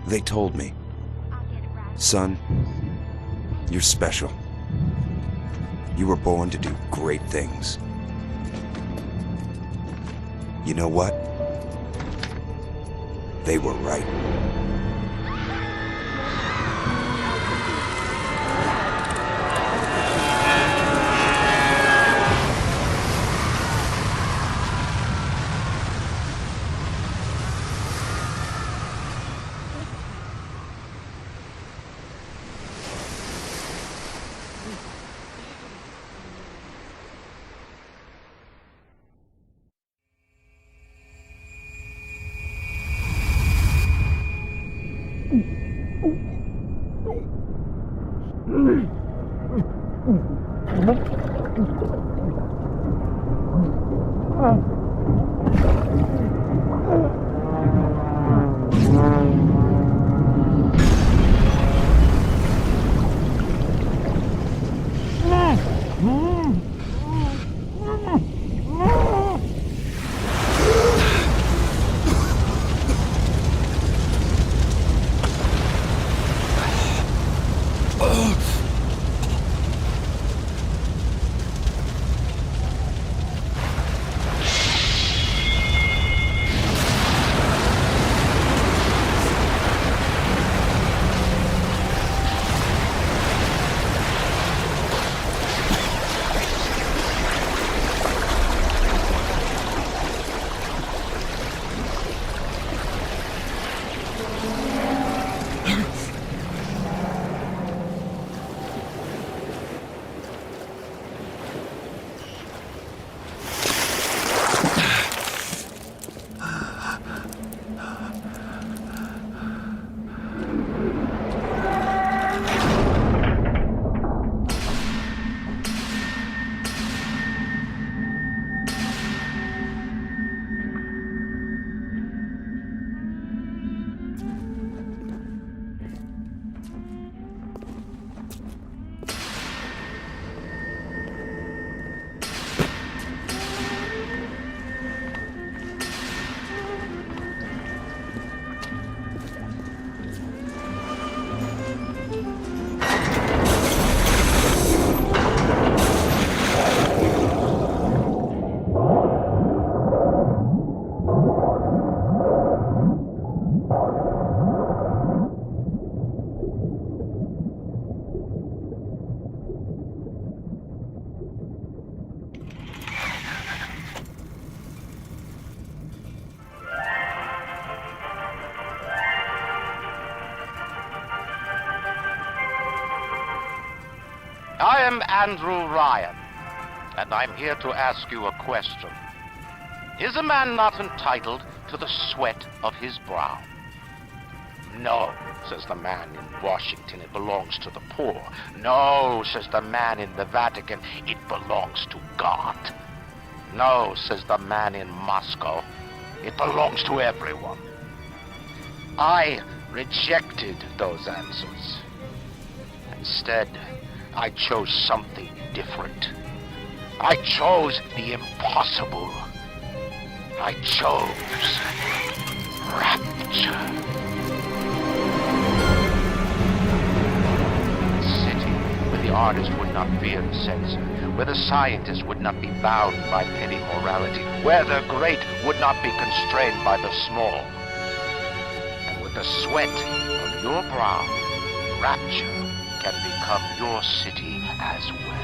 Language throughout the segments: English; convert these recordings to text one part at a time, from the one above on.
They told me, son, you're special. You were born to do great things. You know what? They were right. I am Andrew Ryan, and I'm here to ask you a question. Is a man not entitled to the sweat of his brow? No, says the man in Washington, it belongs to the poor. No, says the man in the Vatican, it belongs to God. No, says the man in Moscow, it belongs to everyone. I rejected those answers. Instead, I chose something different. I chose the impossible. I chose Rapture. A city where the artist would not fear the censor, where the scientist would not be bound by petty morality, where the great would not be constrained by the small. And with the sweat of your brow, Rapture can become your city as well.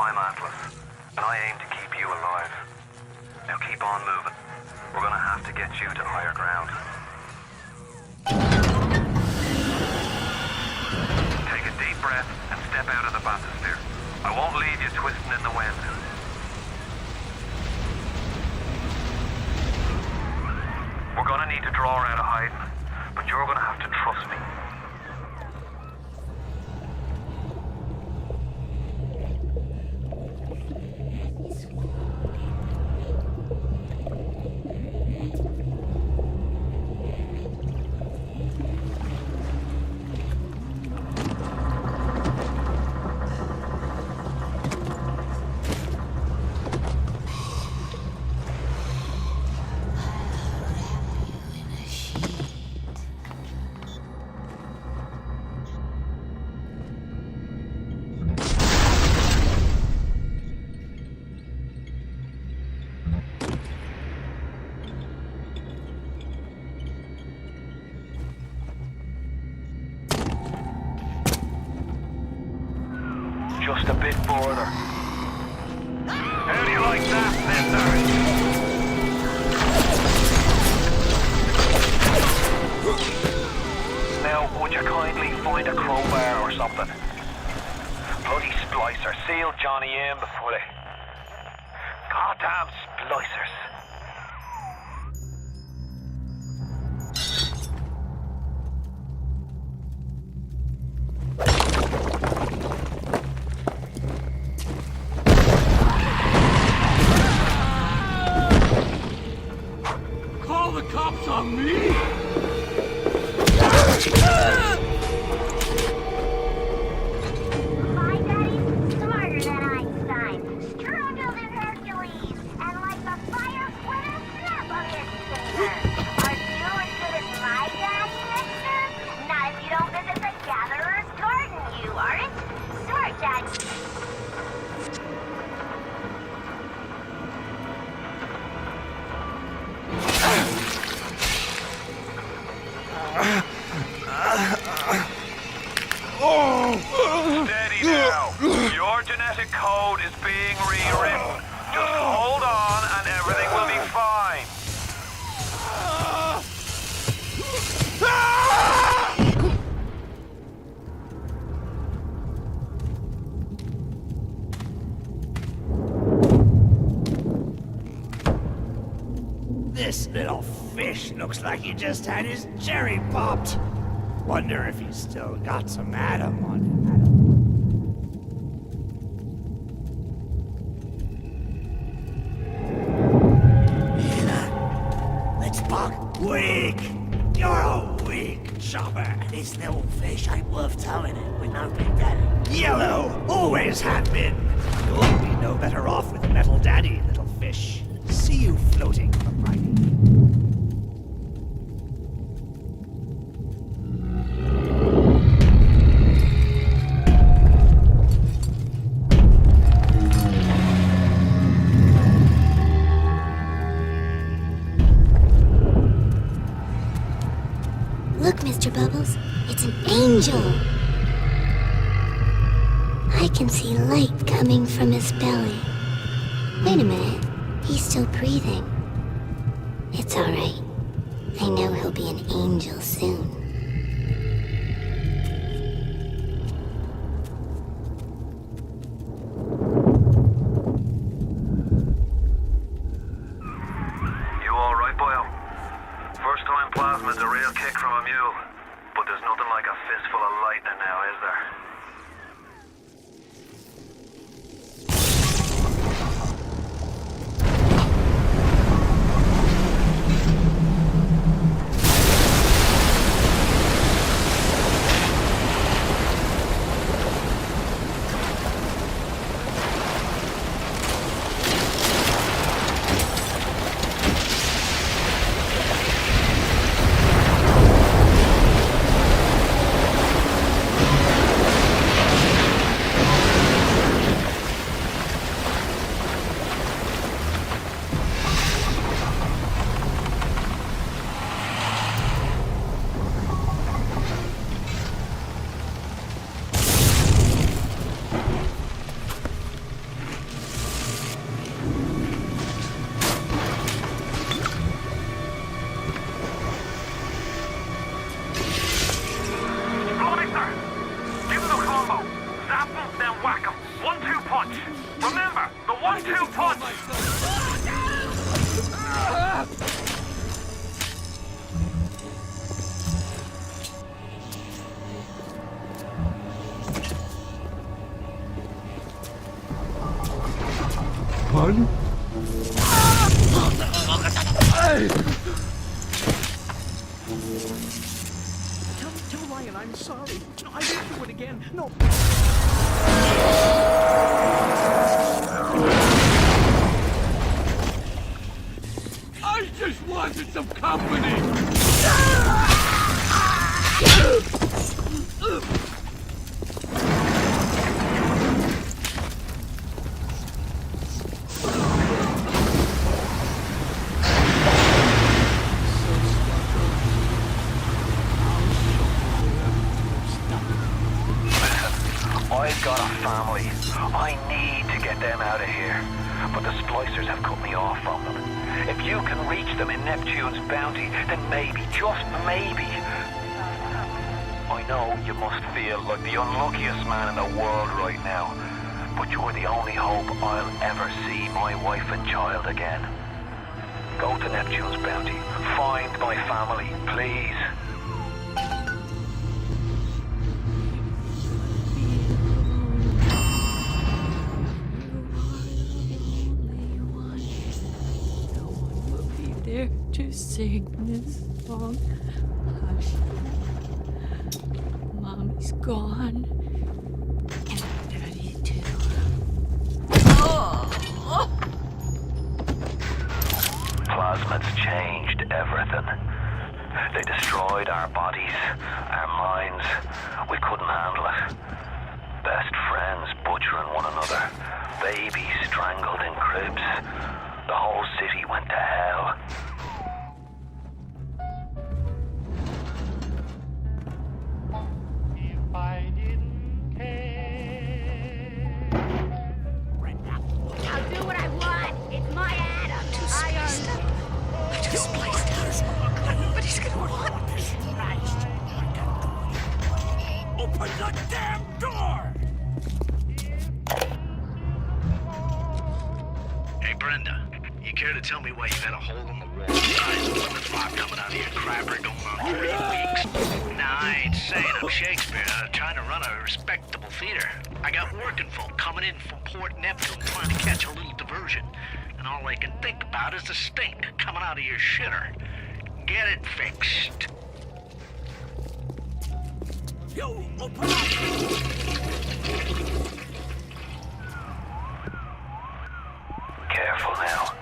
I'm Atlas, and I aim to keep you alive. Now keep on moving. We're gonna have to get you to higher ground. Take a deep breath and step out of the bathysphere. I won't leave you twisting in the wind. We're gonna need to draw her out of hiding, but you're gonna have to trust me. Just a bit further. How do you like that, mister? Now, would you kindly find a crowbar or something? Bloody splicer. Seal Johnny in before they... Goddamn splicers. Steady now. Your genetic code is being rewritten. Just hold on and everything will be fine. This little fish looks like he just had his cherry popped. Wonder if he's still got some Adam on him. Let's buck. Weak! You're a weak chopper. This little fish ain't worth towing it with no big daddy. Yellow! Always have been. You'll be no better off with metal daddy, little fish. See you floating from right. Look, Mr. Bubbles, it's an angel. I can see light coming from his belly. Wait a minute, he's still breathing. It's all right. I know he'll be an angel soon. You all right, boyo? First time plasmid's a real kick from a mule. But there's nothing like a fistful of lightning now, is there? 1-2 punch! Pardon? Tell Ryan I'm sorry. I won't do it again. No. I just wanted some company! I've got a family. I need to get them out of here. But the splicers have cut me off from them. If you can reach them in Neptune's bounty, then maybe, just maybe. I know you must feel like the unluckiest man in the world right now. But you're the only hope I'll ever see my wife and child again. Go to Neptune's bounty. Find my family, please. To sing this song. Hush. Mommy's gone. And Daddy too. Plasmids changed everything. They destroyed our bodies, our minds. We couldn't handle it. Best friends butchering one another. Babies strangled in cribs. The whole city went to hell. I'll do what I want. It's my Adam. I just spliced his. But he's gonna want this. Open the damn door! Hey, Brenda, you care to tell me why you got a hole in the wall the size of Plymouth Rock coming out of your crapper going on 3 weeks? Nah, I ain't saying I'm Shakespeare. I'm trying to run a respectable theater. I got working folk coming in from Port Neptune trying to catch a little diversion. And all I can think about is the stink coming out of your shitter. Get it fixed. You open up! Careful now.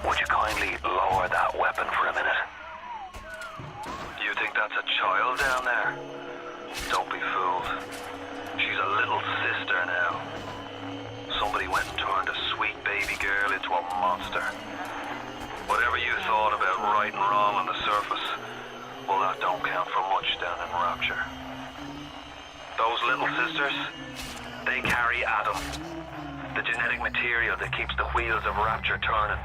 Would you kindly lower that weapon for a minute? You think that's a child down there? Don't be fooled. She's a little sister now. Somebody went and turned a sweet baby girl into a monster. Whatever you thought about right and wrong on the surface, well, that don't count for much down in Rapture. Those little sisters, they carry Adam, the genetic material that keeps the wheels of Rapture turning.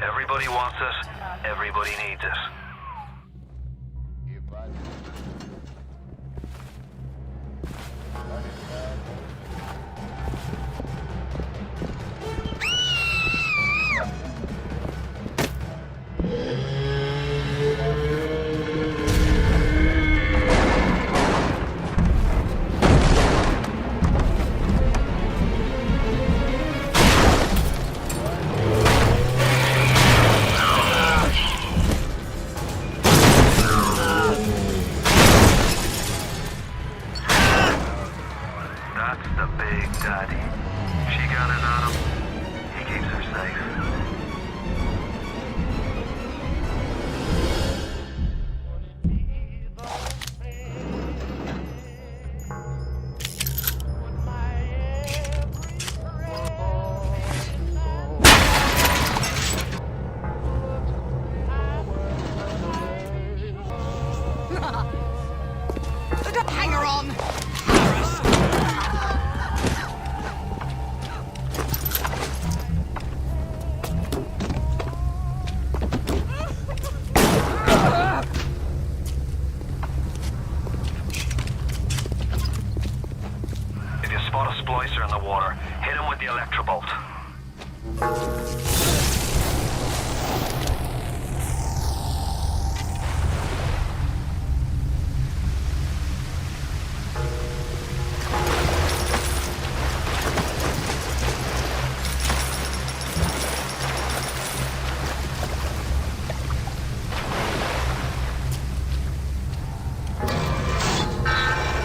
Everybody wants it, everybody needs it.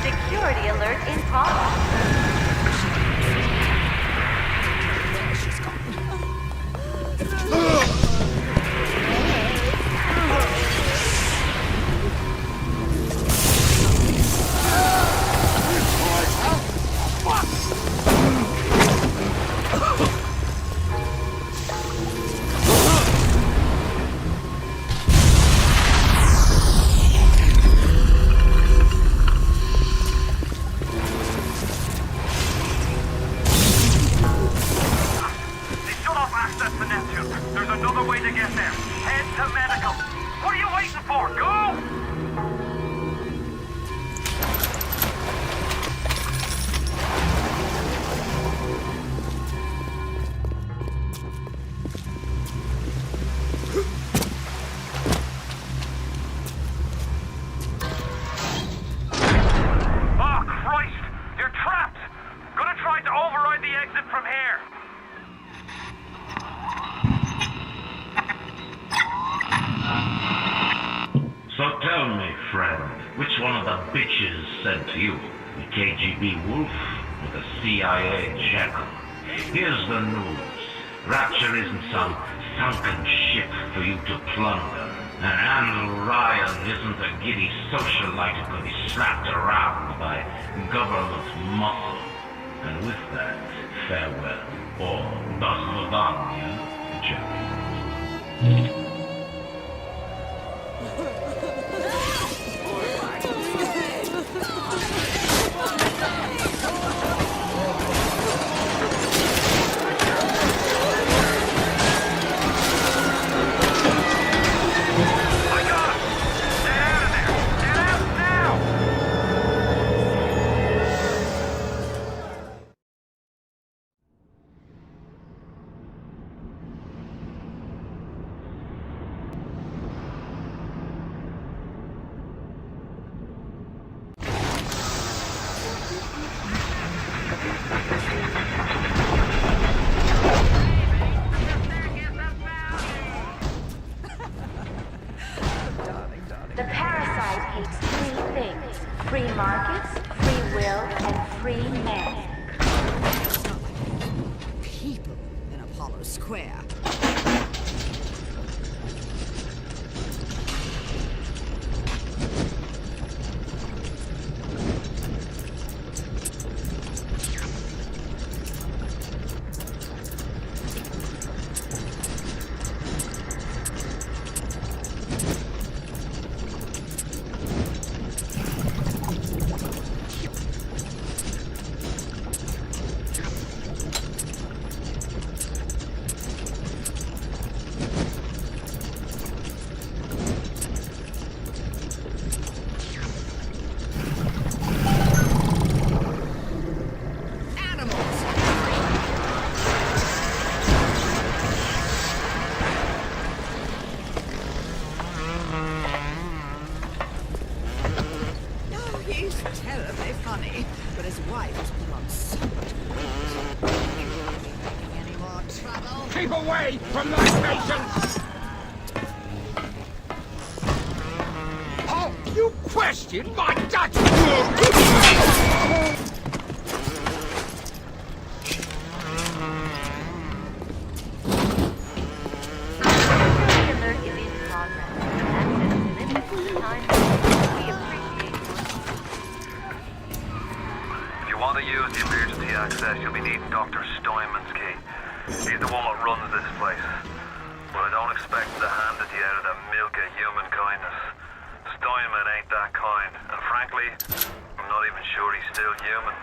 Security alert in progress. Said to you, the KGB wolf or the CIA jackal. Here's the news. Rapture isn't some sunken ship for you to plunder. And Andrew Ryan isn't a giddy socialite who can be slapped around by government muscle. And with that, farewell. Or das Vidania, jackal. The parasite hates three things: free markets, free will, and free men. People in Apollo Square. Keep away from those nations! Oh, you question my judgment! If you want to use the emergency access, you'll be needing Dr. Steinman's key. He's the one that runs this place. But I don't expect him to hand it to you out of the milk of human kindness. Steinman ain't that kind, and frankly, I'm not even sure he's still human.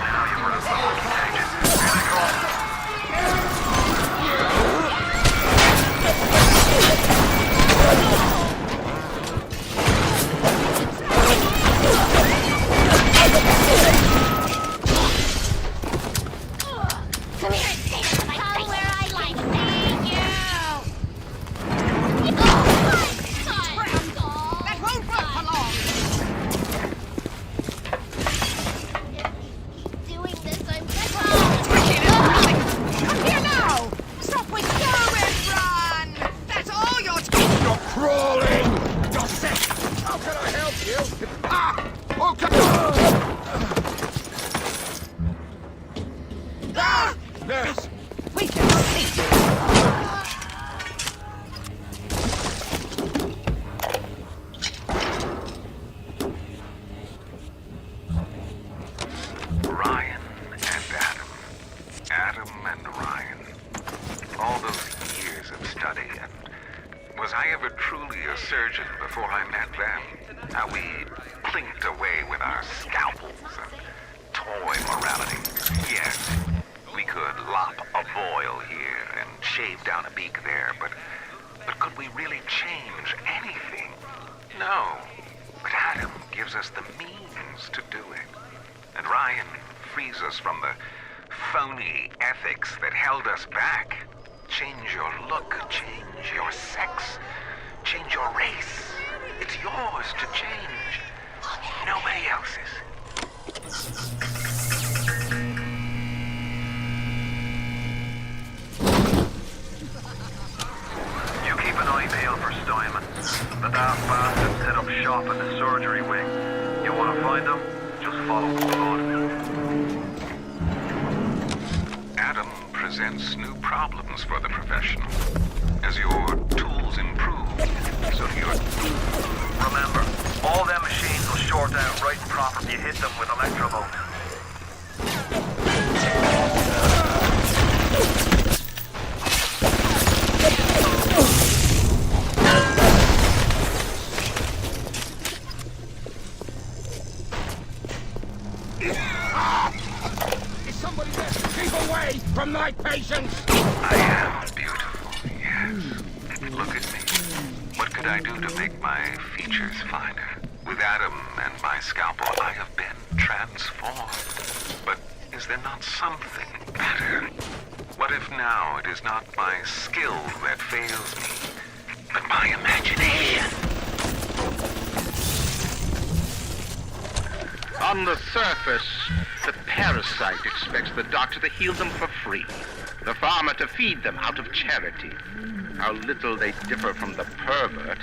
Now you've wrapped up the contagion. Nurse! We can take you. Ryan and Adam. Adam and Ryan. All those years of study, and was I ever truly a surgeon before I met them? How we clinked away with our scalpels and toy morality. Yes, we could lop a boil here and shave down a beak there, but could we really change anything? No. But Adam gives us the means to do it. And Ryan frees us from the phony ethics that held us back. Change your look, change your sex, change your race. It's yours to change. Nobody else's. You keep an eye peeled for Steinman. The daft bastard set up shop in the surgery wing. You want to find him? Just follow the blood. Adam presents new problems for the professional. As your tools improve, so do your... Remember, all them machines will short out right and proper if you hit them with electrovolt. Is somebody there? Keep away from my patients! I am beautiful, yes. Look at me. What could I do to make my features finer? With Adam and my scalpel, I have been transformed. But is there not something better? What if now it is not my skill that fails me, but my imagination? On the surface, the parasite expects the doctor to heal them for free, the farmer to feed them out of charity. How little they differ from the pervert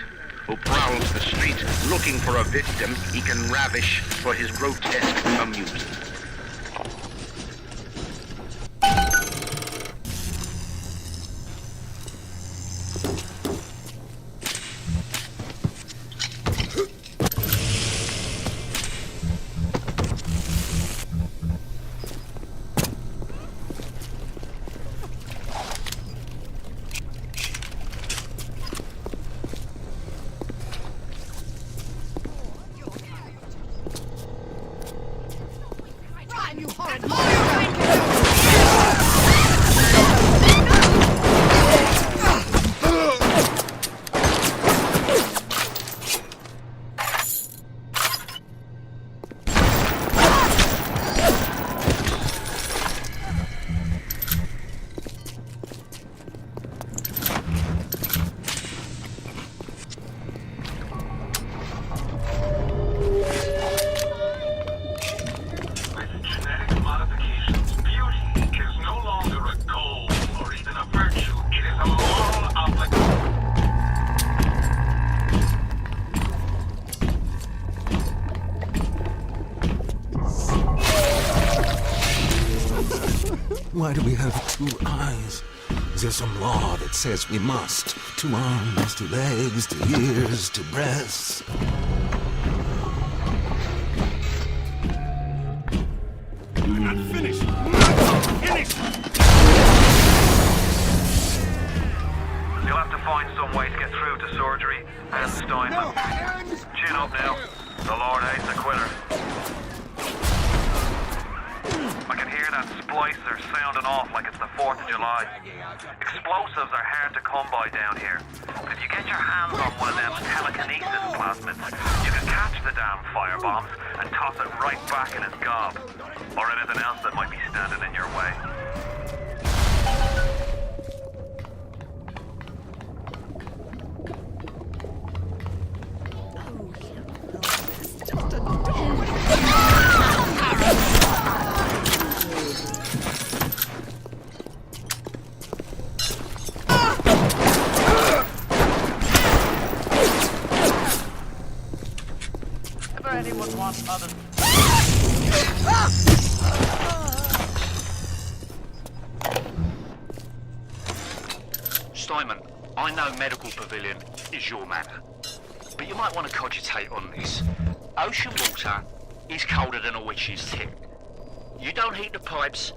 who prowls the streets looking for a victim he can ravish for his grotesque amusement. You horrid Why do we have two eyes? Is there some law that says we must? 2 arms, 2 legs, 2 ears, 2 breasts. I'm not finished! Not finished! You'll have to find some way to get through to surgery and Steinman. Chin up now. The Lord hates a quitter. I can hear that splicer sounding off like it's the 4th of July. Explosives are hard to come by down here. But if you get your hands on one of them telekinesis plasmids, you can catch the damn firebombs and toss it right back in his gob. Or anything else that might be standing in your way. Anyone want other... Steinman, I know Medical Pavilion is your manor, but you might want to cogitate on this. Ocean water is colder than a witch's tit. You don't heat the pipes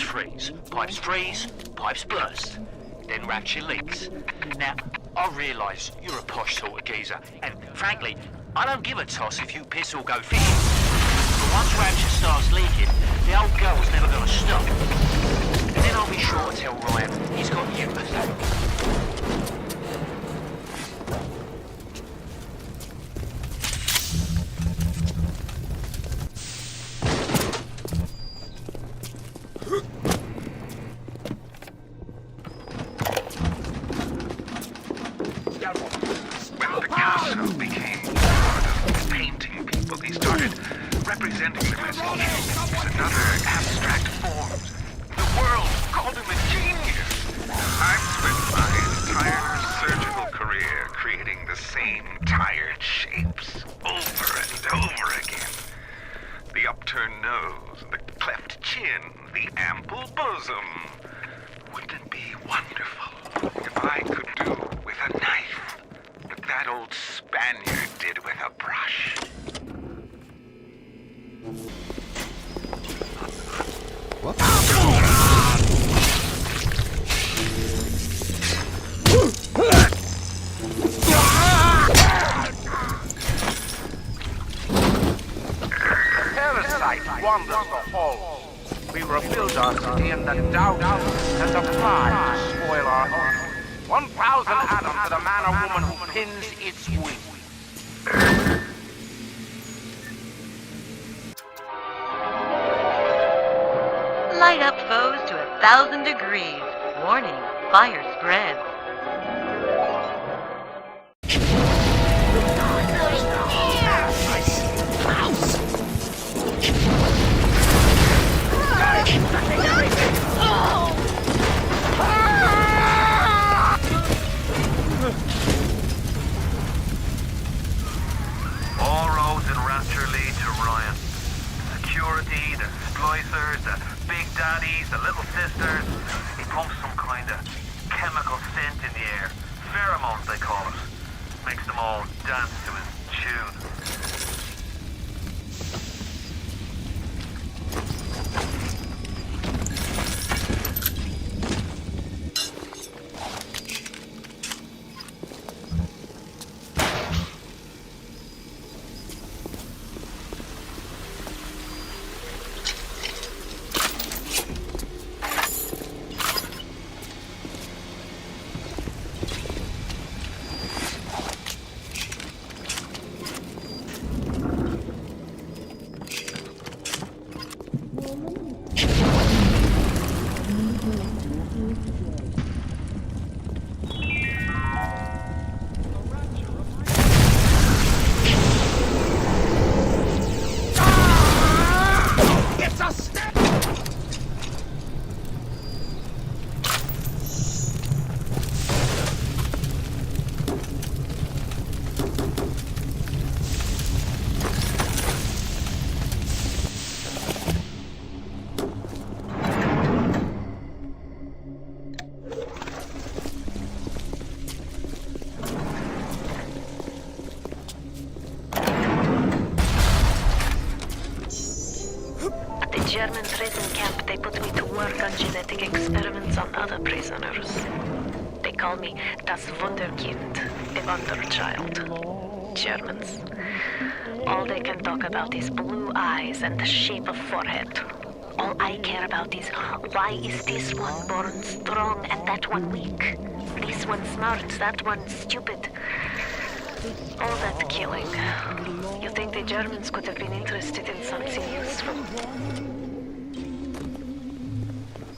freeze. Pipes freeze, pipes burst. Then Rapture leaks. Now, I realise you're a posh sort of geezer, and frankly, I don't give a toss if you piss or go fishing. But once Rapture starts leaking, the old girl's never gonna stop. And then I'll be sure to tell Ryan he's got you to thank. When Picasso became part of painting people, he started representing them as another abstract form. The world called him a genius. I've spent my entire surgical career creating the same tired shapes over and over again. The upturned nose, the cleft chin, the ample bosom. Wouldn't it be wonderful if I could do with a knife what that old Spaniard did with a brush? What? Parasite wanders the halls. We rebuild our city in the doubt and the pride to spoil our home. 1,000 atoms to the man or woman who pins its wings. Light up foes to 1,000 degrees. Warning, fire spreads. All roads in Rapture lead to Ryan. Security, the splicers, the big daddies, the little sisters. He pumps some kind of chemical scent in the air. Pheromones, they call it. Makes them all dance to his tune. German prison camp, they put me to work on genetic experiments on other prisoners. They call me das Wunderkind, the Wonder Child. Germans. All they can talk about is blue eyes and the shape of forehead. All I care about is why is this one born strong and that one weak? This one smart, that one stupid. All that killing. You think the Germans could have been interested in something useful?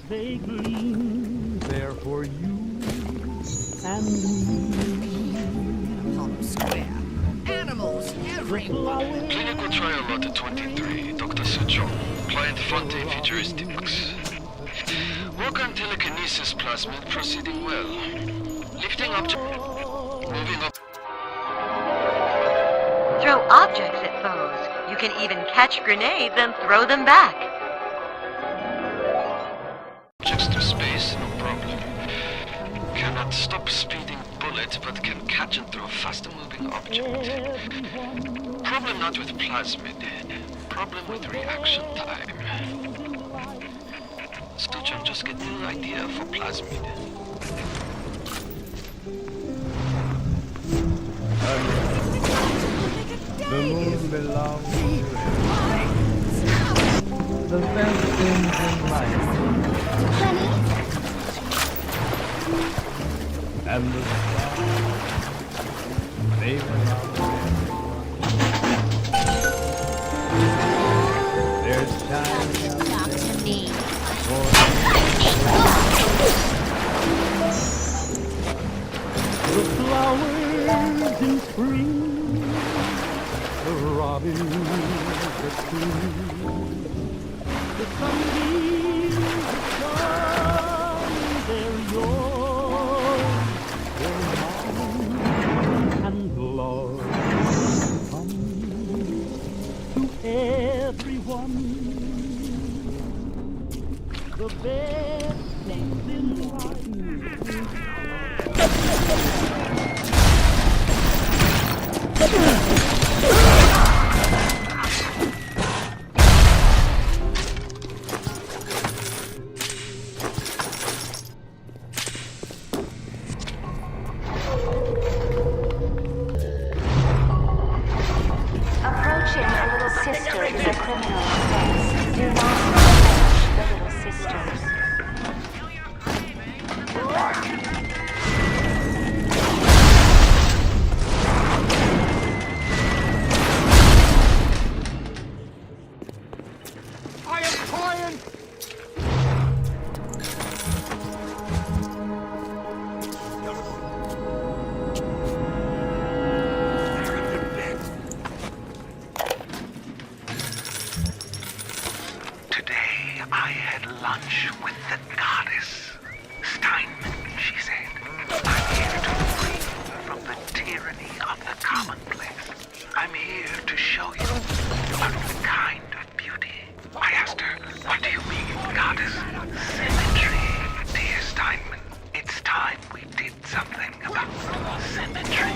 They gleam there for you and me. Home square. Animals everywhere. Clinical trial lot 23, Dr. Sujo. Client Fonte Futuristics. Work on telekinesis plasmid proceeding well. Lifting object. Moving up. Throw objects at foes. You can even catch grenades and throw them back. Objects to space, no problem. Can cannot stop speeding bullet, but can catch and throw faster moving object. Problem not with plasmid. Problem with reaction time. Stuchon just get new idea for plasmid. The moon belongs to him. The best things in life. And the stars, they belong to him. There's time Talk to me. The flowers in spring, the robin, the tree, the sunbeams, the sun, they're yours, they're mine, and love comes to everyone. The best things in life. Approaching a little sister is a criminal offense. Do not approach the little sisters. I am trying! Today I had lunch with the goddess. Steinman, she said. I'm here to free you from the tyranny of the commonplace. I'm here to show you a kind of beauty. I asked her, what do you mean, goddess? Symmetry, dear Steinman. It's time we did something about symmetry.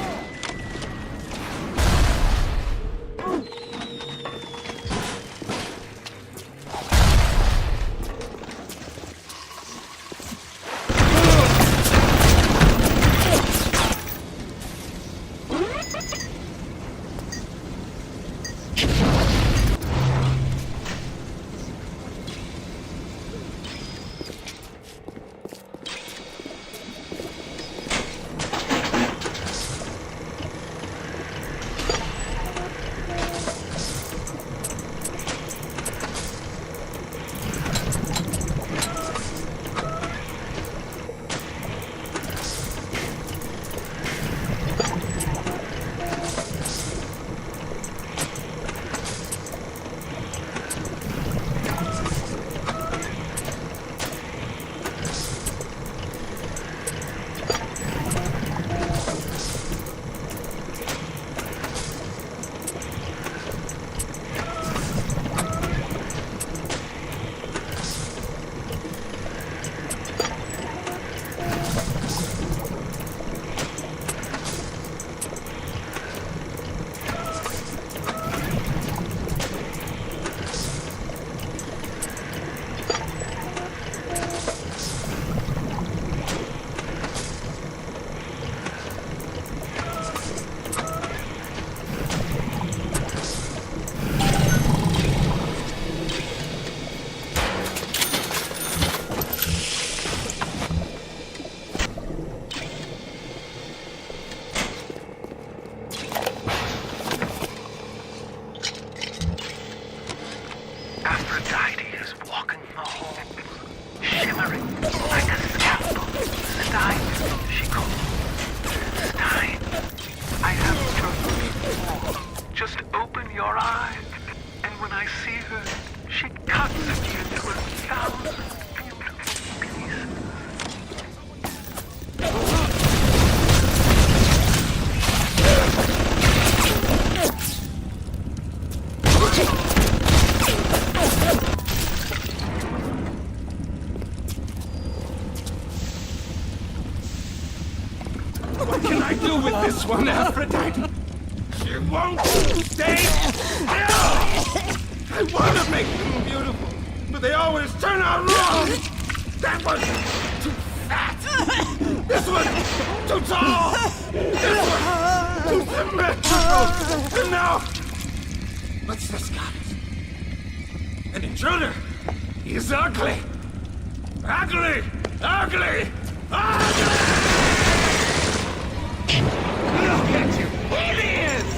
I do with this one, Aphrodite? She won't stay still! I want to make them beautiful, but they always turn out wrong! That was too fat! This was too tall! This was too symmetrical! And now, what's this, goddess? An intruder! He's ugly! Ugly! Ugly! Ugly! Look at you, hideous!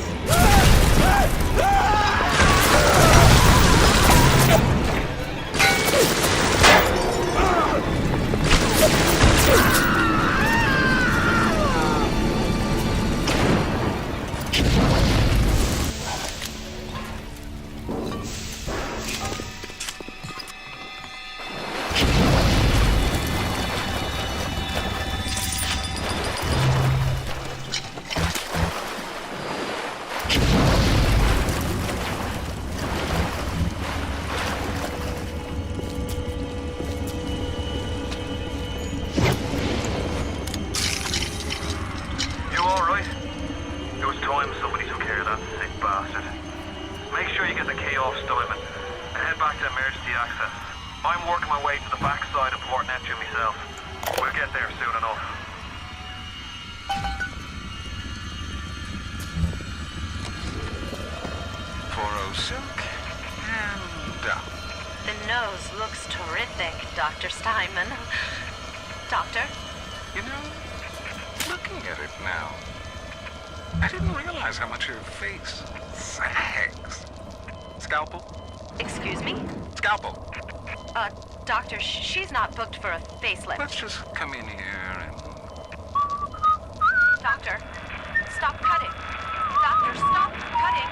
Make sure you get the key off Steinman and head back to emergency access. I'm working my way to the backside of Port Neptune myself. We'll get there soon enough. Silk and down. The nose looks terrific, Dr. Steinman. Doctor? You know, looking at it now, I didn't realize how much your face sags. Scalpel? Excuse me? Scalpel. Doctor, she's not booked for a facelift. Let's just come in here and... Doctor, stop cutting. Doctor, stop cutting.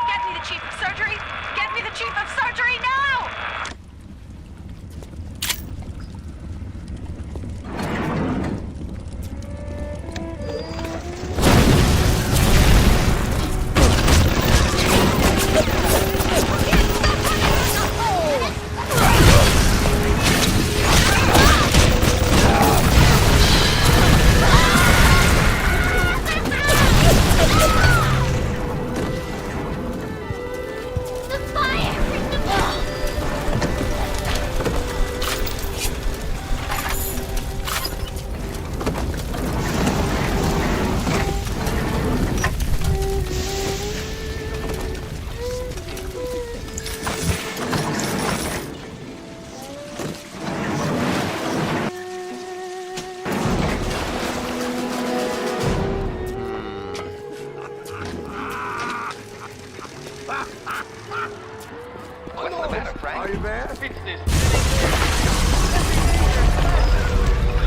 Get me the chief of surgery. Get me the chief of surgery now!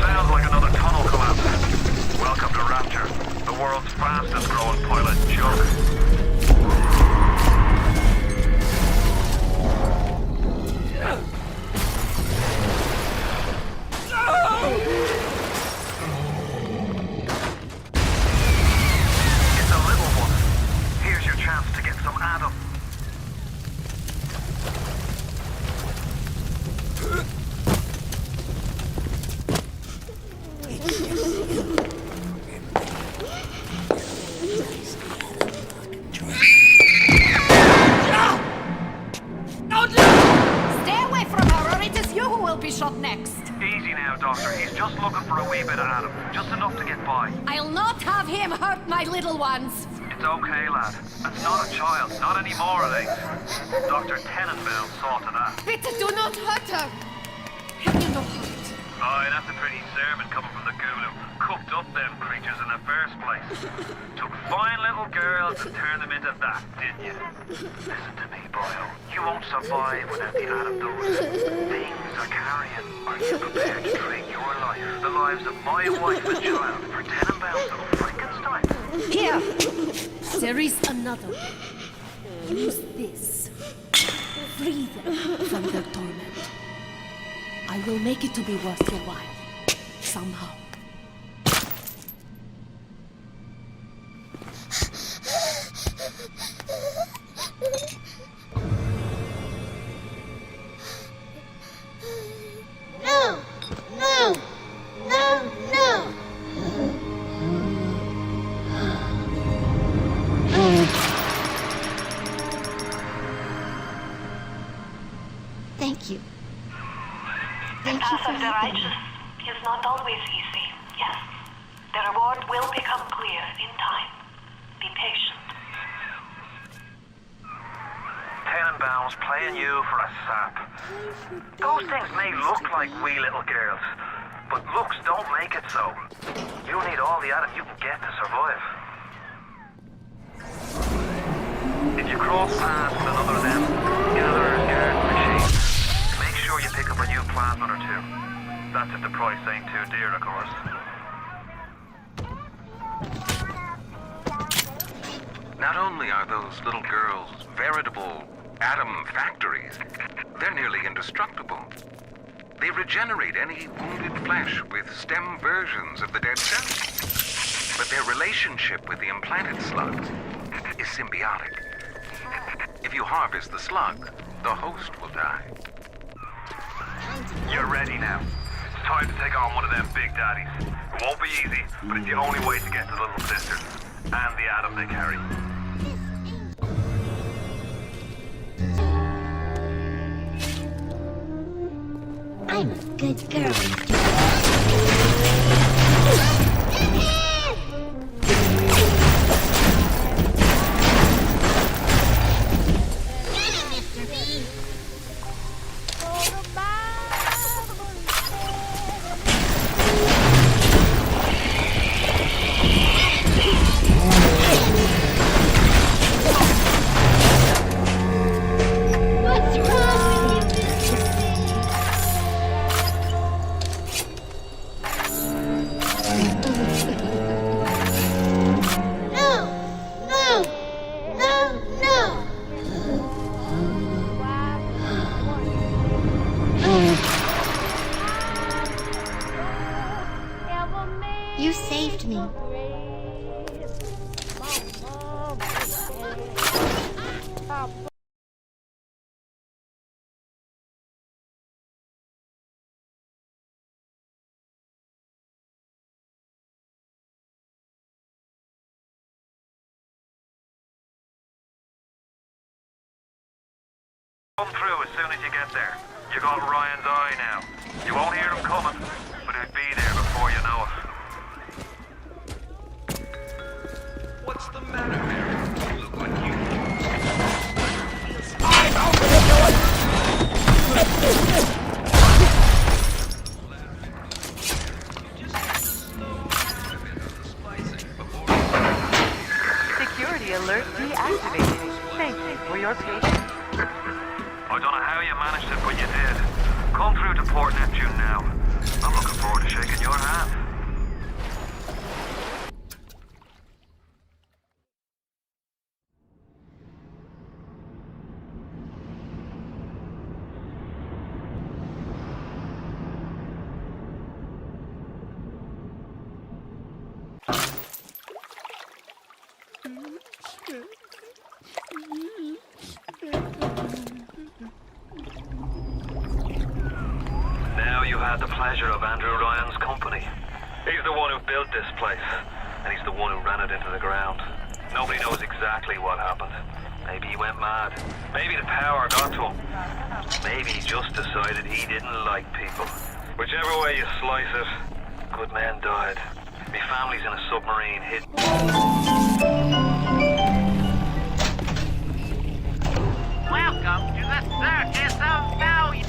Sounds like another tunnel collapse. Welcome to Rapture, the world's fastest growing pilot junk. It's a little one. Here's your chance to get some Adam. Shot next. Easy now, Doctor. He's just looking for a wee bit of Adam. Just enough to get by. I'll not have him hurt my little ones. It's okay, lad. That's not a child. Not anymore, it ain't. Dr. Tenenbaum saw to that. Bitte, do not hurt her. Have you no heart? Aye, that's a pretty sermon coming from the ghoul who cooked up them creatures in the first place. Took fine little girls and turned them into that, didn't you? Listen to me, boyo. You won't survive without the Adam those things are carrying. Are you prepared to trade your life, the lives of my wife and child, for Tenenbaum's little Frankenstein? Here! There is another way. Use this. Free them from their torment. I will make it to be worth your while. Somehow. No! No! No! No! path of the righteous is not always easy, yes. The reward will become clear in time. Be patient. Tenenbaum's playing you for a sap. Those things may look like wee little girls, but looks don't make it so. You need all the Adam you can get to survive. If you cross paths with another of them gatherers, guards, machines, make sure you pick up a new plasmid or two. That's if the price ain't too dear, of course. Not only are those little girls veritable atom factories, they're nearly indestructible. They regenerate any wounded flesh with stem versions of the dead cell. But their relationship with the implanted slugs is symbiotic. If you harvest the slug, the host will die. You're ready now. It's time to take on one of them big daddies. It won't be easy, but it's the only way to get to the little sisters and the atom they carry. I'm a good girl. You saved me. Come through as soon as you get there. You got Ryan's eye now. You won't hear him coming, but he'll be there before you know it. What's the matter, Mary? You look like you... Security alert deactivated. Thank you for your patience. I don't know how you managed it, but you did. Come through to Port Neptune now. I'm looking forward to shaking your hand. Now you had the pleasure of Andrew Ryan's company. He's the one who built this place, and he's the one who ran it into the ground. Nobody knows exactly what happened. Maybe he went mad. Maybe the power got to him. Maybe he just decided he didn't like people. Whichever way you slice it, good men died. My family's in a submarine hidden. Welcome to the Circus of Value.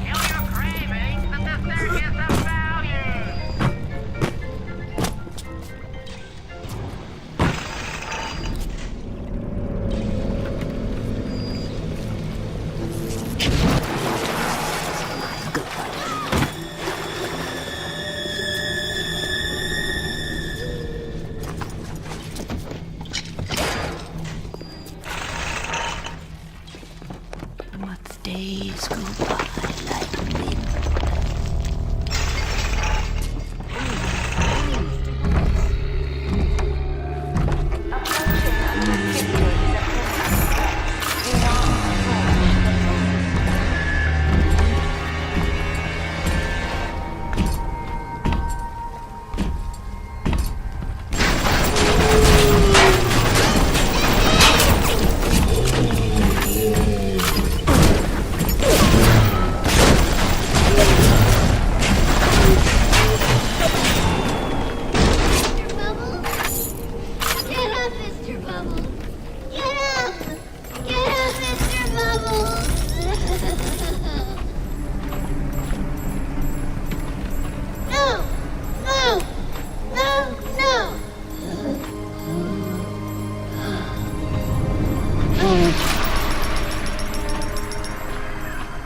Kill your cravings at the Circus of Value. Days go by like wind.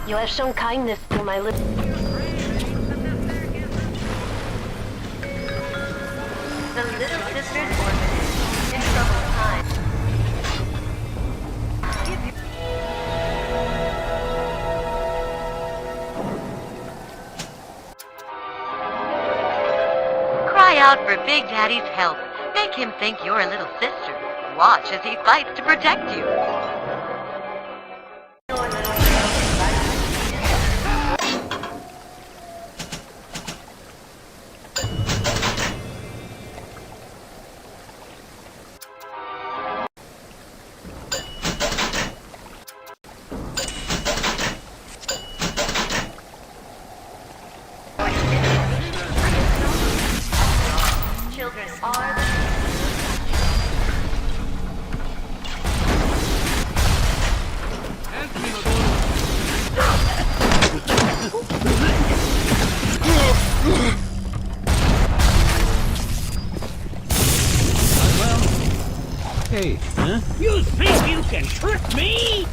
You have shown kindness to my little... The Little Sisters Orphanage in troubled times. Cry out for Big Daddy's help. Make him think you're a little sister. Watch as he fights to protect you. Children are Hey, huh? You think you can trick me?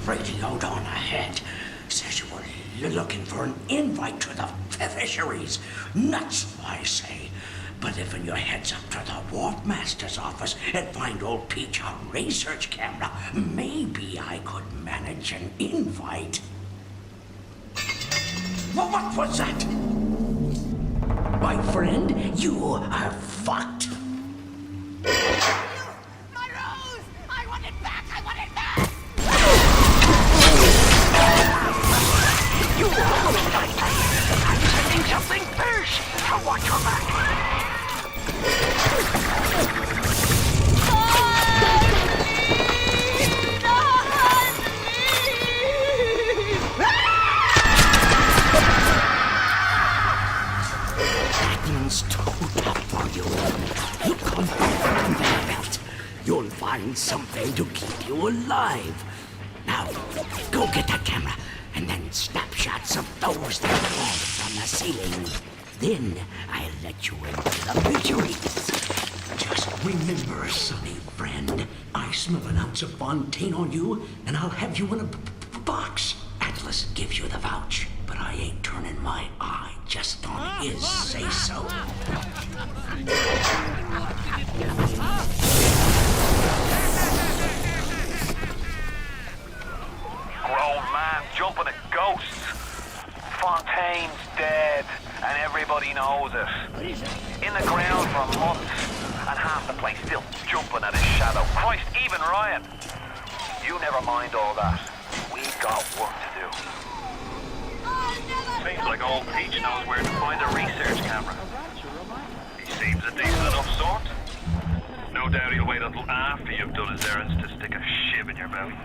radioed on ahead. Says you were looking for an invite to the fisheries. Nuts, I say. But if your head's up to the Warpmaster's office and find old Peach a research camera, maybe I could manage an invite. What was that? My friend, you are fucked. My rose! I want it back! I want it back! You I'm sending something first. I want your back. Too tough for you. You come back from that belt. You'll find something to keep you alive. Now, go get that camera, and then snapshots of those that fall from the ceiling. Then I'll let you into the fisheries. Just remember, sonny friend, I smell an ounce of Fontaine on you, and I'll have you in a box. Atlas gives you the vouch, but I ain't turning my eye just on his say-so. Grown man jumping at ghosts. Fontaine's dead, and everybody knows it. In the ground for months, and half the place still jumping at his shadow. Christ, even Ryan. You never mind all that. We got work to do. Seems like old Peach knows where to find a research camera. He seems a decent enough sort. No doubt he'll wait until after you've done his errands to stick a shiv in your belly.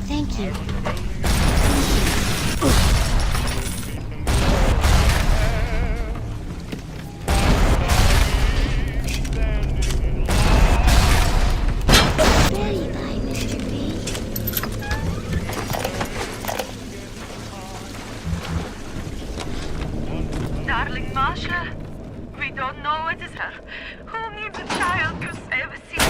Thank you. Very bye, Mr. B. Darling Masha, we don't know what is her. Who needs a child to save a city?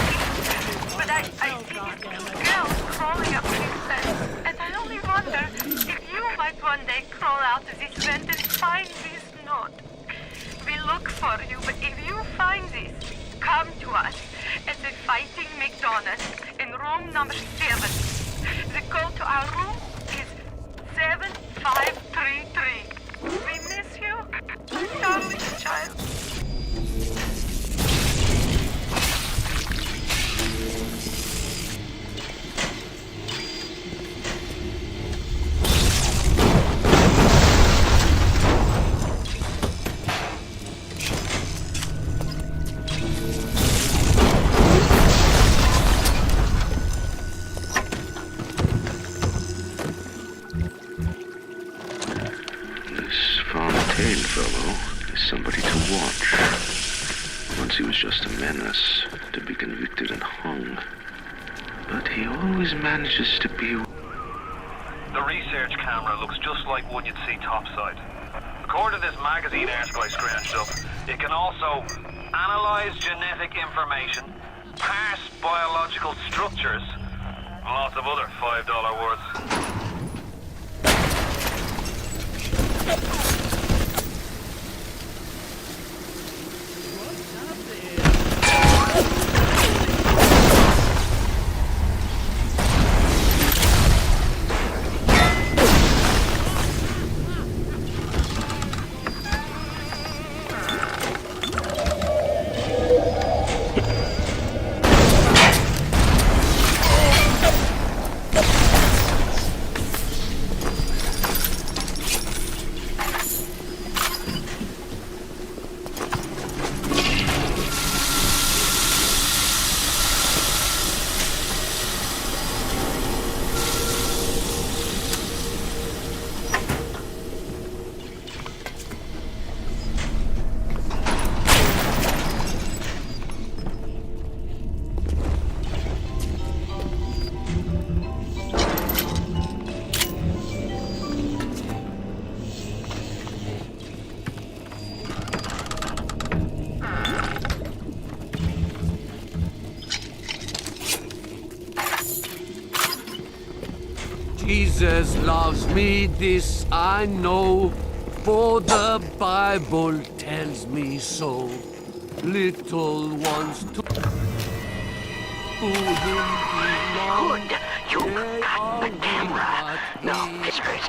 But I see these little girls crawling up these vents, and I only wonder if you might one day crawl out of this vent and find this note. We look for you, but if you find this, come to us at the Fighting McDonald's in room number 7. The code to our room is 7533. We miss you, my darling child. Fellow is somebody to watch. Once he was just a menace, to be convicted and hung. But he always manages to be... The research camera looks just like one you'd see topside. According to this magazine article I scratched up, it can also analyze genetic information, parse biological structures, and lots of other $5 words. Jesus loves me, this I know, for the Bible tells me so. Little ones to... Good. You've got the camera. Now, visitors,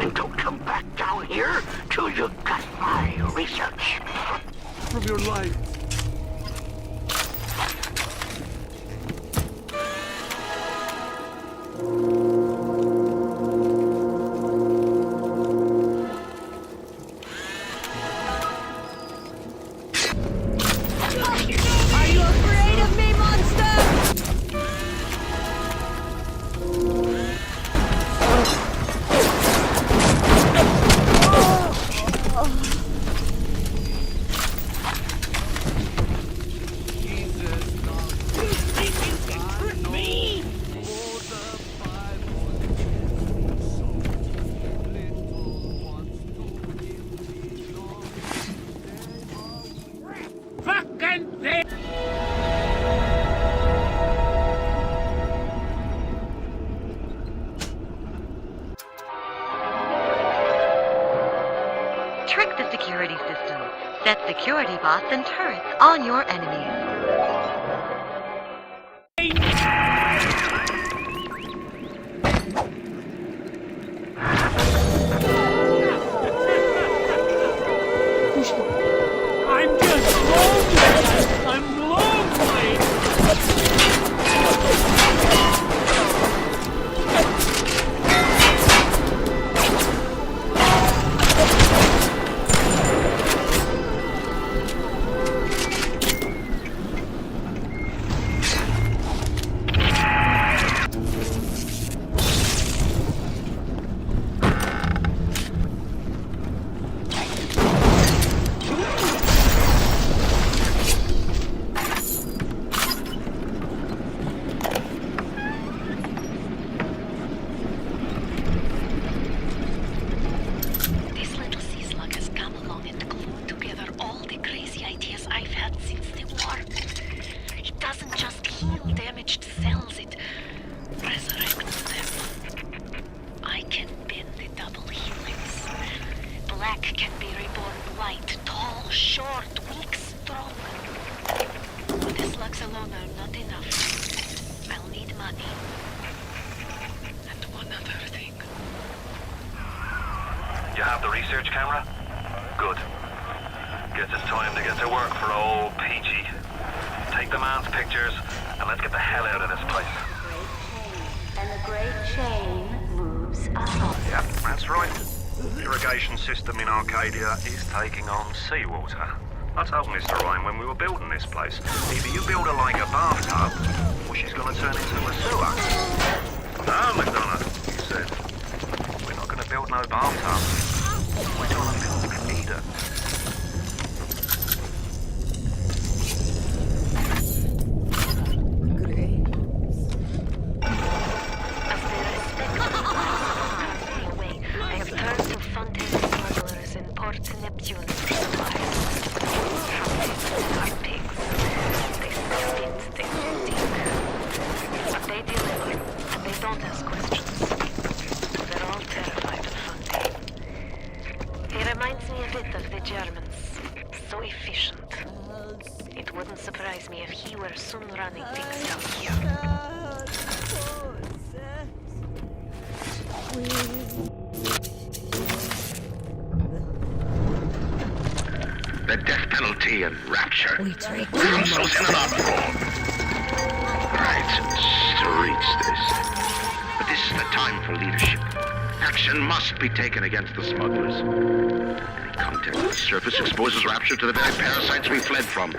and don't come back down here till you've got my research. From your light. Are you afraid of me, monster? Fucking thing! Trick the security system. Set security bots and turrets on your enemies. I'm just lonely! I'm lonely! This little sea slug has come along and glued together all the crazy ideas I've had since the war. It doesn't just heal damaged cells, it resurrects them. I can bend the double helix. Black can be reborn white, tall, short, weak, strong. But the slugs alone are not enough. I'll need money. And one other thing. You have the research camera? Good. Guess it's time to get to work for old Peachy. Take the man's pictures, and let's get the hell out of this place. And the great chain moves up. Yep, that's right. The irrigation system in Arcadia is taking on seawater. I told Mr. Ryan when we were building this place, either you build her like a bathtub, or she's gonna turn into a sewer. No, McDonough, he said. We're not gonna build no bathtub. We're gonna build Eden. I have turned to Fontaine smugglers in Port Neptune for supplies. Fountains are pigs. They spit, they stink. But they deliver, and they don't ask questions. They're all terrified of Fontaine. He reminds me a bit of the Germans. So efficient. It wouldn't surprise me if he were soon running things down here. The death penalty in Rapture. We take Council's in an uproar. Right, streets they say. But this is the time for leadership. Action must be taken against the smugglers. Any contact with the surface exposes Rapture to the very parasites we fled from.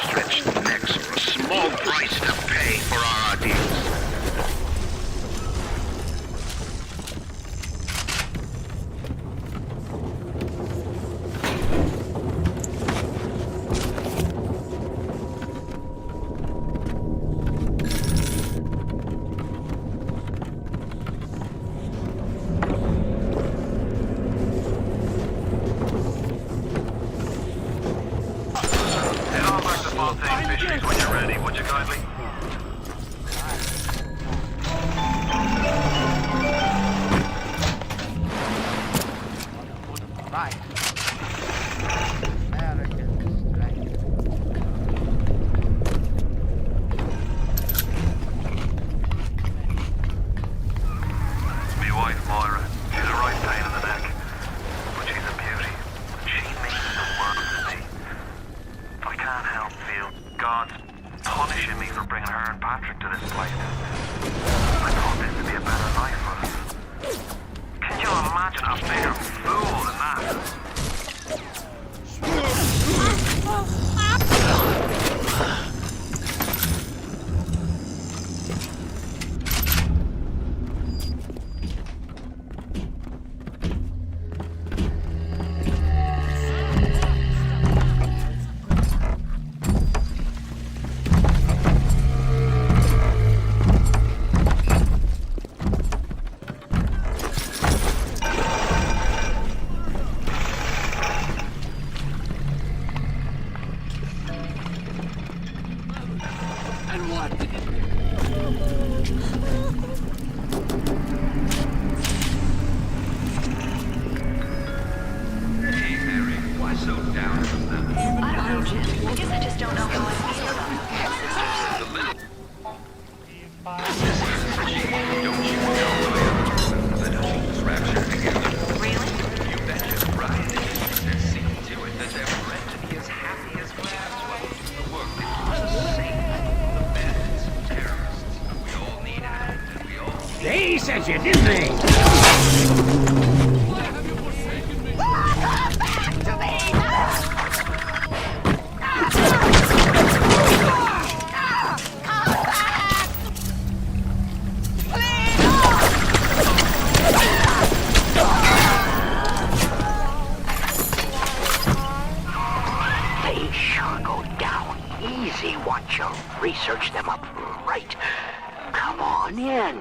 Stretched necks are a small price to pay for our ideals. When you're ready, would you kindly? Right. They sent you, didn't they? They sure go down easy once you research them up right. Come on in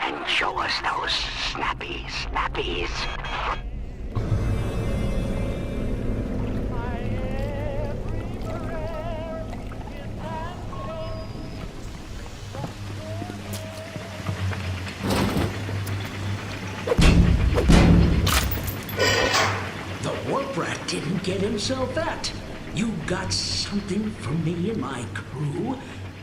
and show us those snappies. The warp rat didn't get himself that. You got something for me and my crew?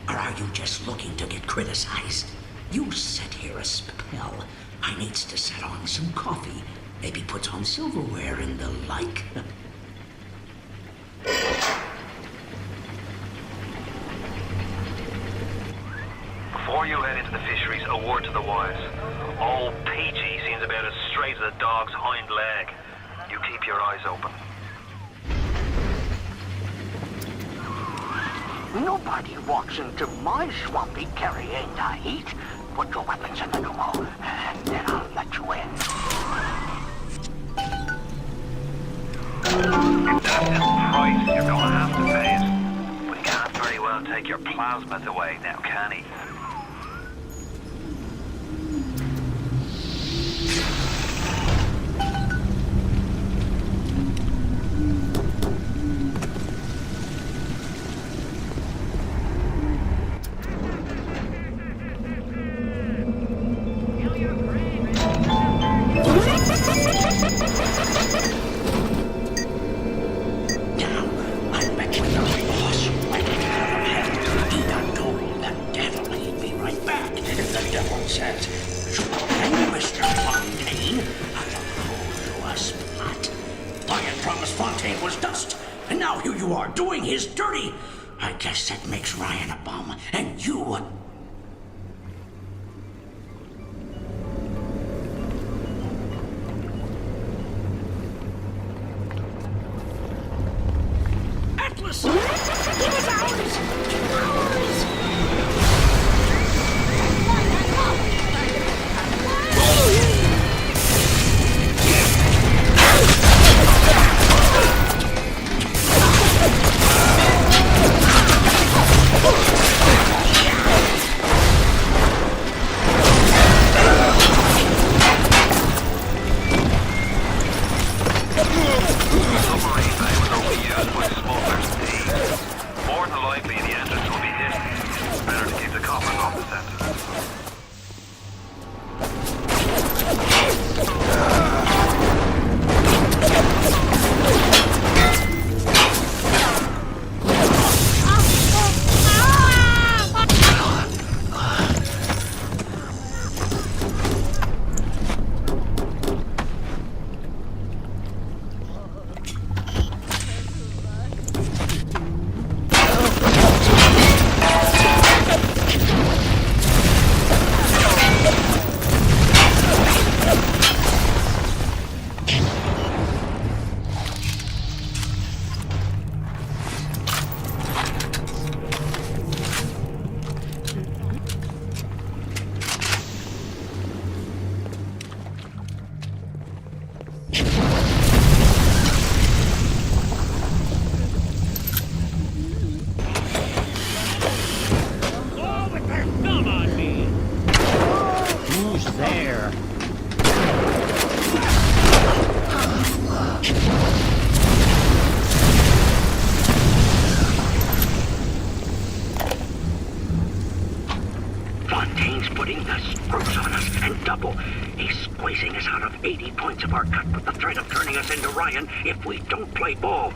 Or are you just looking to get criticized? You sit here a spell. I needs to set on some coffee. Maybe put on silverware and the like. Before you head into the fisheries, a word to the wise. Old Peachy seems about as straight as a dog's hind leg. You keep your eyes open. Nobody walks into my swampy carrying the heat. Put your weapons in the pneumo, and then I'll let you in. If that's his price, you're gonna have to pay it. But he can't very well take your plasmid away now, can he? Doing his dirty. I guess that makes Ryan a bum, and you a... Atlas! It was ours! Ours! putting the spruce on us and double. He's squeezing us out of 80 points of our cut with the threat of turning us into Ryan if we don't play ball.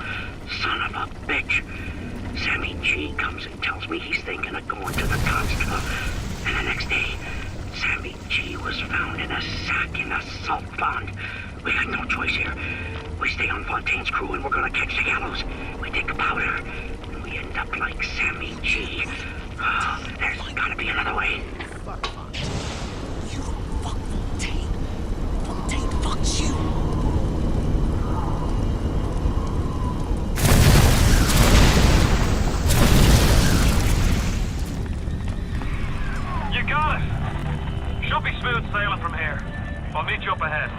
Son of a bitch. Sammy G comes and tells me he's thinking of going to the constable. And the next day, Sammy G was found in a sack in a salt pond. We got no choice here. We stay on Fontaine's crew and we're gonna catch the gallows. We take a powder and we end up like Sammy G. Oh, there's gotta be another way. Should be smooth sailing from here. I'll meet you up ahead.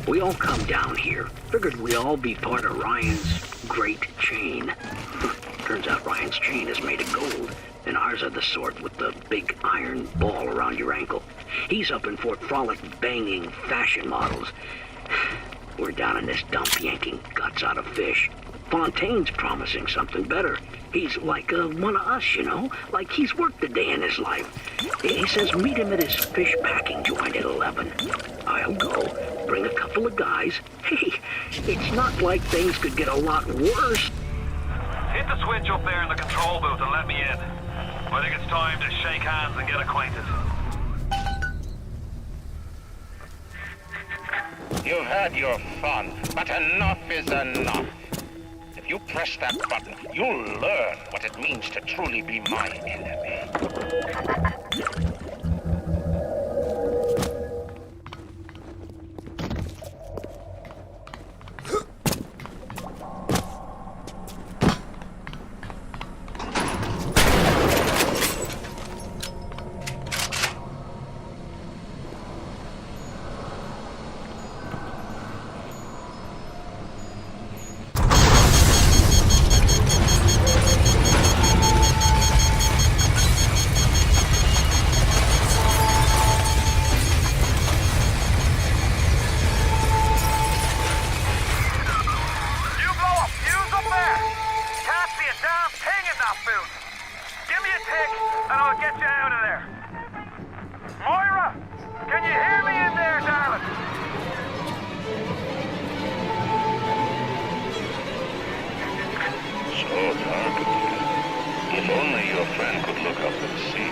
We all come down here. Figured we all be part of Ryan's great chain. Turns out Ryan's chain is made of gold, and ours are the sort with the big iron ball around your ankle. He's up in Fort Frolic banging fashion models. We're down in this dump yanking guts out of fish. Fontaine's promising something better. He's like one of us, you know? Like he's worked a day in his life. He says meet him at his fish packing joint at 11. I'll go. Bring a couple of guys. Hey, it's not like things could get a lot worse. Hit the switch up there in the control booth and let me in. I think it's time to shake hands and get acquainted. You've had your fun, but enough is enough. If you press that button, you'll learn what it means to truly be my enemy. If only your friend could look up and see.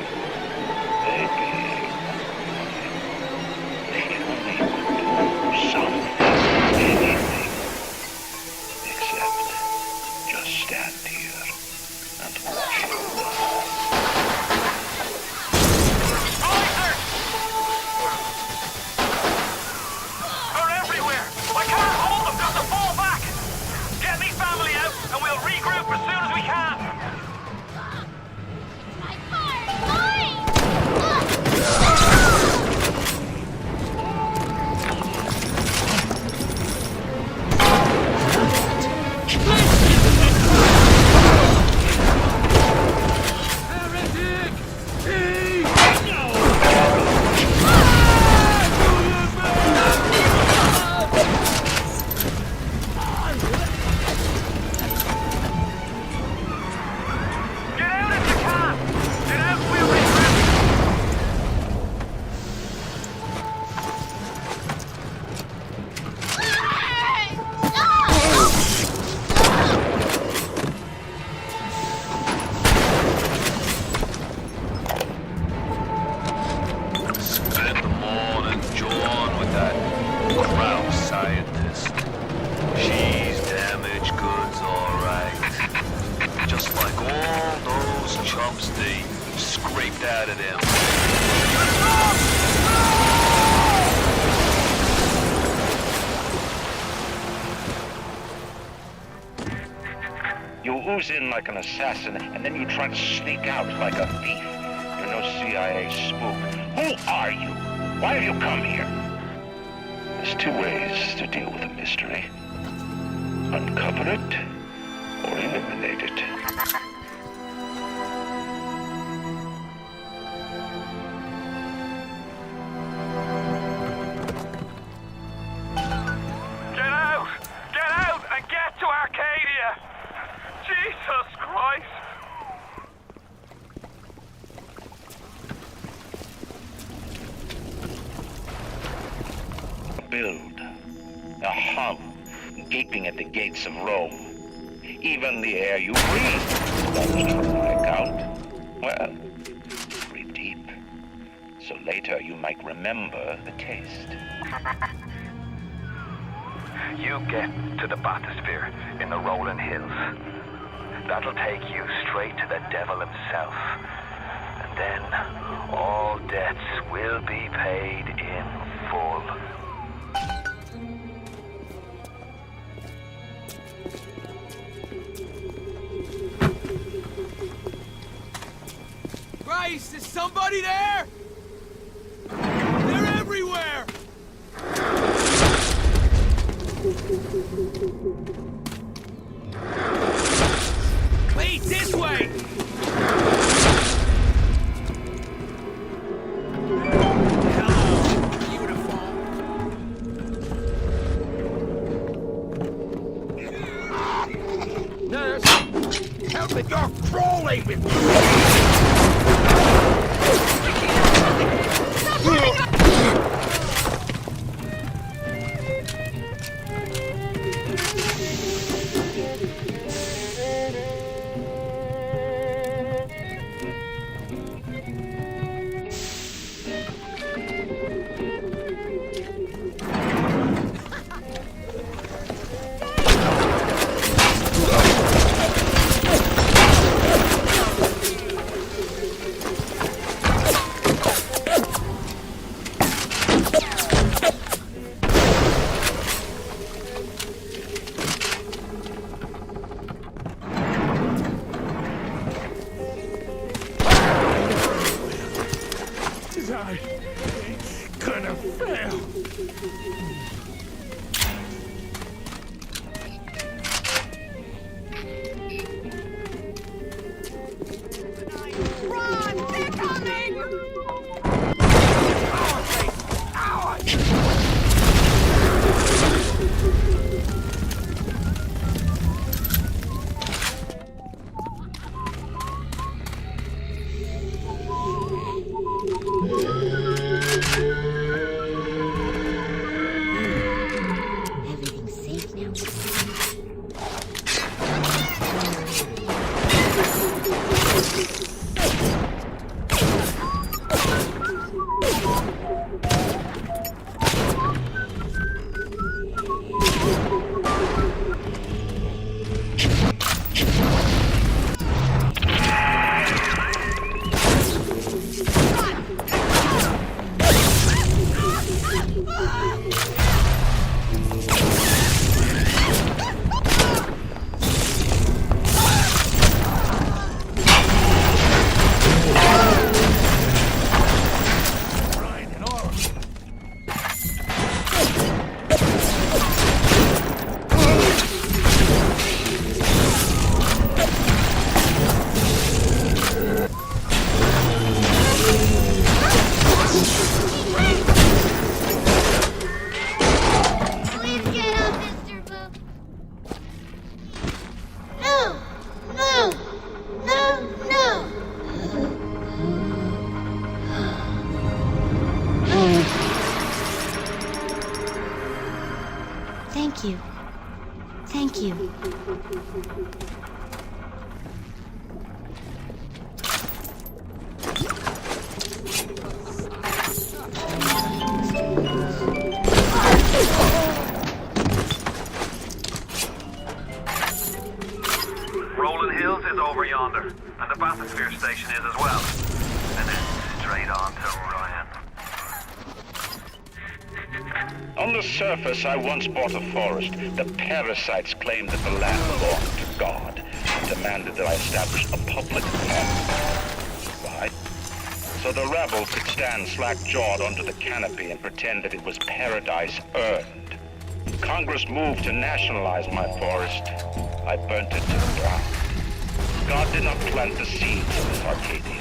Maybe only could do something, anything. Except just stand here and watch you die. They're everywhere! I can't hold them! Got to fall back! Get me family out and we'll regroup as soon as we can! You ooze in like an assassin, and then you try to sneak out like a thief. no CIA spook. Who are you? Why have you come here? There's two ways to deal with a mystery. Uncover it, or eliminate it. Get out! Get out and get to Arcadia! Jesus Christ! Build. A hub, gaping at the gates of Rome. Even the air you breathe comes from my account. Well, breathe deep. So later you might remember the taste. You get to the bathysphere in the rolling hills. That'll take you straight to the devil himself. And then all debts will be paid in full. Christ, is somebody there? They're everywhere! Wait, this way! Nurse, help me, you're crawling with me! Gonna fail. Run! They're coming! Everything's safe now. Please get up, Mr. Boop. No! No! No! No! Thank you. Thank you. Rolling Hills is over yonder, and the bathysphere station is as well. And then straight on to Orion. On the surface, I once bought a forest. The parasites claimed that the land belonged to God and demanded that I establish a public park. Why? so the rebels could stand slack-jawed under the canopy and pretend that it was paradise earned. Congress moved to nationalize my forest. I burnt it to the ground. God did not plant the seeds of Arcadia.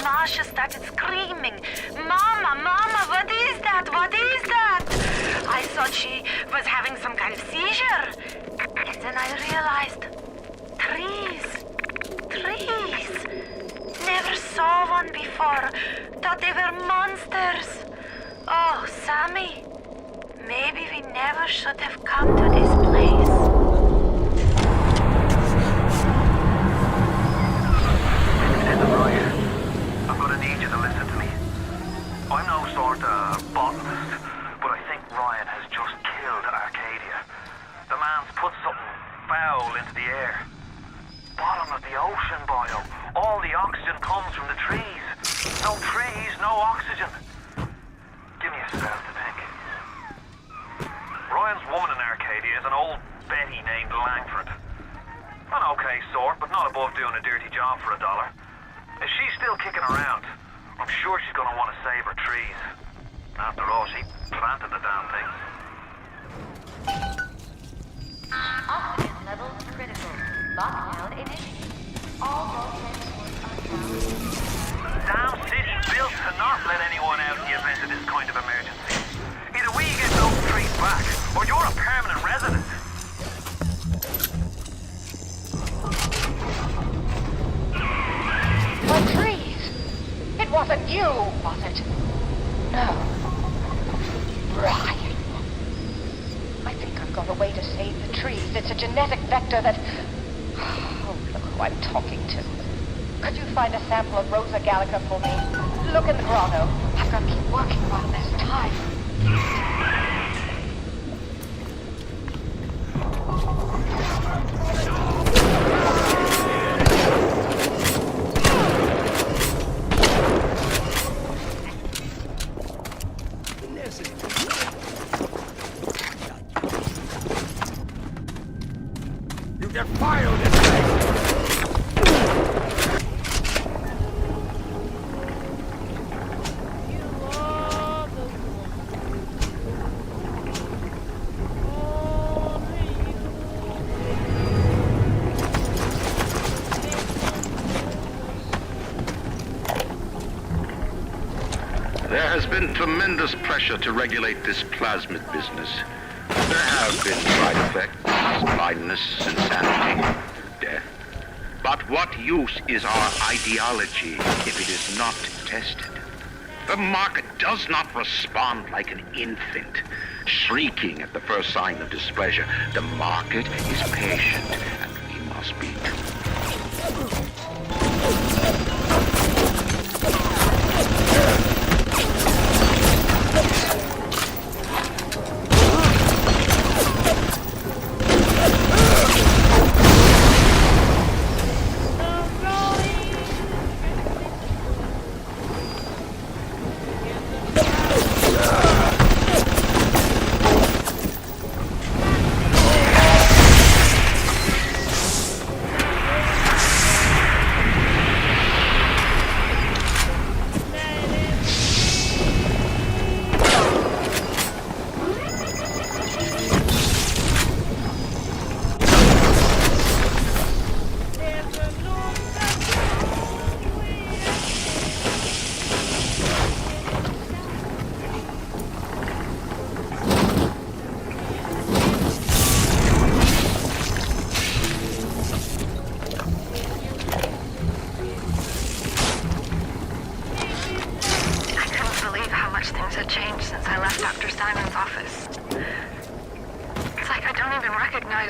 Masha started screaming, "Mama, Mama, what is that? What is that?" I thought she was having some kind of seizure. And then I realized, trees. Never saw one before. Thought they were monsters. Oh, Sammy, maybe we never should have come to this place. I'm gonna need you to listen to me. I'm no sort of botanist, but I think Ryan has just killed Arcadia. The man's put something foul into the air. Bottom of the ocean, boyo. All the oxygen comes from the trees. No trees, no oxygen. Give me a spell to think. Ryan's woman in Arcadia is an old Betty named Langford. An okay sort, but not above doing a dirty job for $1. If she's still kicking around, I'm sure she's gonna want to save her trees. After all, she planted the damn things. Oxygen levels critical. Lockdown initiated. All volcanoes are Damn city built to not let anyone out in the event of this kind of emergency. Either we get those trees back, or you're a permanent resident. My trees! It wasn't you, was it? No. Ryan. I think I've got a way to save the trees. It's a genetic vector that... Oh, look who I'm talking to. Could you find a sample of Rosa gallica for me? Look in the grotto. I've got to keep working while there's time. You get fired this thing! There has been tremendous pressure to regulate this plasmid business. There have been side effects, blindness, insanity, death. But what use is our ideology if it is not tested? The market does not respond like an infant, shrieking at the first sign of displeasure. The market is patient, and we must be too.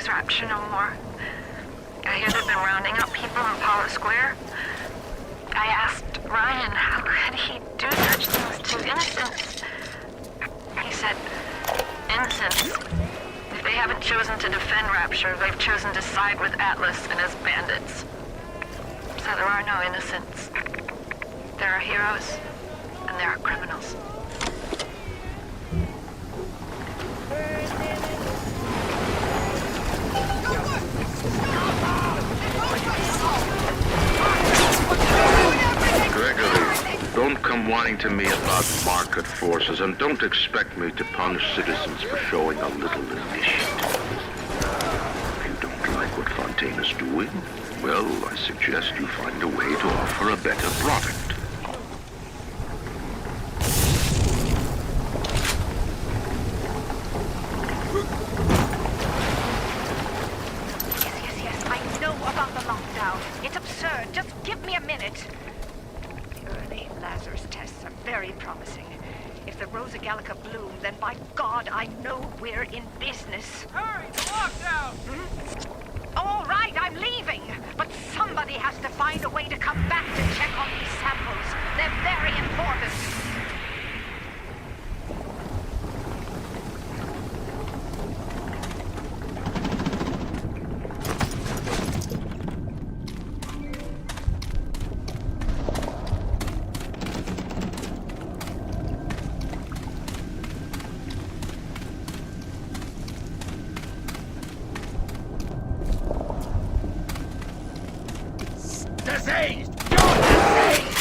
Rapture no more. I hear they've been rounding up people in Paula Square. I asked Ryan how could he do such things to innocents. He said, innocents, if they haven't chosen to defend Rapture. They've chosen to side with Atlas and his bandits. So there are no innocents. There are heroes, and there are criminals. Gregory, don't come whining to me about market forces, and don't expect me to punish citizens for showing a little initiative. If you don't like what Fontaine is doing, well, I suggest you find a way to offer a better product. Yes, I know about the lockdown. It's absurd. Just give me a minute. The early Lazarus tests are very promising. If the Rosa Gallica bloom, then by God, I know we're in business. Hurry, the lockdown! All right, I'm leaving. But somebody has to find a way to come back to check on these samples. They're very important. Diseased! You're diseased!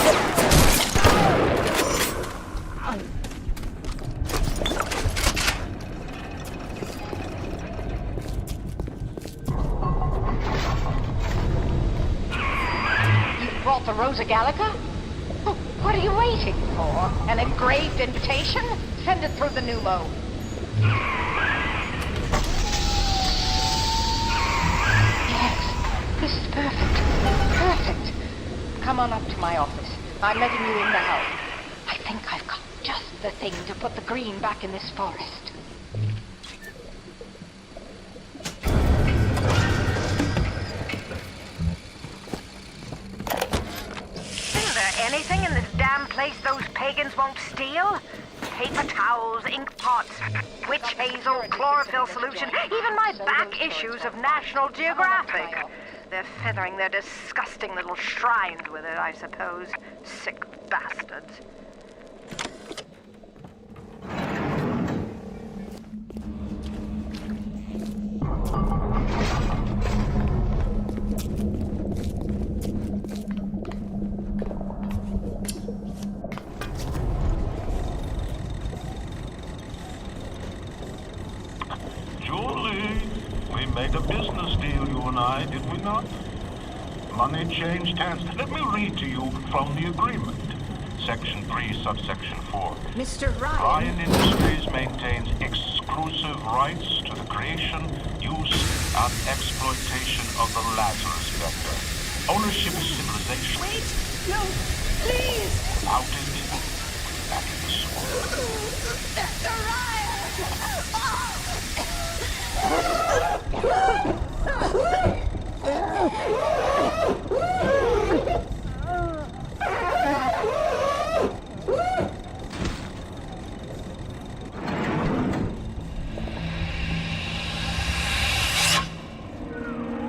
You brought the Rosa Gallica? What are you waiting for? An engraved invitation? Send it through the pneumo. Yes, this is perfect. Perfect. Come on up to my office. I'm letting you in now. I think I've got just the thing to put the green back in this forest. Isn't there anything in this damn place those pagans won't steal? Paper towels, ink pots, witch hazel, chlorophyll solution, even my back issues of National Geographic. They're feathering their disgusting little shrines with it, I suppose. Sick bastards. Julie, we made a business deal, you and I, did we not? Money changed hands. Let me read to you from the agreement. Section 3, subsection 4. Mr. Ryan. Ryan Industries maintains exclusive rights to the creation, use, and exploitation of the Lazarus vector. Ownership is civilization. Wait! No! Please! Without it, back in the swamp. Mr. Ryan!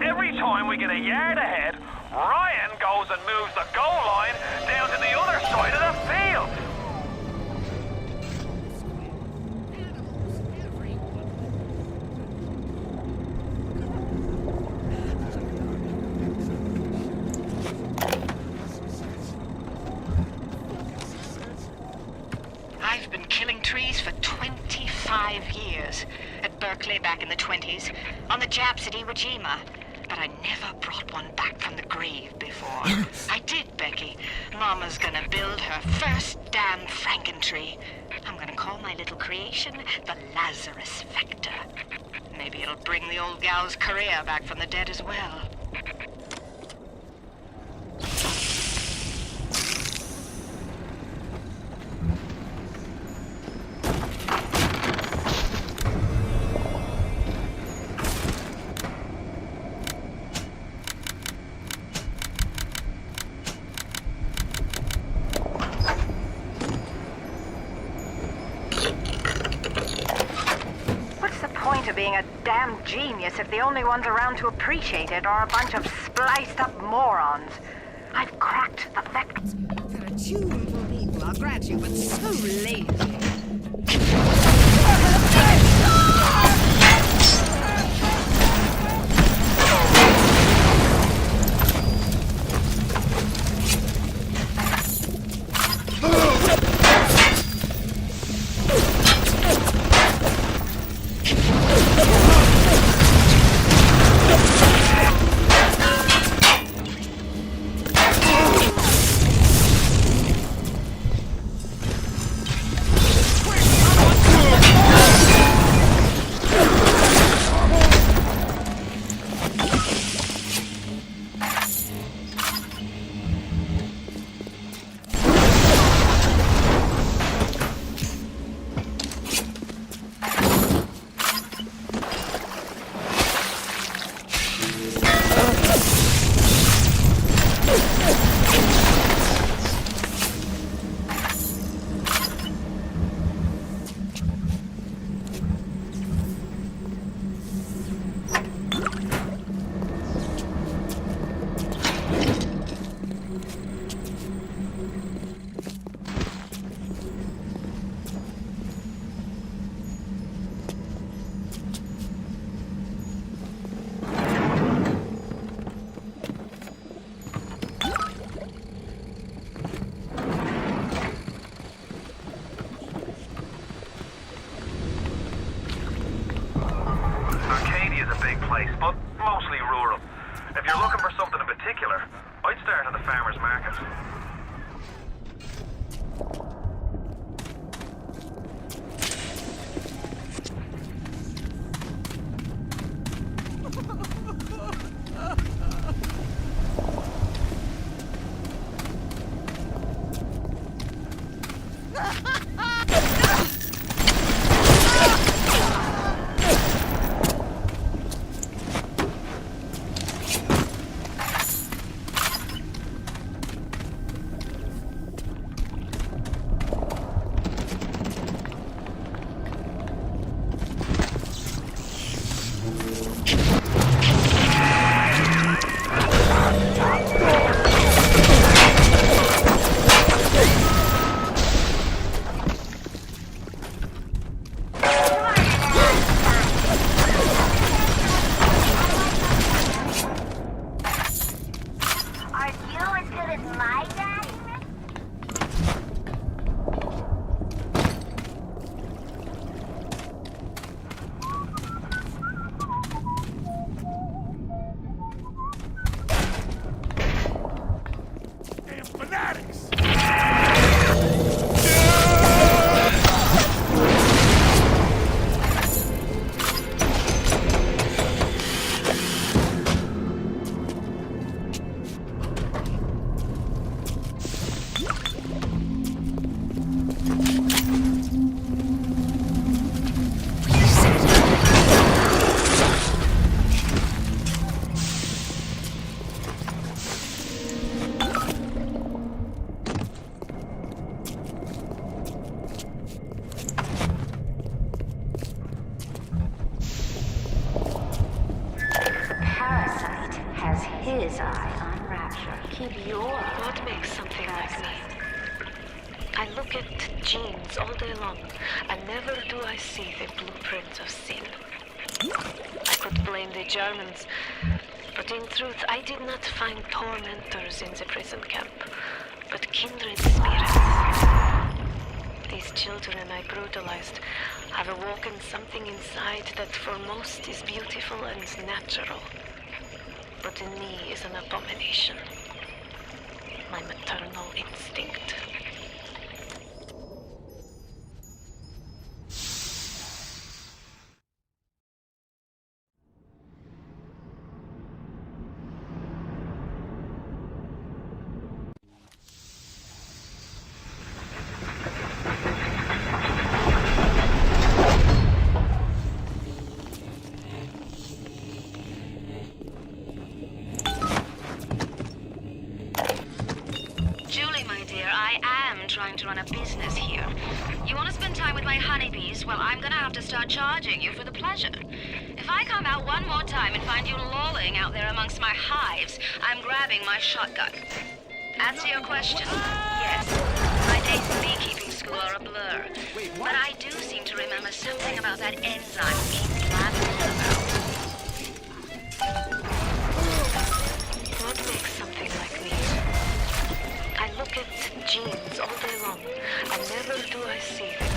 Every time we get a yard ahead, Ryan goes and moves the goal line down to the other side of the field. I've been killing trees for 25 years. At Berkeley back in the 20s, on the Japs at Iwo Jima. But I never brought one back from the grave before. I did, Becky. Mama's gonna build her first damn Frankentree. I'm gonna call my little creation the Lazarus Vector. Maybe it'll bring the old gal's career back from the dead as well. being a damn genius if the only ones around to appreciate it are a bunch of spliced up morons. I've cracked the vector. There are tuneful people, I'll grant you, but so lazy. But mostly rural. If you're looking for something in particular, I'd start at the farmer's market. His eye on Rapture. Keep your... What makes something like me? I look at genes all day long, and never do I see the blueprint of sin. I could blame the Germans, but in truth I did not find tormentors in the prison camp, but kindred spirits. These children I brutalized have awoken something inside that for most is beautiful and natural. But in me is an abomination. My maternal instinct. Trying to run a business here. You want to spend time with my honeybees? Well, I'm gonna have to start charging you for the pleasure. If I come out one more time and find you lolling out there amongst my hives, I'm grabbing my shotgun. As to your question, yes, my days in beekeeping school are a blur. But I do seem to remember something about that enzyme you keep blabbing on about. What makes something like me? I look at genes all day long, and never do I see them.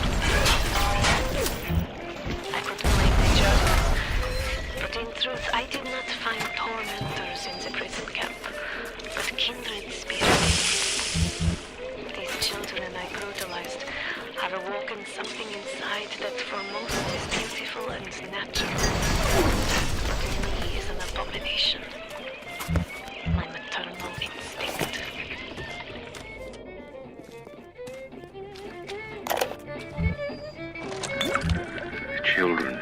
I could blame the Germans, but in truth I did not find tormentors in the prison camp, but kindred spirits. These children I brutalized have awoken something inside that for most is beautiful and natural, but in me is an abomination. My maternal instinct. Children,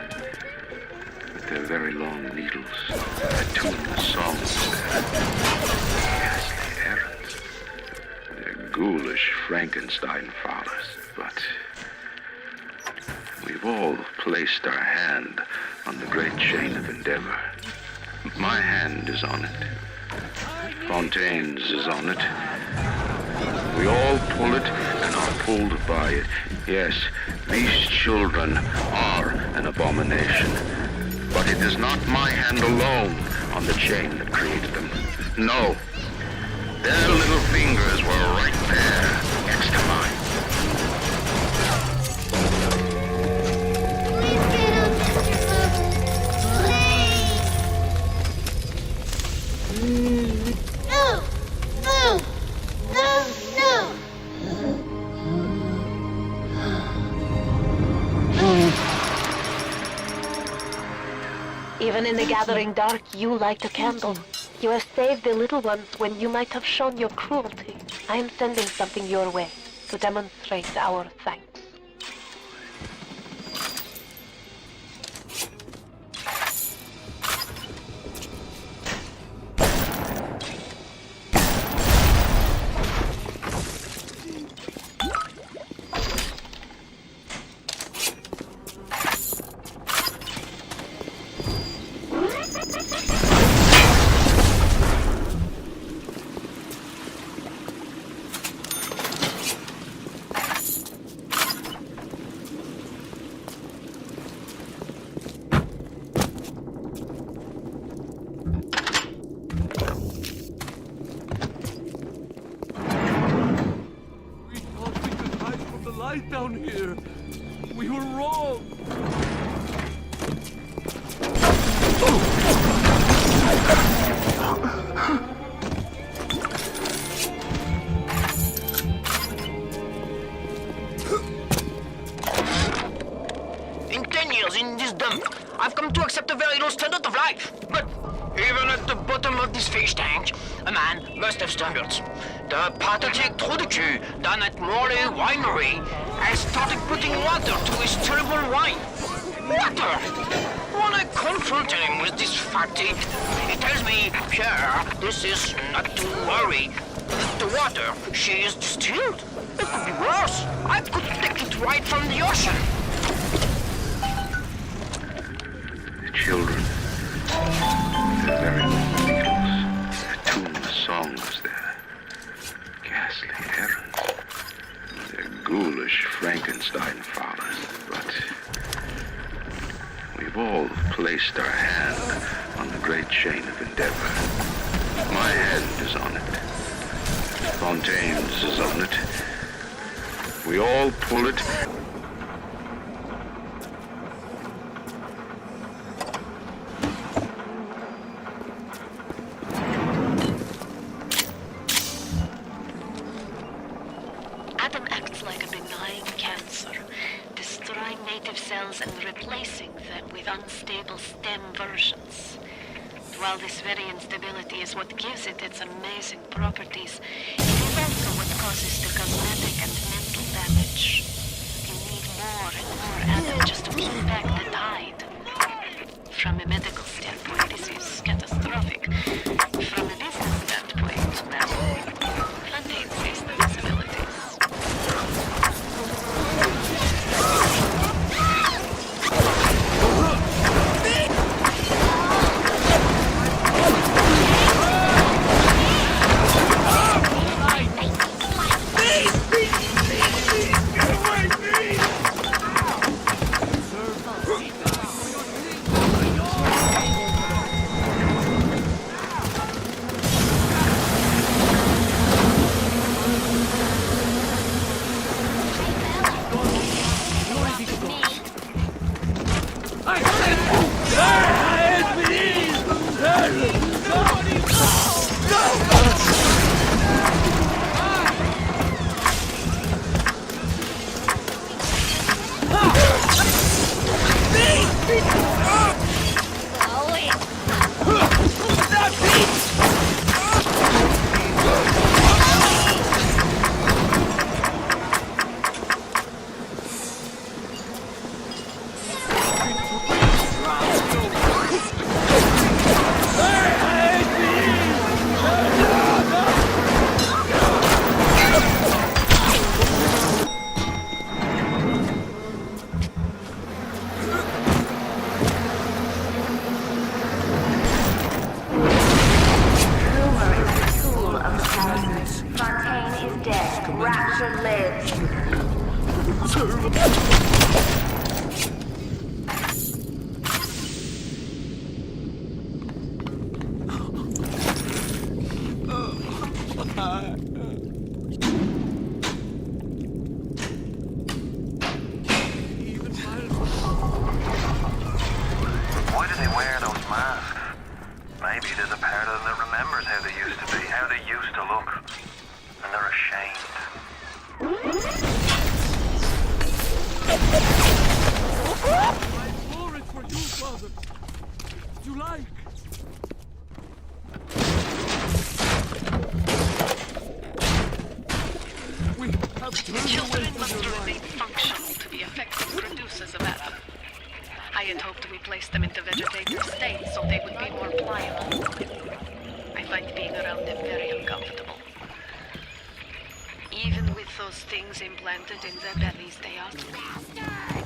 with their very long needles, attune the songs of their ghastly errands. They're ghoulish Frankenstein fathers, but we've all placed our hand on the great chain of endeavor. My hand is on it. Fontaine's is on it. We all pull it and are pulled by it. Yes, these children are an abomination. But it is not my hand alone on the chain that created them. No. Their little fingers were right there, next to mine. Even in the gathering dark, you light a candle. You have saved the little ones when you might have shown your cruelty. I am sending something your way to demonstrate our thanks. Down here. We were wrong. In 10 years in this dump, I've come to accept a very low standard of life. But even at the bottom of this fish tank, a man must have standards. The pathetic trou de cul done at Morley Winery has started putting water to his terrible wine. Water! When I confront him with this fact, he tells me, Pierre, this is not to worry. The water, she is distilled. It could be worse. I could take it right from the ocean. The children, their very long needles, attune the songs there. Ghastly errands. They're ghoulish Frankenstein fathers, but we've all placed our hand on the great chain of endeavor. My hand is on it. Fontaine's is on it. We all pull it. Adam acts like a benign cancer, destroying native cells and replacing them with unstable stem versions. While this very instability is what gives it its amazing properties, it is also what causes the cosmetic and mental damage. You need more and more Adam just to keep back the tide. From a medical standpoint, this is catastrophic. From a business standpoint, well, Fontaine sees the possibilities. Why do they wear those masks? Maybe there's a part of them that remembers how they used to be, how they used to look. And they're ashamed. I pour it for you, father. If you like. We have turned Children away must from your remain life. functional to be effective producers of Adam. I had hoped we placed them into vegetative state so they would be more pliable. I find being around them very uncomfortable. Even with those things implanted in their bellies, they are bastards!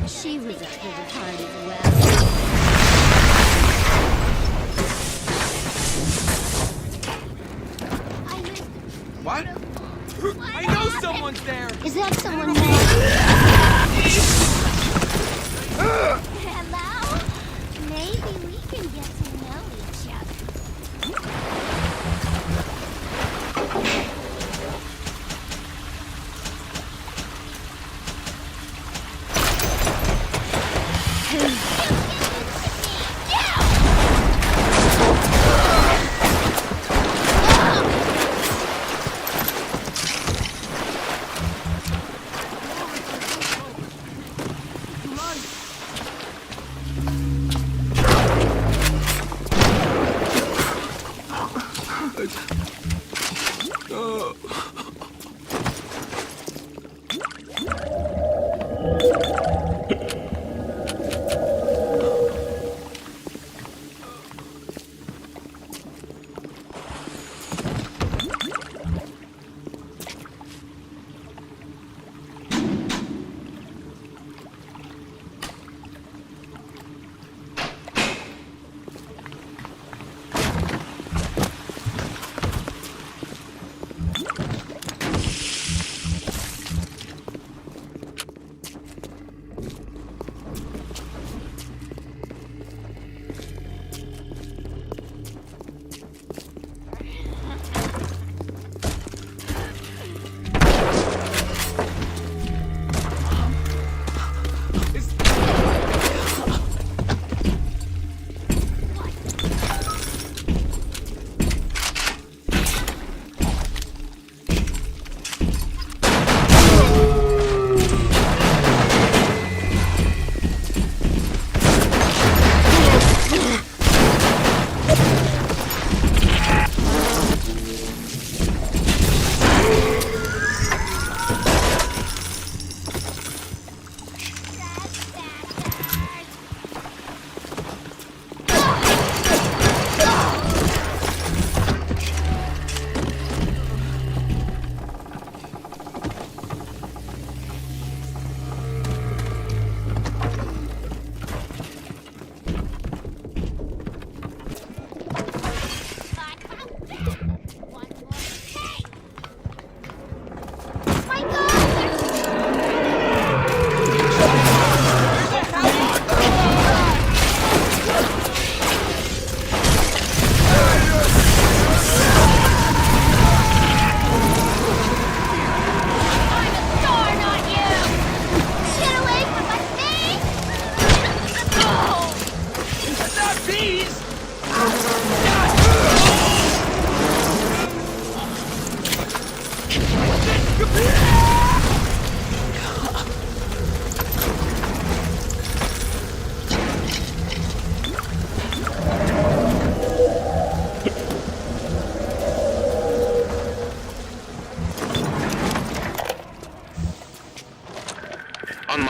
She was a little hard as well. What? I know someone's there! Is that someone Hello? Maybe we can get to know each other.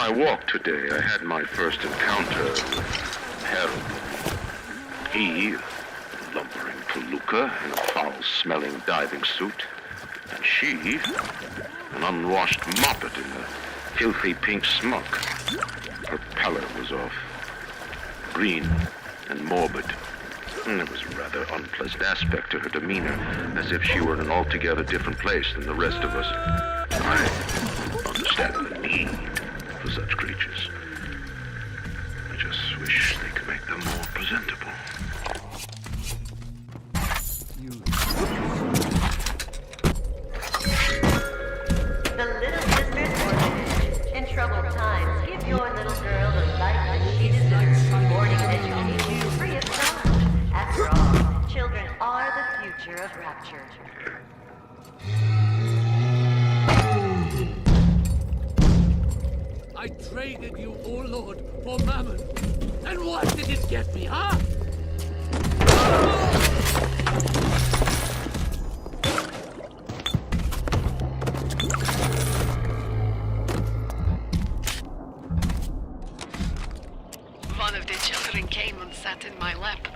my walk today, I had my first encounter with Harold. He, lumbering palooka in a foul-smelling diving suit, and she, an unwashed moppet in a filthy pink smock. Her pallor was off, green and morbid, and there was a rather unpleasant aspect to her demeanor, as if she were in an altogether different place than the rest of us. I understand the need for such creatures. I just wish they could make them more presentable. The Little Sisters Orphanage. In troubled times, give your little girl the life that she deserves. Boarding and education free of charge. After all, children are the future of Rapture. I traded you, O Lord, for mammon. And what did it get me, huh? One of the children came and sat in my lap.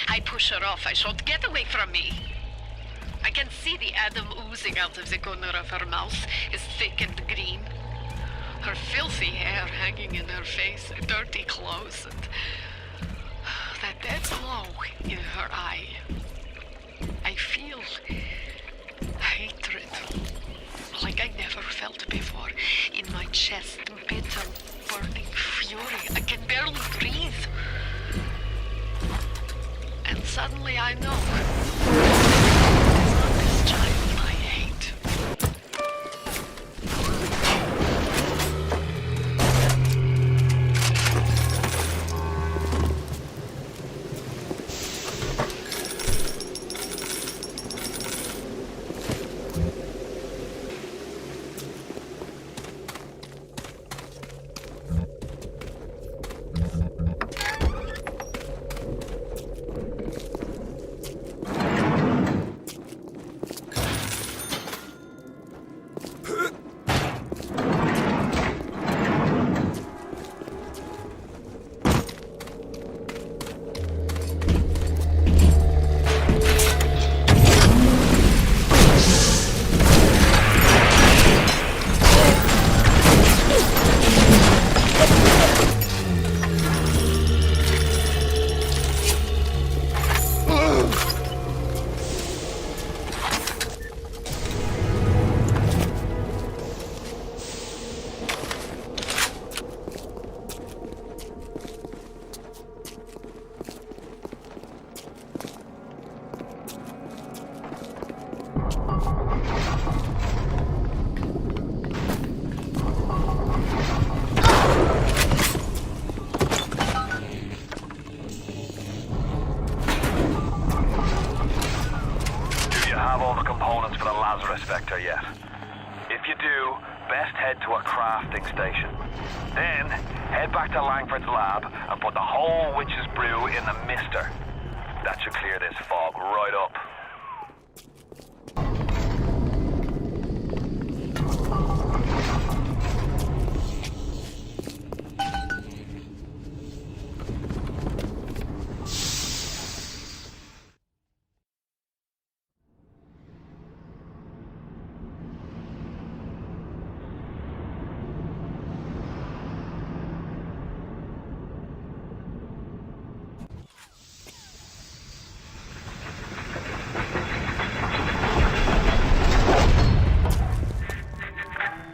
I push her off. I shout, "Get away from me!" I can see the Adam oozing out of the corner of her mouth. It's thick and green. Her filthy hair hanging in her face, dirty clothes, and that dead glow in her eye. I feel hatred, like I never felt before, in my chest, bitter, burning fury. I can barely breathe. And suddenly I know. It's not this child I hate. Yet. If you do, best head to a crafting station. Then, head back to Langford's lab and put the whole witch's brew in the mister. That should clear this fog right up.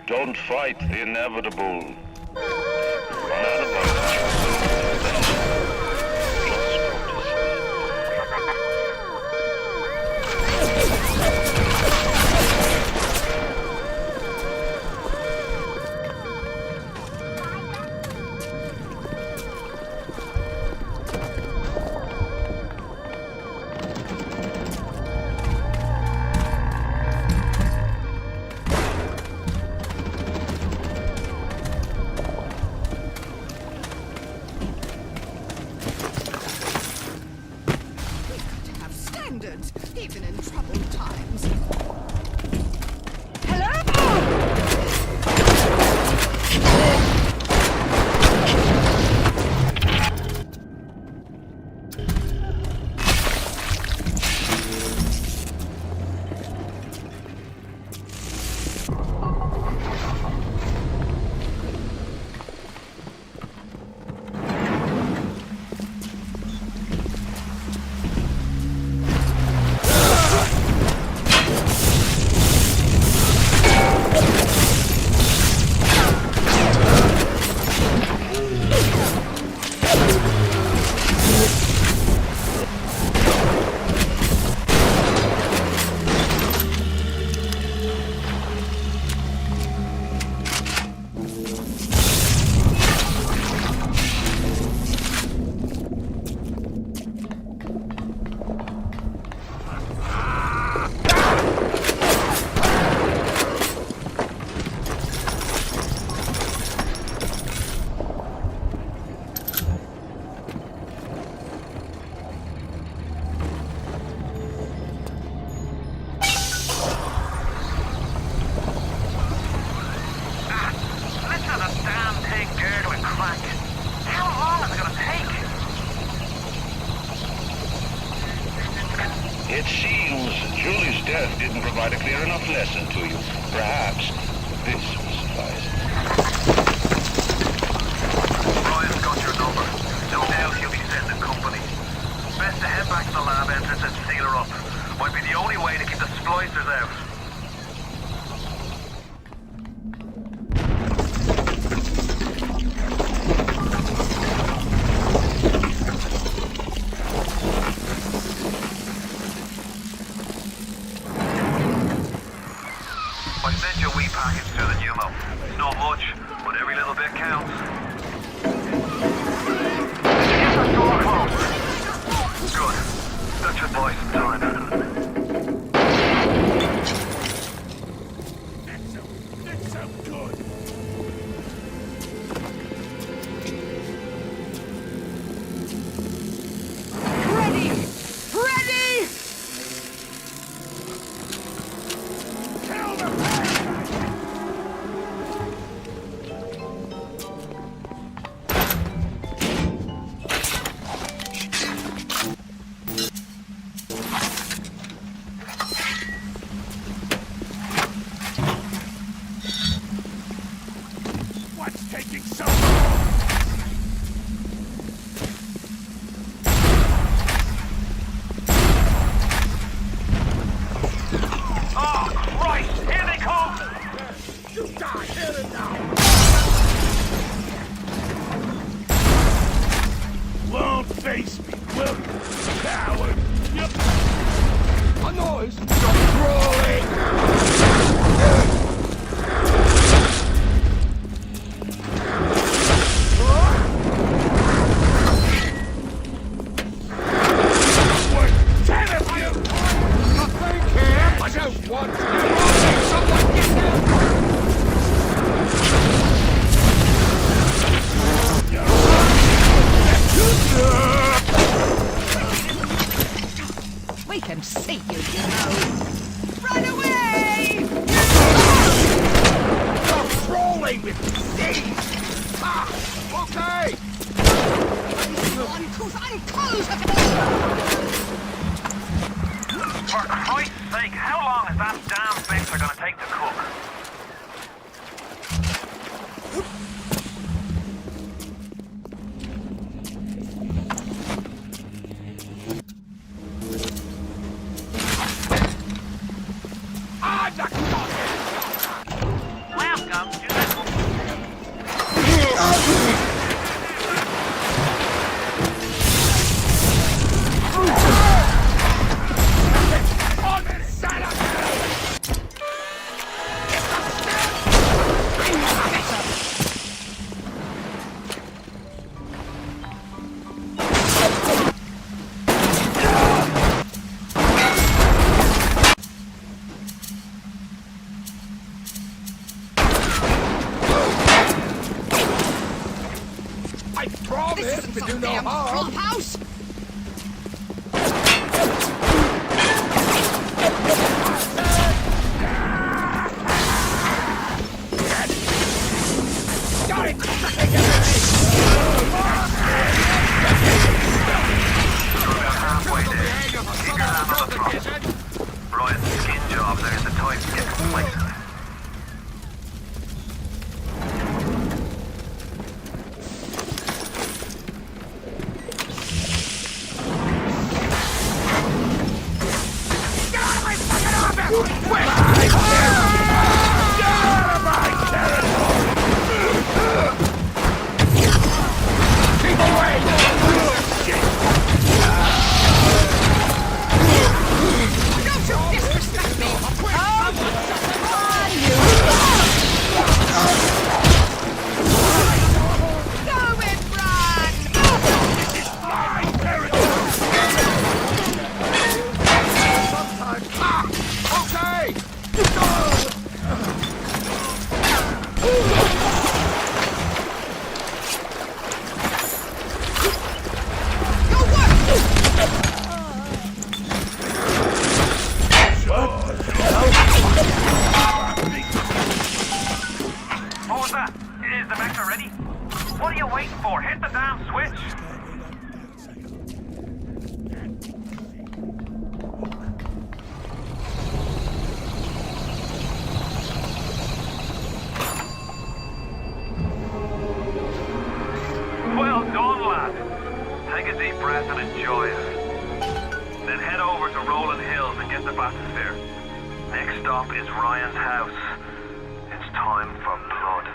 Don't fight the inevitable. Run out of oxygen. Just go to sleep. Even in troubled times. Hello? It seems Julie's death didn't provide a clear enough lesson to you. Perhaps this will suffice. Ryan's got your number. No doubt he'll be sending company. Best to head back to the lab entrance and seal her up. Might be the only way to keep the splicers out. I sent you a wee package through the pneumo. Not much, but every little bit counts. Did you get that door closed? Good. That should buy some time. It's so good. Ready! Ready! Kill the parasite! What's taking so long? Oh, Christ! Here they come! You die here and now! Won't face me, will you? Coward! Yep. A noise! Stop crawling! We're 10 of you! Nothing here! I don't want to! Someone get them! We can see you, you know. Run away! Stop crawling with disease! Ah, okay! For Christ's sake, how long is that damn fixer gonna take to cook? I'm the Welcome to the... I promise to do no harm! House! Got it! About halfway there. Keep your hand on the throttle. Ryan's skin jobs are the type to get complacent. Okay! head over to Rolling Hills and get the bathysphere. Next stop is Ryan's house. It's time for blood.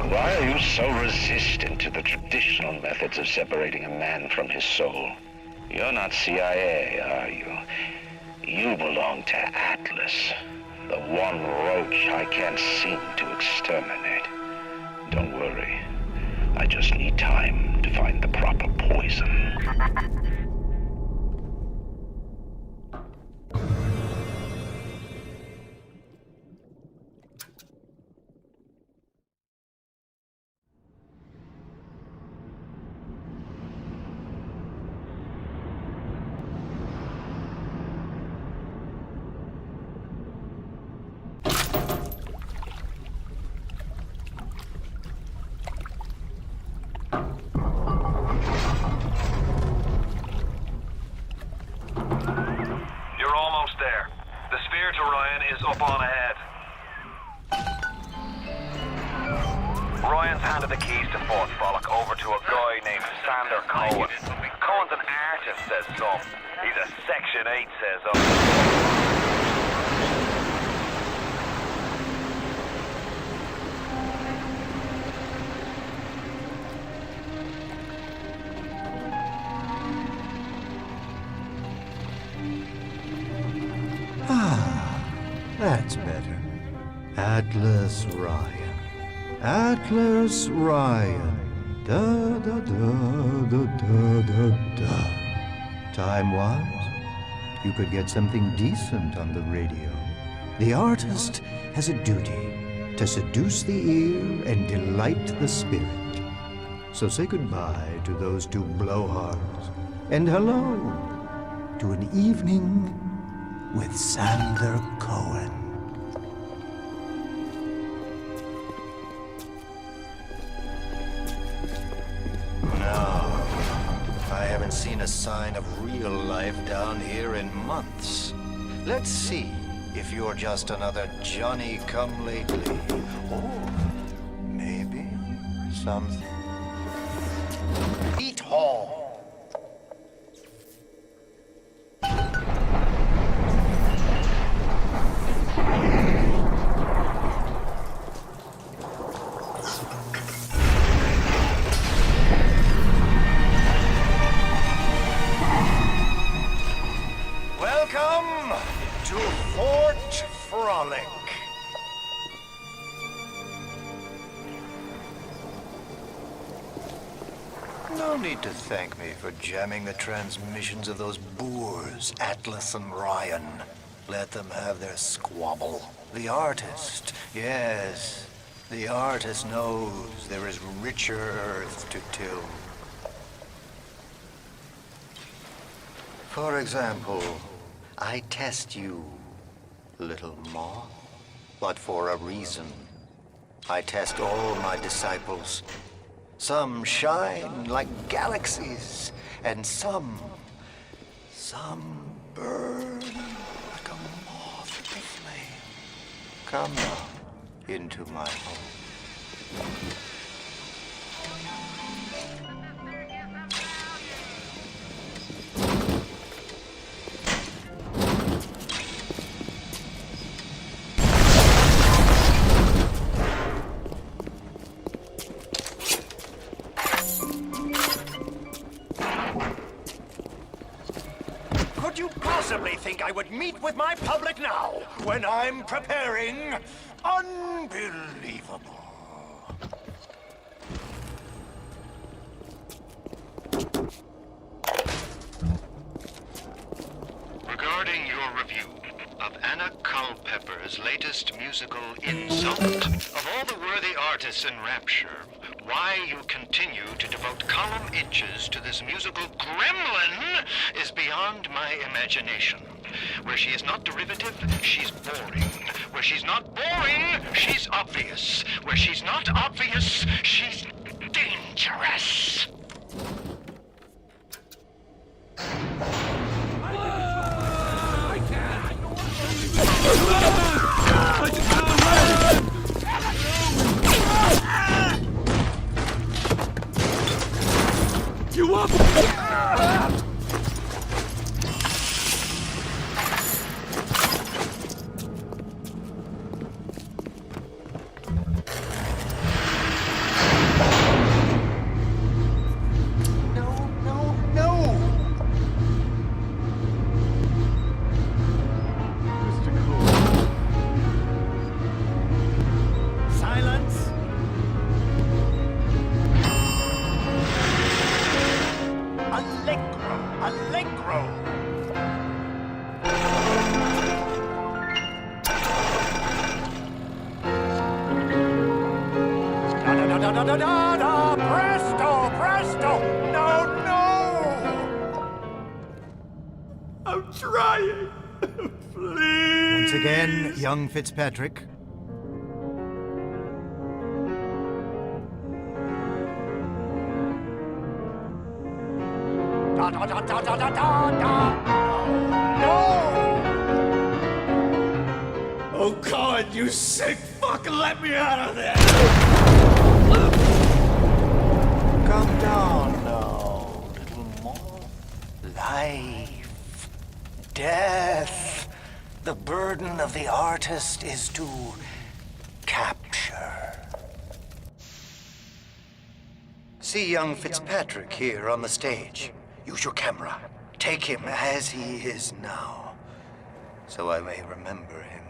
Why are you so resistant to the traditional methods of separating a man from his soul? You're not CIA, are you? You belong to Atlas, the one roach I can't seem to exterminate. Don't worry. I just need time to find the proper poison. Up on ahead. Ryan's handed the keys to Fort Frolic over to a guy named Sander Cohen. Cohen's an artist, says some. He's a Section 8, says others. That's better. Atlas Ryan. Atlas Ryan. Da da da da da da da. Time was, you could get something decent on the radio. The artist has a duty to seduce the ear and delight the spirit. So say goodbye to those two blowhards, and hello to an evening with Sander Cohen. No, I haven't seen a sign of real life down here in months. Let's see if you're just another Johnny-come-lately, or maybe something. Eat Hall. Welcome to Fort Frolic. No need to thank me for jamming the transmissions of those boors, Atlas and Ryan. Let them have their squabble. The artist, yes, the artist knows there is richer earth to till. For example, I test you, little moth, but for a reason. I test all my disciples. Some shine like galaxies, and some burn like a moth at the flame. Come now into my home. Could you possibly think I would meet with my public now, when I'm preparing? Unbelievable. Regarding your review of Anna Culpepper's latest musical insult. Of all the worthy artists in Rapture, why you continue to devote column inches to this musical gremlin is beyond my imagination. Where she is not derivative, she's boring. Where she's not boring, she's obvious. Where she's not obvious, she's dangerous. You up? Presto! No! I'm trying! Please! Once again, young Fitzpatrick. Oh God, you sick fuck, let me out of there! Come down now, little more. Life, death. The burden of the artist is to capture. See young Fitzpatrick here on the stage. Use your camera. Take him as he is now, so I may remember him.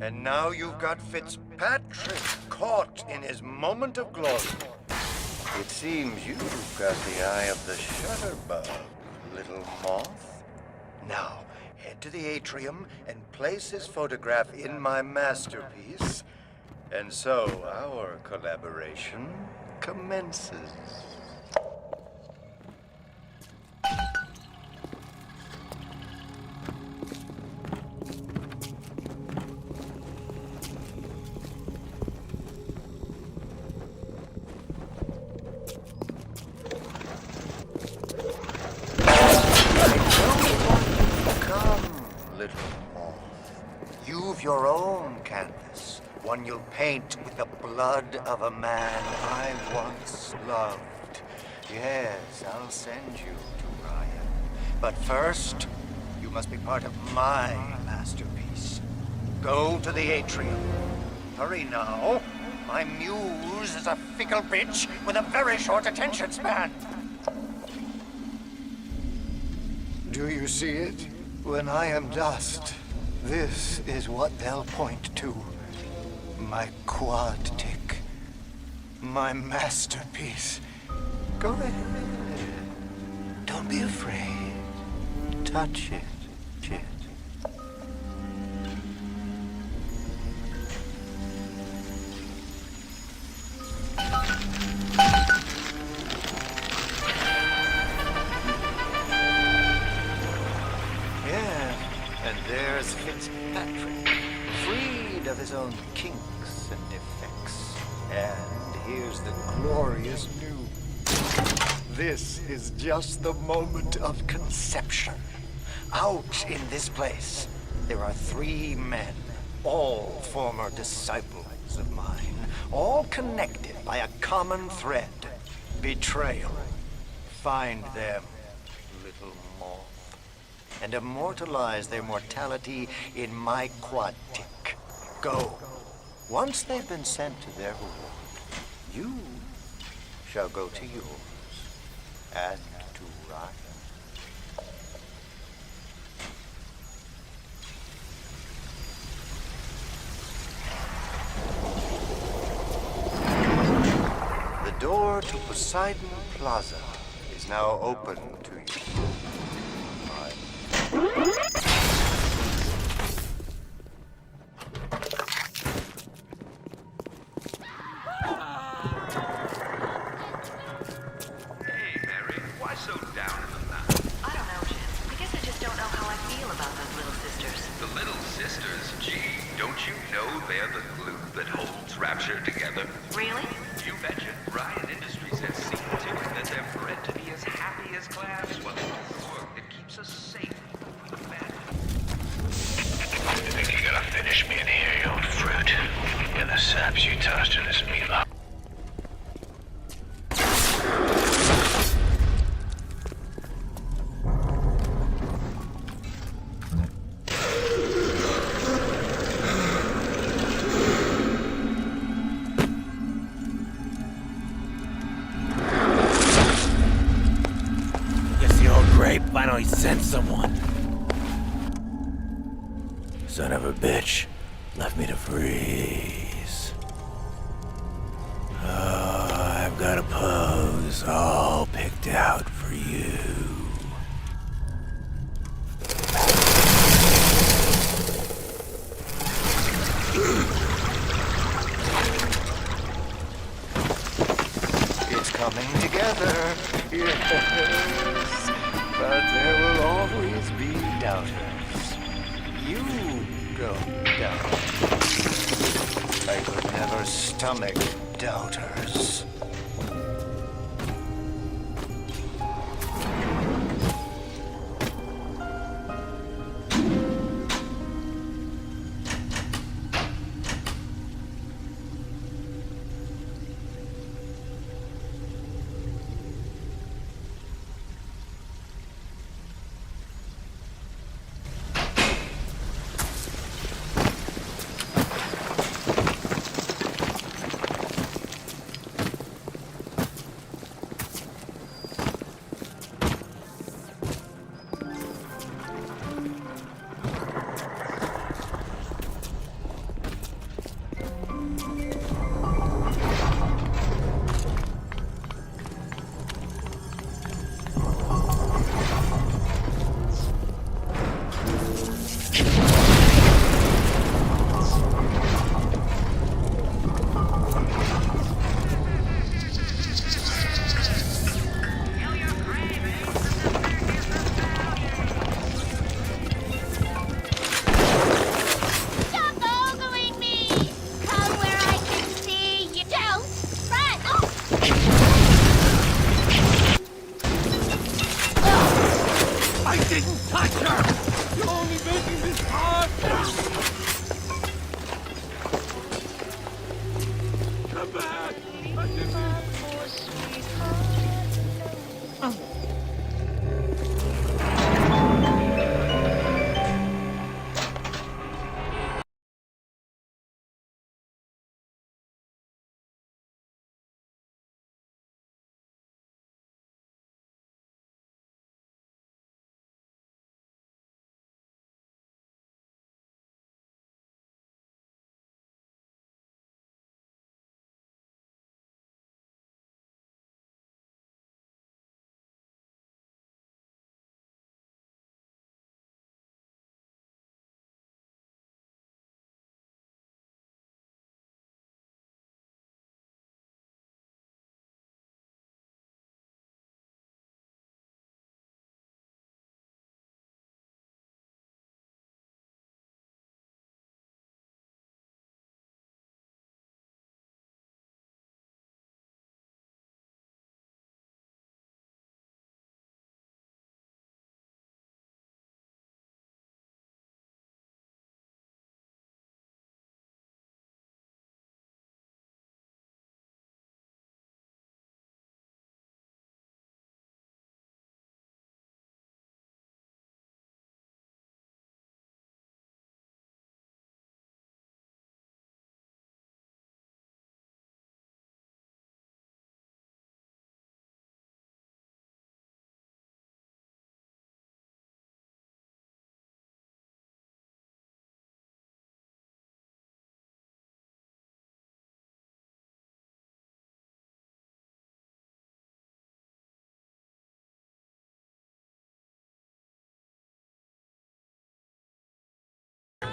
And now you've got Fitzpatrick caught in his moment of glory. It seems you've got the eye of the shutterbug, little moth. Now, head to the atrium and place his photograph in my masterpiece. And so our collaboration commences. Your own canvas, one you'll paint with the blood of a man I once loved. Yes, I'll send you to Ryan. But first, you must be part of my masterpiece. Go to the atrium. Hurry now. My muse is a fickle bitch with a very short attention span. Do you see it? When I am dust, this is what they'll point to. My quad tick. My masterpiece. Go ahead. Don't be afraid. Touch it. There's Fitzpatrick, freed of his own kinks and defects. And here's the glorious news. This is just the moment of conception. Out in this place, there are 3 men, all former disciples of mine, all connected by a common thread: betrayal. Find them, little moth, and immortalize their mortality in my quad tick. Go. Once they've been sent to their reward, you shall go to yours, and to Ryan. door to Poseidon Plaza is now open to you. Hey, Mary, why so down in the mouth? I don't know, Jim. I guess I just don't know how I feel about those little sisters. The Little Sisters, gee, don't you know they're the glue that holds Rapture together? Really? You betcha. Ryan Industries has seen to it that they're bred to be as happy as clams while they do work that keeps us safe from the bad. You think you're gonna finish me in here, you old fruit? And the saps you tossed in this meatloaf. Guess the old grape finally sent someone. Son of a bitch left me to freeze. Oh, I've got a pose all picked out for you. It's coming together. Yes. But there will always be doubters. You go down. I could never stomach doubters.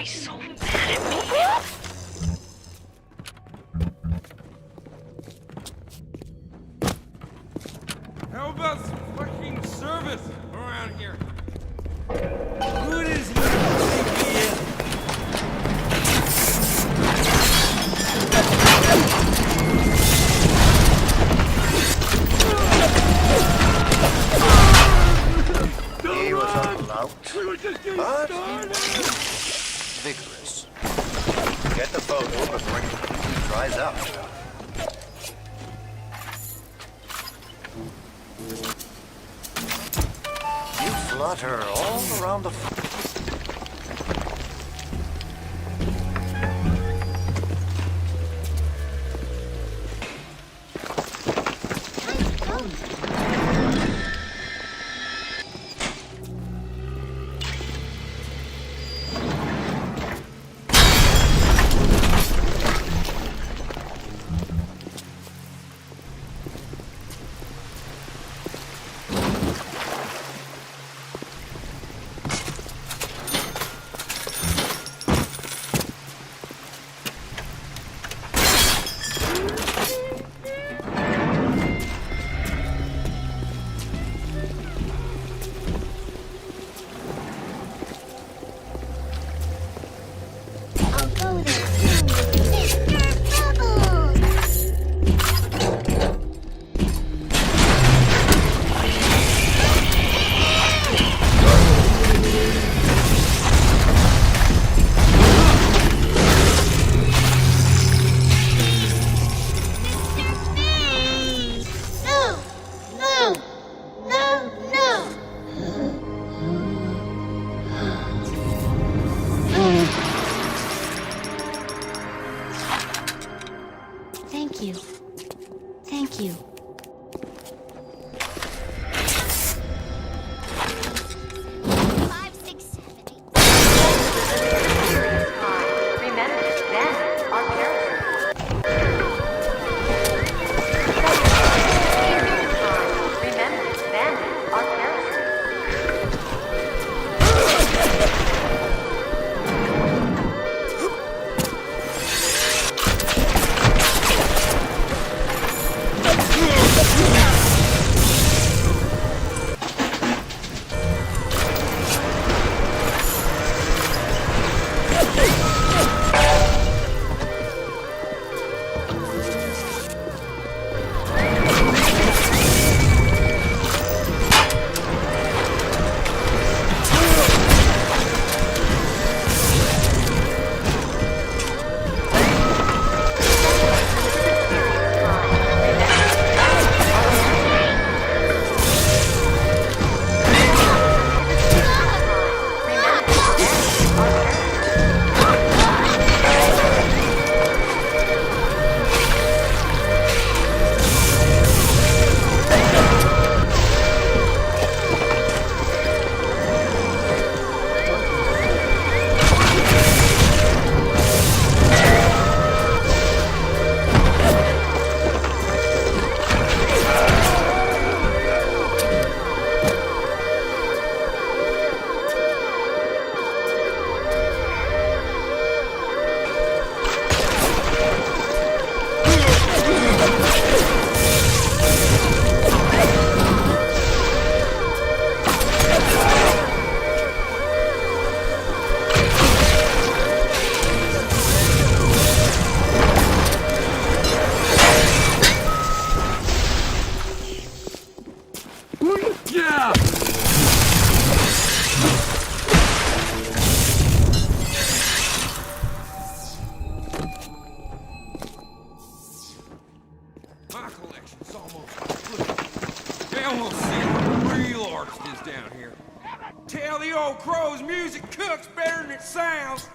be so mad at me. How about some fucking service around here? Who does he think he is? He was a lout, We were just getting but started. vigorous. Get the photo before it completely dries out. You flutter all around the... Thank you. Thank you. Remember, bandits are perils. Remember, bandits are perils. Yeah! My collection's almost complete. They almost see a real artist is down here. Tell the old crow's music cooks better than it sounds.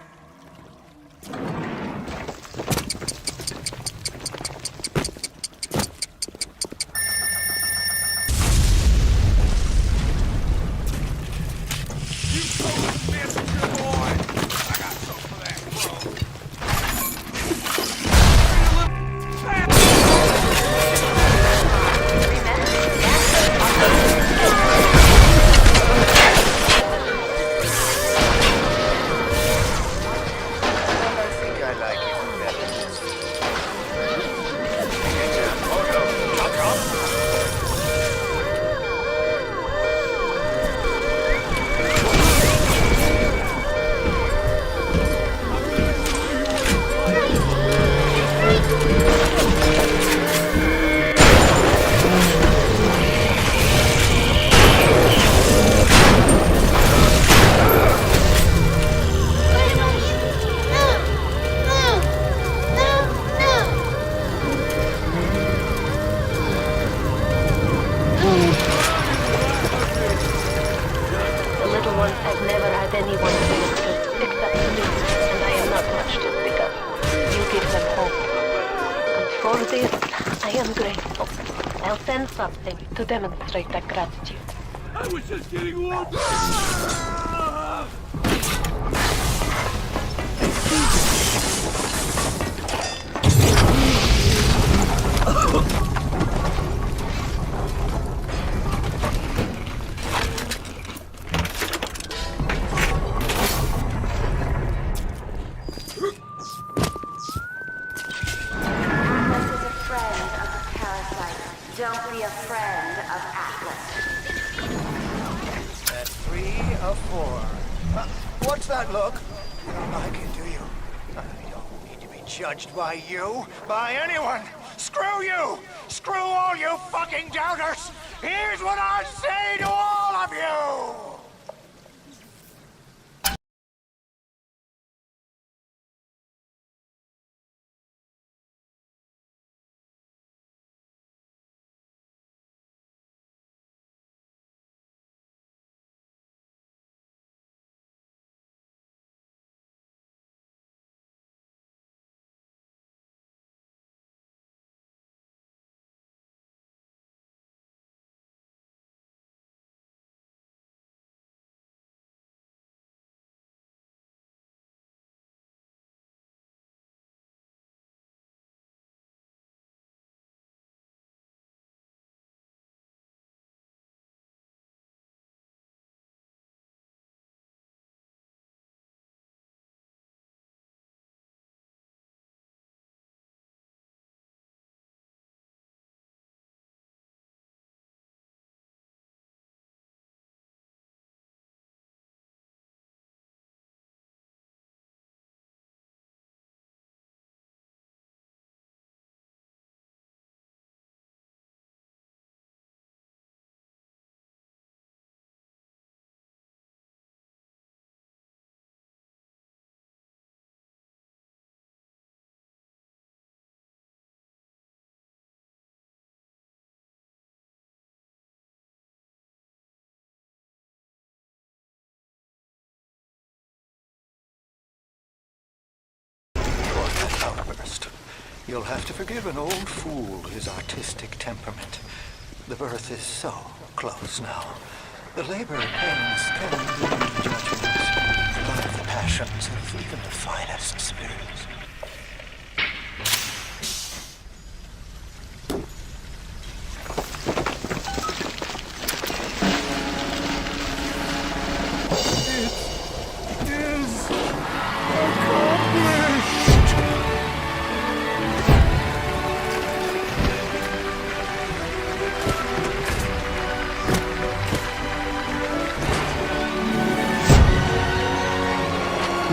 I'll send something to demonstrate that gratitude. I was just getting warm. Don't be a friend of Atlas. At 3 of 4. What's that look? You don't like it, do you? I don't need to be judged by you, by anyone. Screw you! Screw all you fucking doubters! Here's what I say to all of you! Outburst. You'll have to forgive an old fool his artistic temperament. The birth is so close now. The labor pains can bring judgments, drive the passions of even the finest spirits.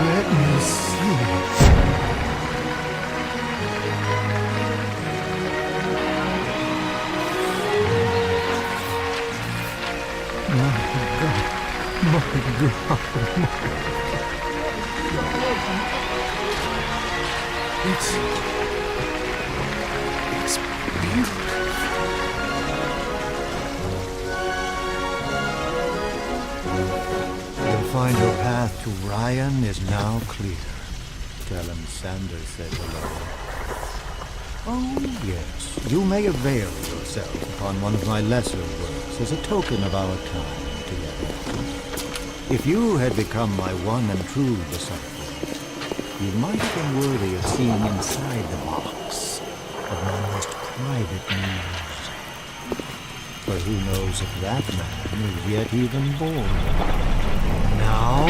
Let me see. It's beautiful. You'll find your path to Ryan is now clear. Tell him Sander said hello. Oh, yes. You may avail yourself upon one of my lesser works as a token of our time together. If you had become my one and true disciple, you might have been worthy of seeing inside the box of my most private news. But who knows if that man is yet even born. Now,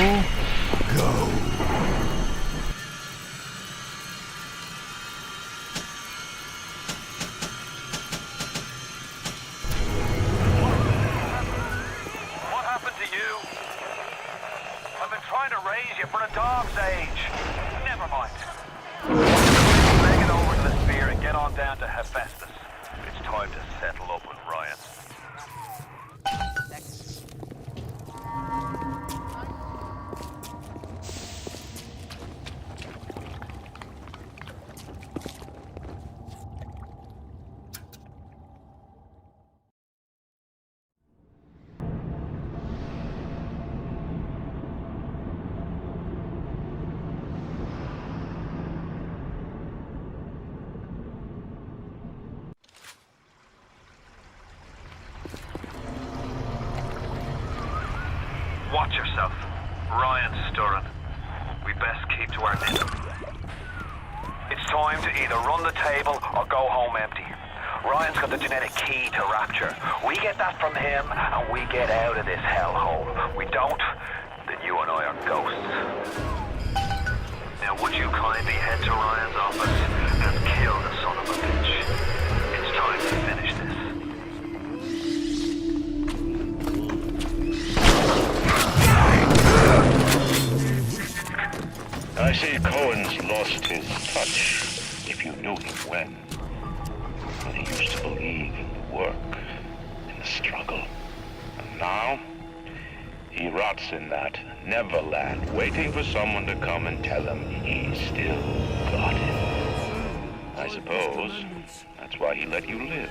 go. What happened to you? I've been trying to raise you for a dog's age. Never mind. Take it over to the sphere and get on down to Hephaestus. It's time to settle up with Ryan. yourself. Ryan's stirring. We best keep to our knitting. It's time to either run the table or go home empty. Ryan's got the genetic key to Rapture. We get that from him, and we get out of this hellhole. We don't, then you and I are ghosts. Now would you kindly head to Ryan's office and kill the son of a bitch? It's time to finish this. I see Cohen's lost his touch, if you knew him when. When he used to believe in the work, in the struggle. And now, he rots in that Neverland, waiting for someone to come and tell him he's still got it. I suppose that's why he let you live.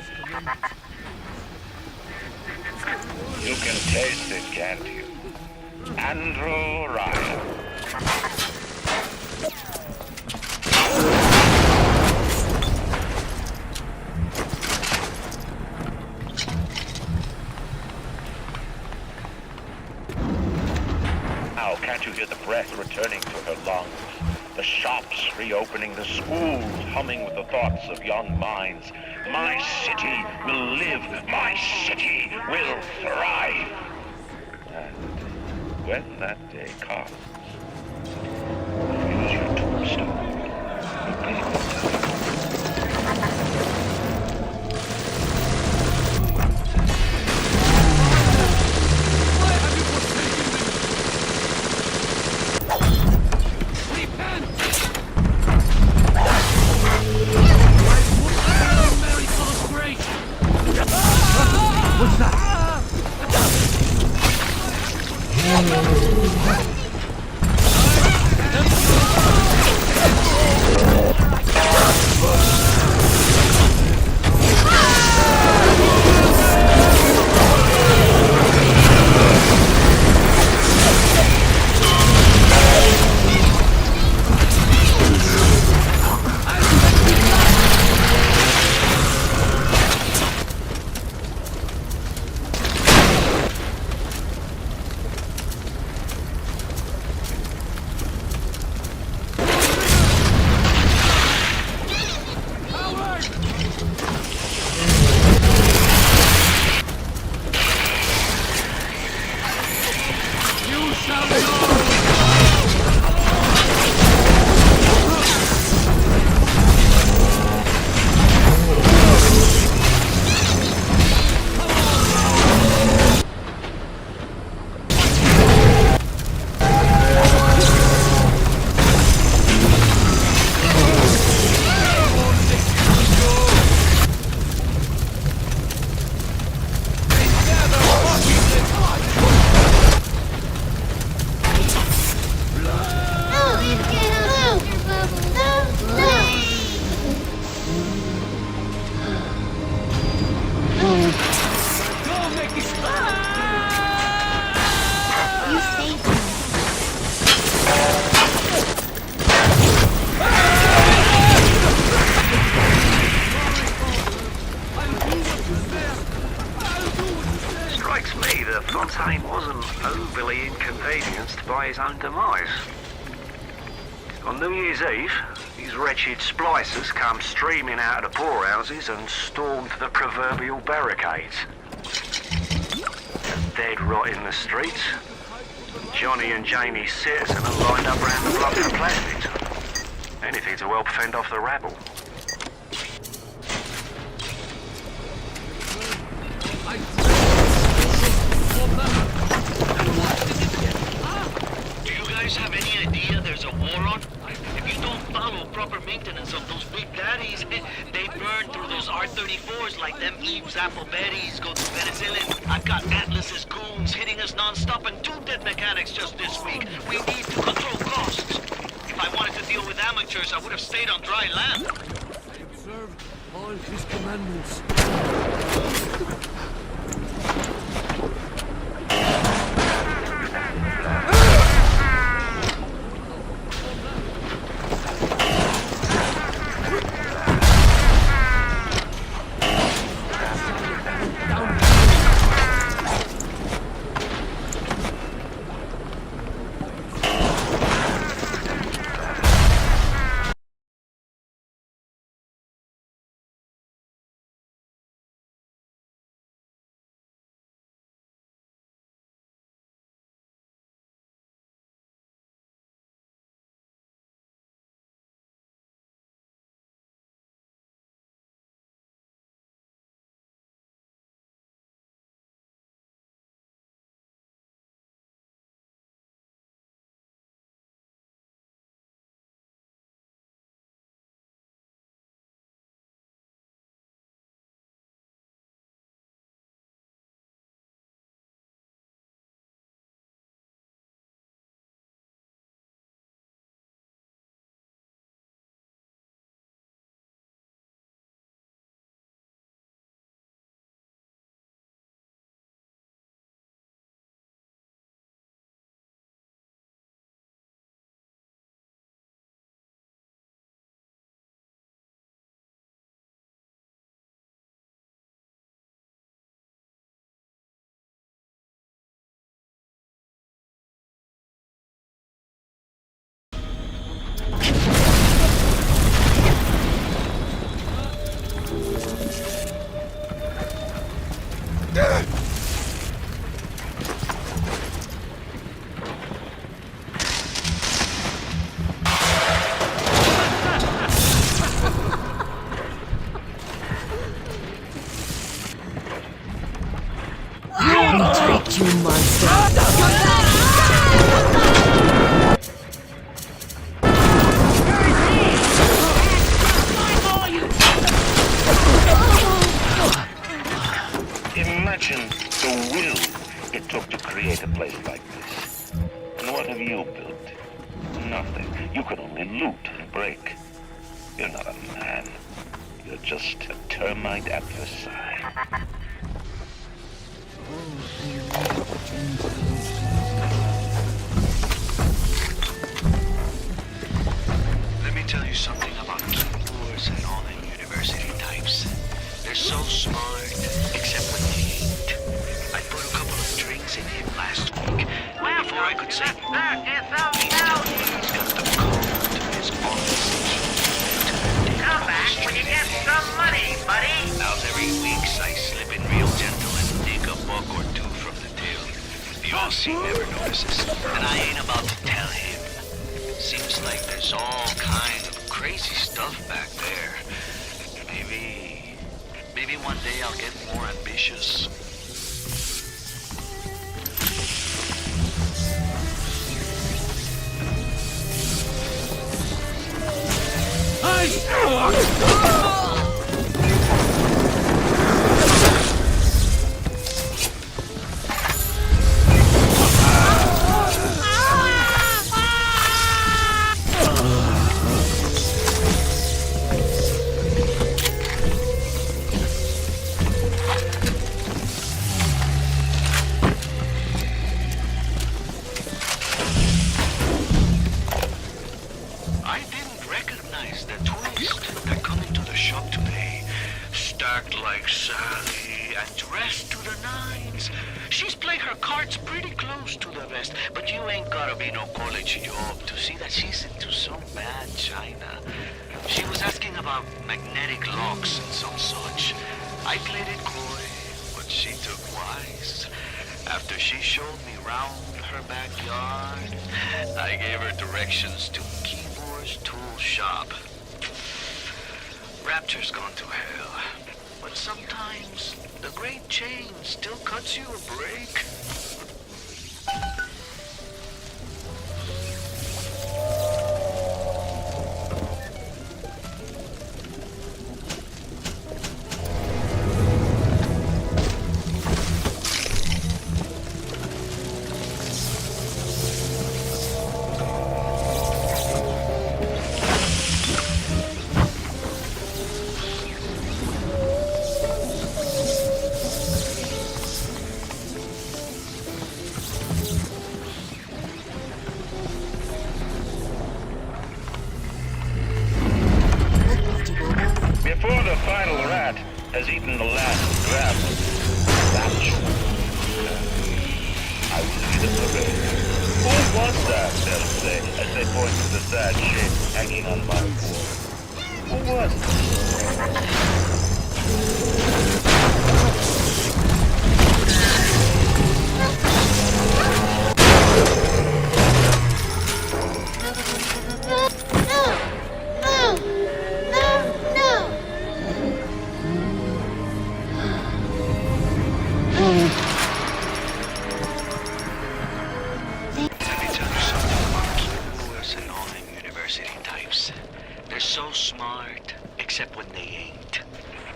You can taste it, can't you? Andrew Ryan. Now, can't you hear the breath returning to her lungs? The shops reopening, the schools humming with the thoughts of young minds. My city will live, my city will thrive. And when that day comes, use your tombstone. What's that? overly inconvenienced by his own demise. On New Year's Eve, these wretched splicers come streaming out of the poorhouses and stormed the proverbial barricades. Dead rot in the streets. Johnny and Jamie citizen are lined up round the block for plastics. Anything to help fend off the rabble. Do you guys have any idea there's a war on? If you don't follow proper maintenance of those big daddies, they burn through those R-34s like them Eve's apple berries go to penicillin. I've got Atlas's goons hitting us non-stop and 2 dead mechanics just this week. We need to control costs. If I wanted to deal with amateurs, I would have stayed on dry land. I observed all his commandments. Take you, monster! Imagine the will it took to create a place like this. And what have you built? Nothing. You could only loot and break. You're not a man. You're just a termite adversary. Let me tell you something about keyboards and all them university types. They're so smart, except when they ain't. I put a couple of drinks in him last week, and before I could say he's telling me he's got the code to his office key. Come back when you get some money, buddy. Now's every week I slip in real gentle and dig a buck or two from the till. The Aussie never notices, and I ain't about to tell him. Seems like there's all kind of crazy stuff back there. Maybe one day I'll get more ambitious. I didn't recognize the twist that come into the shop today. Stacked like Sally and dressed to the nines. She's played her cards pretty close to the vest, but you ain't gotta be no college job to see that she's into some bad china. She was asking about magnetic locks and some such. I played it coy, but she took wise. After she showed me round her backyard, I gave her directions to Keyboard's tool shop. Rapture's gone to hell, but sometimes the great change still cuts you a break. Before the final rat has eaten the last grab, Rapture. I will lead the parade. Who was that, they'll say, as they point to the sad shape hanging on my wall? Who was They're so smart, except when they ain't.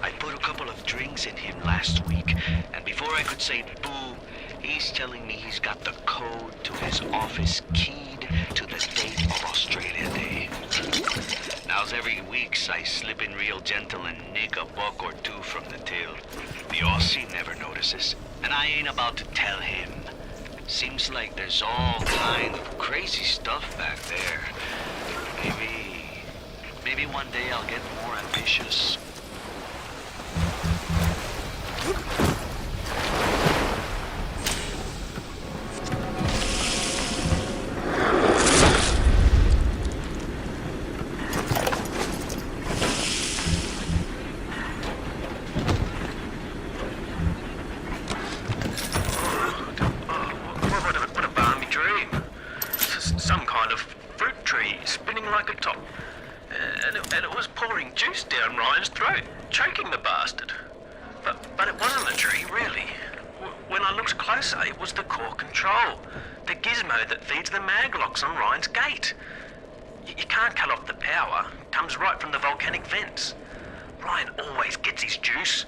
I put a couple of drinks in him last week, and before I could say boo, he's telling me he's got the code to his office keyed to the date of Australia Day. Now's every week I slip in real gentle and nick a buck or two from the till. The Aussie never notices, and I ain't about to tell him. Seems like there's all kind of crazy stuff back there. Maybe one day I'll get more ambitious. I looked closer, it was the core control. The gizmo that feeds the maglocks on Ryan's gate. You can't cut off the power. It comes right from the volcanic vents. Ryan always gets his juice.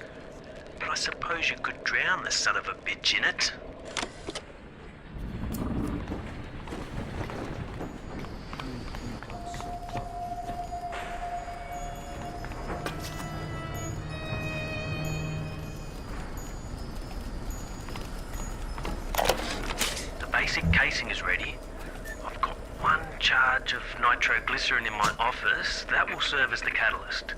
But I suppose you could drown the son of a bitch in it. The basic casing is ready. I've got one charge of nitroglycerin in my office. That will serve as the catalyst.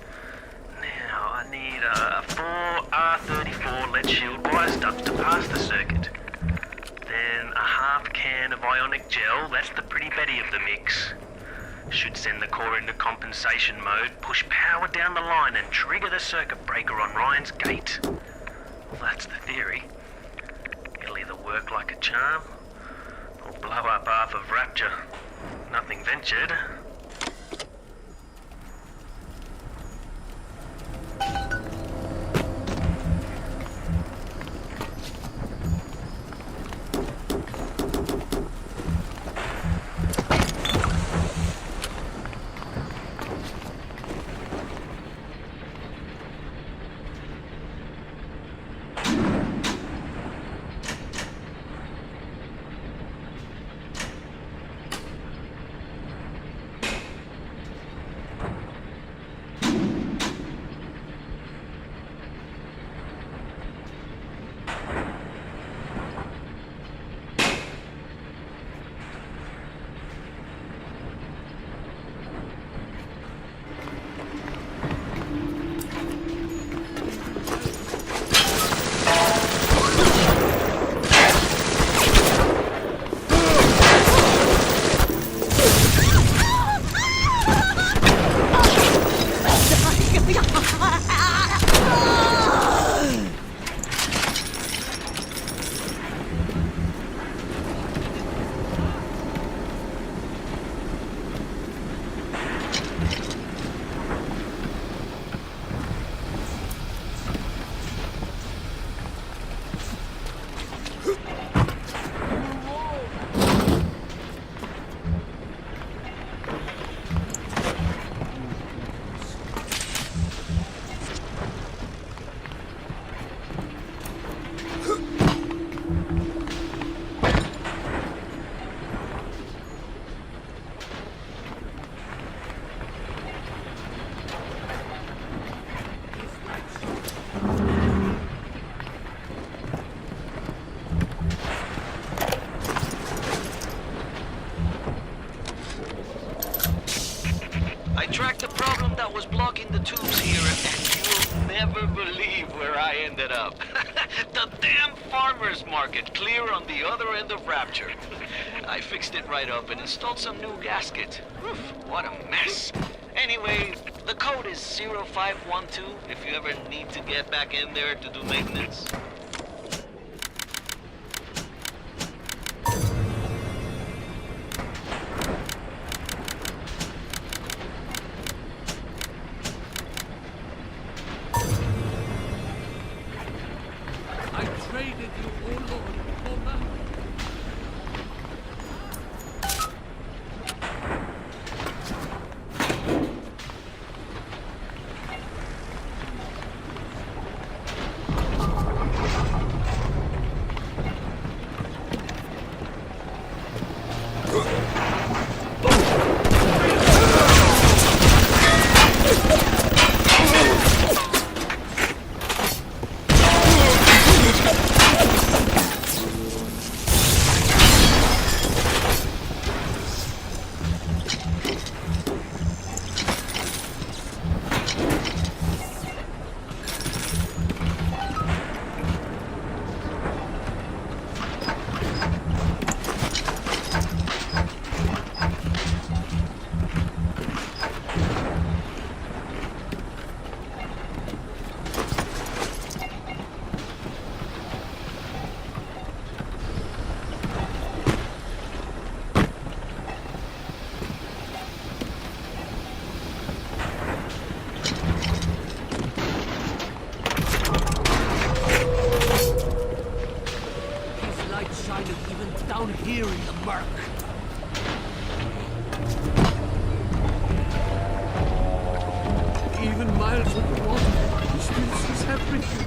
Now, I need a 4R34 lead shield wire stubs to pass the circuit. Then a half can of ionic gel, that's the pretty Betty of the mix. Should send the core into compensation mode, push power down the line and trigger the circuit breaker on Ryan's gate. Well, that's the theory. It'll either work like a charm, or blow up half of Rapture. Nothing ventured. Tracked the problem that was blocking the tubes here, and you'll never believe where I ended up. The damn farmer's market, clear on the other end of Rapture. I fixed it right up and installed some new gasket. Oof, what a mess. Anyway, the code is 0512 if you ever need to get back in there to do maintenance. sign of even down here in the murk. Even miles underwater, he still sees everything.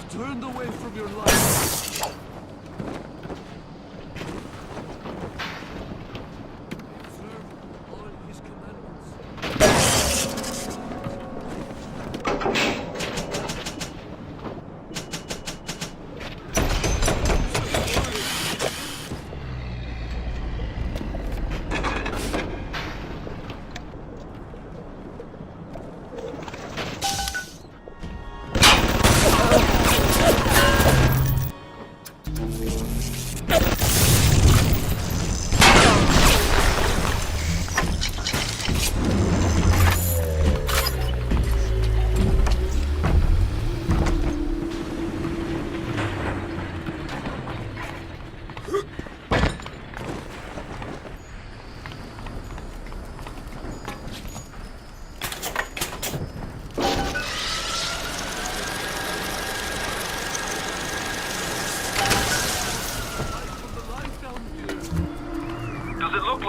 Turned away from your life. Observe all his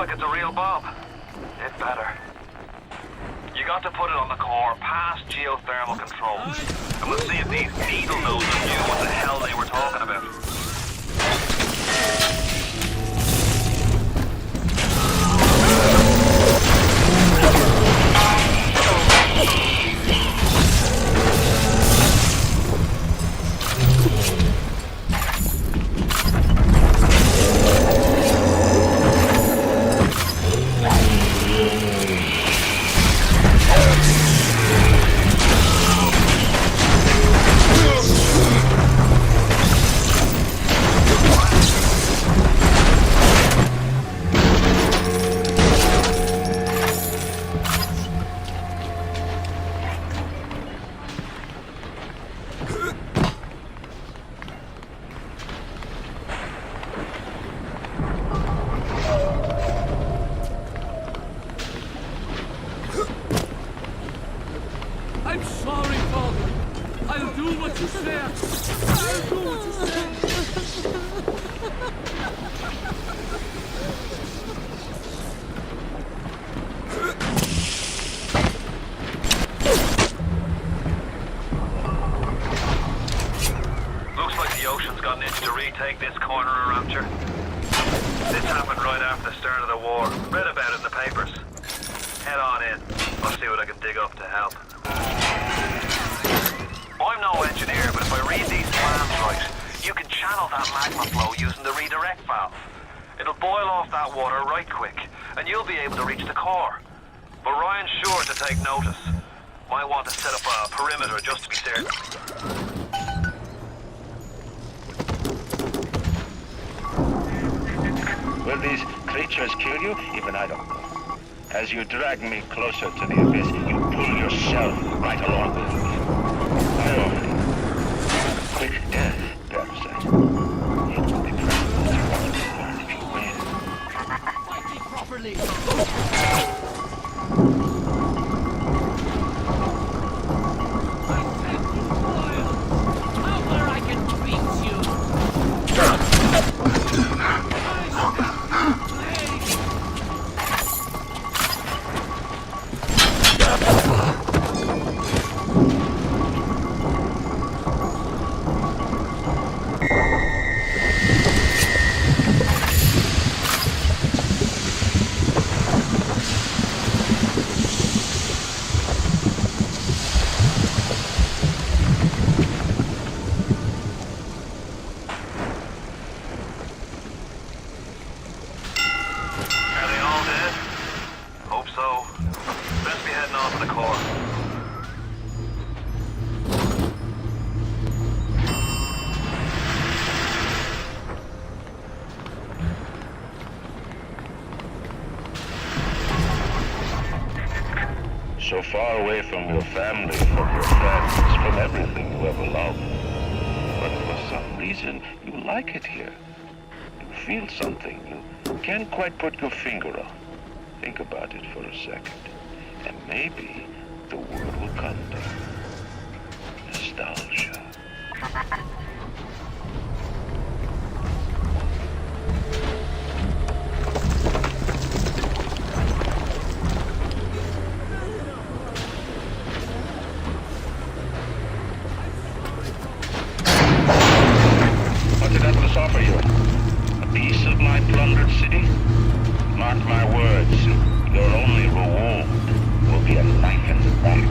like it's a real bomb. It better. You got to put it on the core, past geothermal controls. And we'll see if these needle nosers knew what the hell they were talking about. I'm sorry, Father. I'll do what you say. I'll do what you say. Looks like the ocean's got an itch to retake this corner of Rapture. This happened right after the start of the war. Read about it in the papers. Head on in. I'll see what I can dig up to help. I'm no engineer, but if I read these plans right, you can channel that magma flow using the redirect valve. It'll boil off that water right quick, and you'll be able to reach the core. But Ryan's sure to take notice. Might want to set up a perimeter just to be certain. Will these creatures kill you? Even I don't know. As you drag me closer to the abyss, you pull yourself right along with me. I offer quick death, Parasite. It will be preferable to what you learn if you win. Fight me properly! So far away from your family, from your friends, from everything you ever loved. But for some reason, you like it here. You feel something you can't quite put your finger on. Think about it for a second, and maybe the word will come to you. Nostalgia. What did Atlas offer you? A piece of my plundered city? Mark my words, your only reward will be a knife in the back.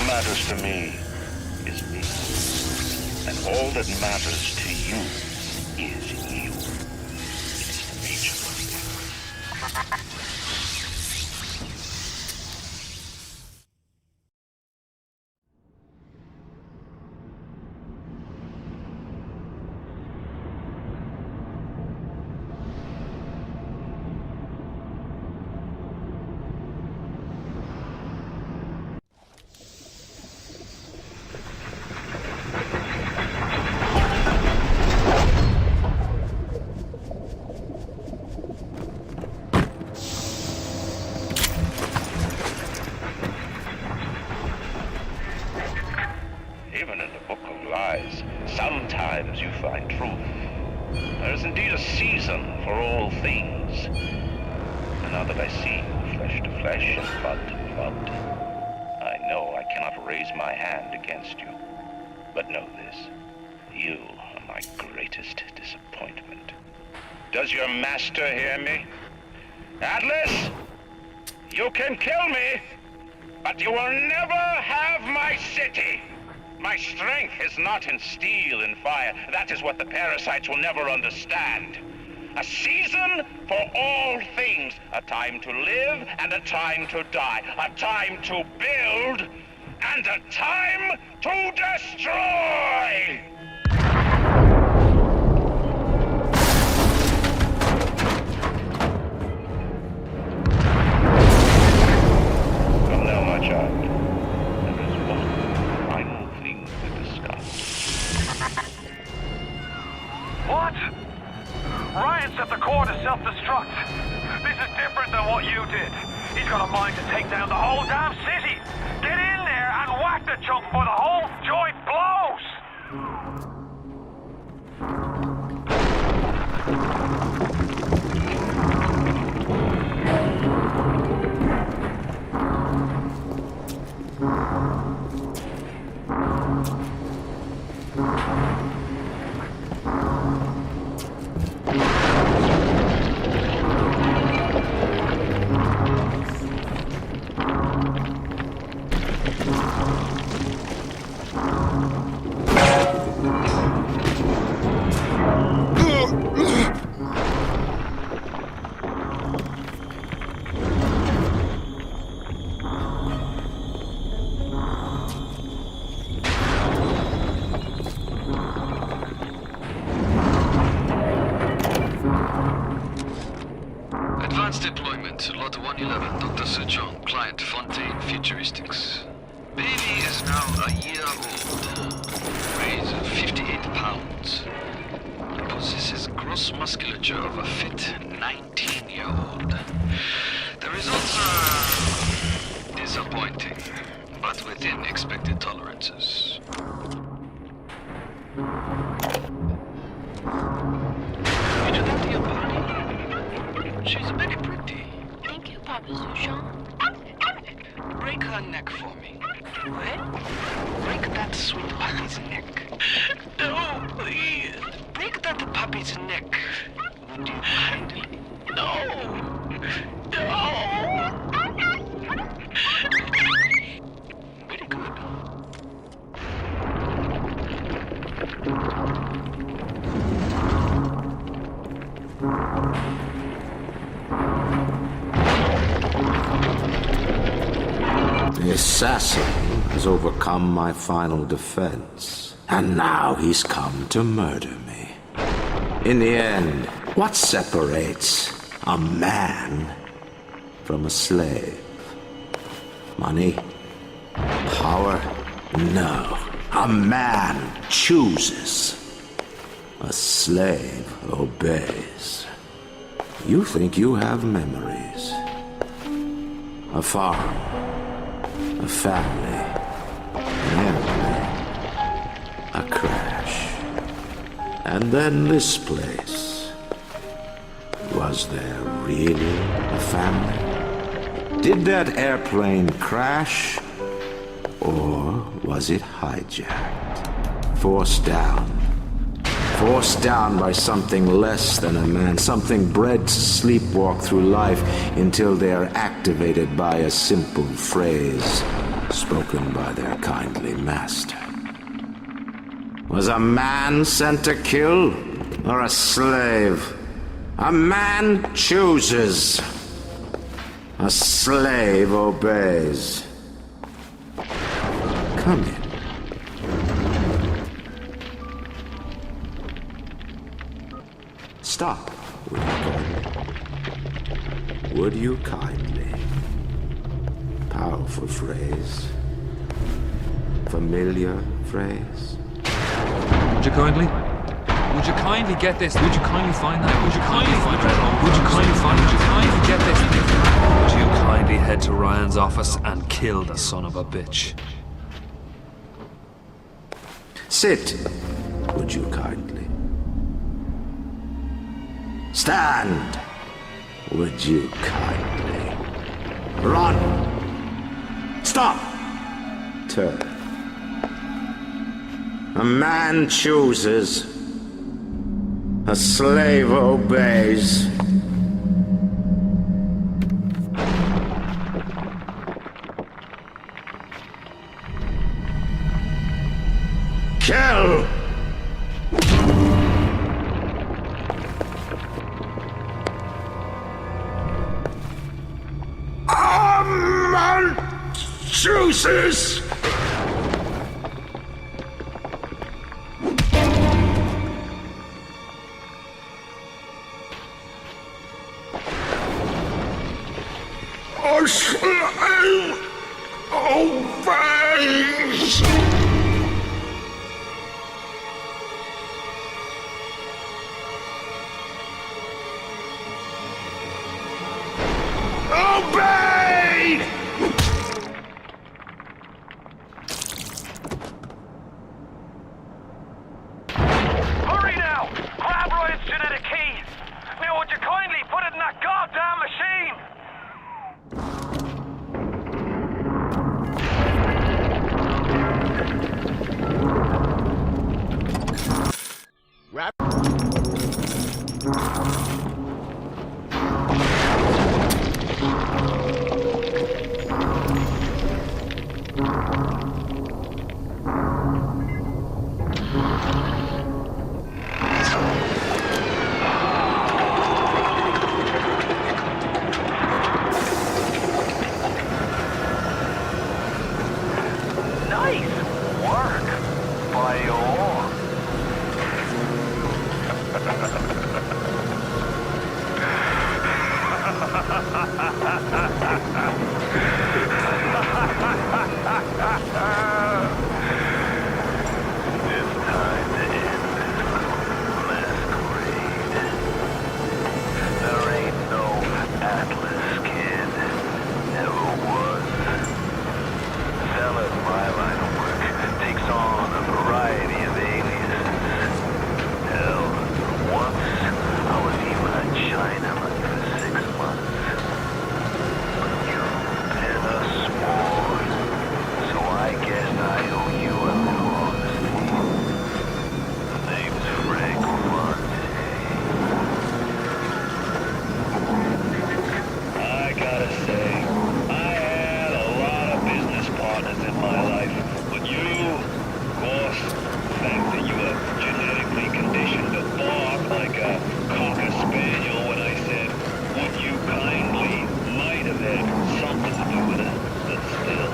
Matters to me is me. And all that matters to you is you. It is the nature of things. is indeed a season for all things. And now that I see you flesh to flesh and blood to blood, I know I cannot raise my hand against you. But know this, you are my greatest disappointment. Does your master hear me? Atlas, you can kill me, but you will never have my city. My strength is not in steel and fire. That is what the parasites will never understand. A season for all things. A time to live and a time to die. A time to build and a time to destroy! Come now, my child. There is one final thing to discuss. What? Ryan set the core to self-destruct. This is different than what you did. He's got a mind to take down the whole damn city. Get in there and whack the chunk before the whole joint blows! Advanced deployment, Lot 111, Dr. Sir John, client Fontaine Futuristics. Baby is now a year old, weighs 58 pounds, possesses gross musculature of a fit 19-year-old. The results are disappointing, but within expected tolerances. You do that to your body? She's very pretty. Thank you, Papa Sushon. Break her neck for me. What? Break that sweet puppy's neck. No, please. Break that puppy's neck. Would you kindly? No. No. Very good. The assassin has overcome my final defense, and now he's come to murder me. In the end, what separates a man from a slave? Money? Power? No. A man chooses. A slave obeys. You think you have memories. A farm. A family. An airplane. A crash. And then this place. Was there really a family? Did that airplane crash? Or was it hijacked? Forced down. Forced down by something less than a man, something bred to sleepwalk through life until they are activated by a simple phrase spoken by their kindly master. Was a man sent to kill, or a slave? A man chooses. A slave obeys. Come in. Stop, would you kindly? Would you kindly? Powerful phrase. Familiar phrase. Would you kindly? Would you kindly get this? Would you kindly find that? Would you kindly find that? Would you kindly find? Would you kindly get this? Would you kindly head to Ryan's office and kill the son of a bitch? Sit, would you kindly? Stand! Would you kindly? Run! Stop! Turn. A man chooses. A slave obeys. Kill! A man chooses! A slave obeys! Obey! Hurry now! Grab Ryan's genetic key! Now would you kindly put it in that goddamn machine? Nice work, Bio. It's time to end this masquerade. There ain't no Atlas kid. Never was. Selling my line of work takes on a variety of aliases. Hell, once I was even a Chinaman for 6 months. But you've been a sport, so I guess I owe you a little honesty. The name's Frank Fonte. I gotta say, I had a lot of business partners in my life, but you, of course, the fact that you were genetically conditioned to bark like a cocker spaniel when I said, would you kindly, might have had something to do with it, but still,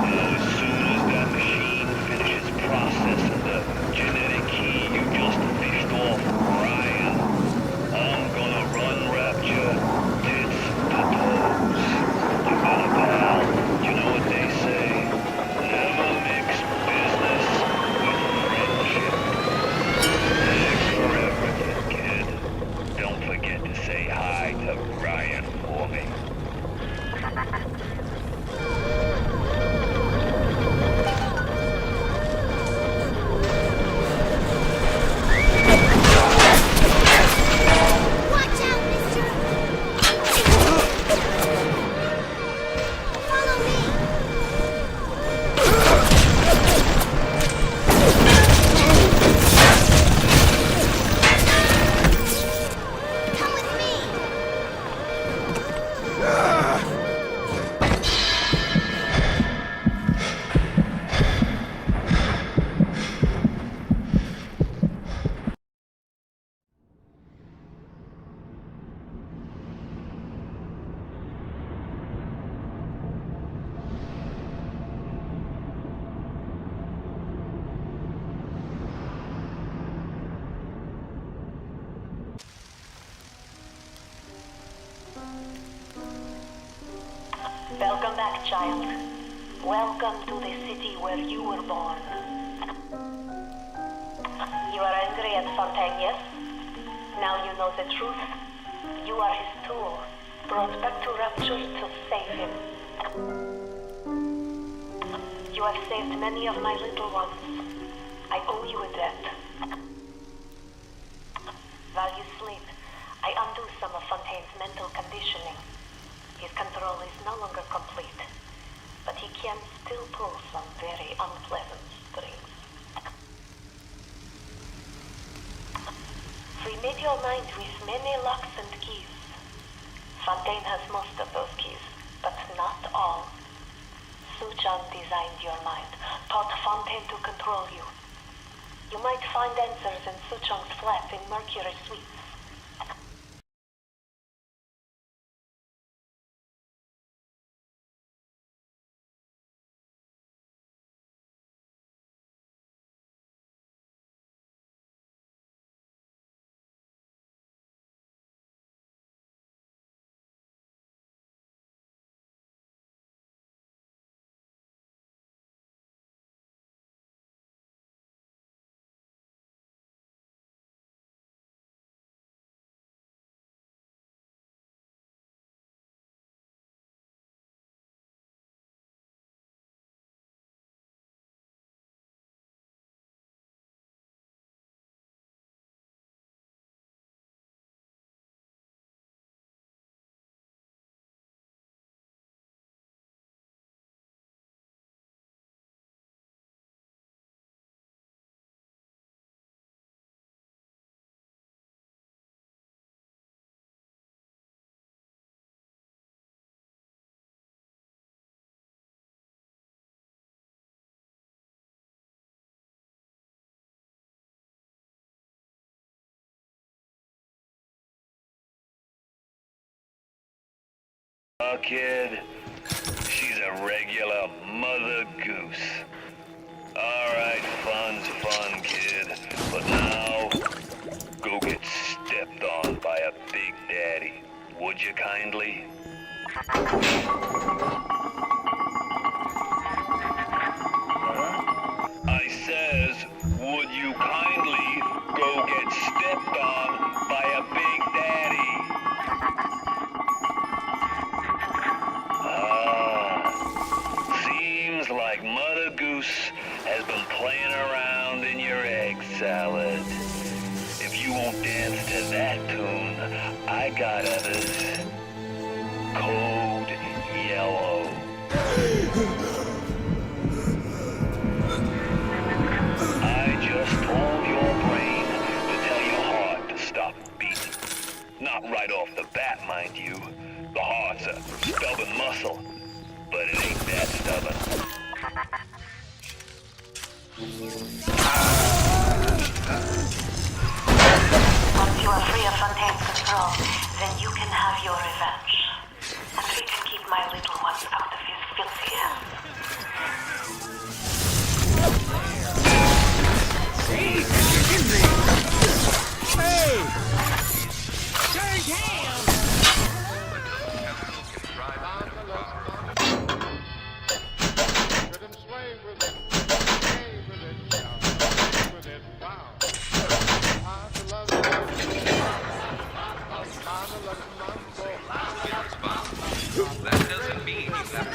as soon as that machine finishes processing the genetic key you just fished off Ryan, I'm gonna run Rapture tits to toes. You got a pal, you know what they say, never mix business with friendship. Thanks for everything, kid. Don't forget to say hi to Ryan for me. Watch out, mister! Follow me! Come with me! Welcome back, child. Welcome to the city where you were born. You are angry at Fontaine, yes? Now you know the truth. You are his tool, brought back to Rapture to save him. You have saved many of my little ones. I owe you a debt. While you sleep, mental conditioning. His control is no longer complete, but he can still pull some very unpleasant strings. Remit your mind with many locks and keys. Fontaine has most of those keys, but not all. Suchong designed your mind, taught Fontaine to control you. You might find answers in Suchong's flat in Mercury Suites. Kid, she's a regular mother goose. Alright, fun's fun, kid. But now, go get stepped on by a big daddy. Would you kindly? I says, would you kindly go get stepped on by a big daddy? Seems like Mother Goose has been playing around in your egg salad. If you won't dance to that tune, I got others. Code Yellow. I just told your brain to tell your heart to stop beating. Not right off the bat, mind you. The heart's a stubborn muscle, but it ain't that stubborn. Once you are free of Fontaine's control, then you can have your revenge. And we can keep my little ones out of his filthy hands. Hey! Turn tail! That doesn't mean you have to...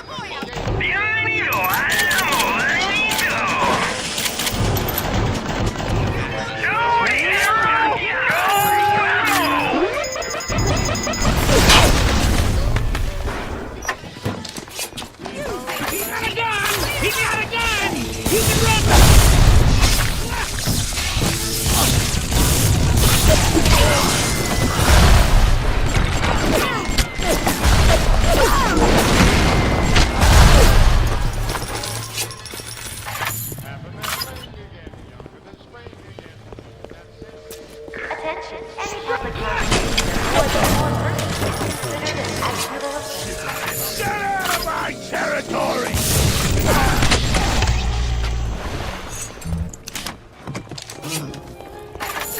He got a gun! He can run! Attention, any public transportation or the more person is considered an accident of offense. Get out of my territory!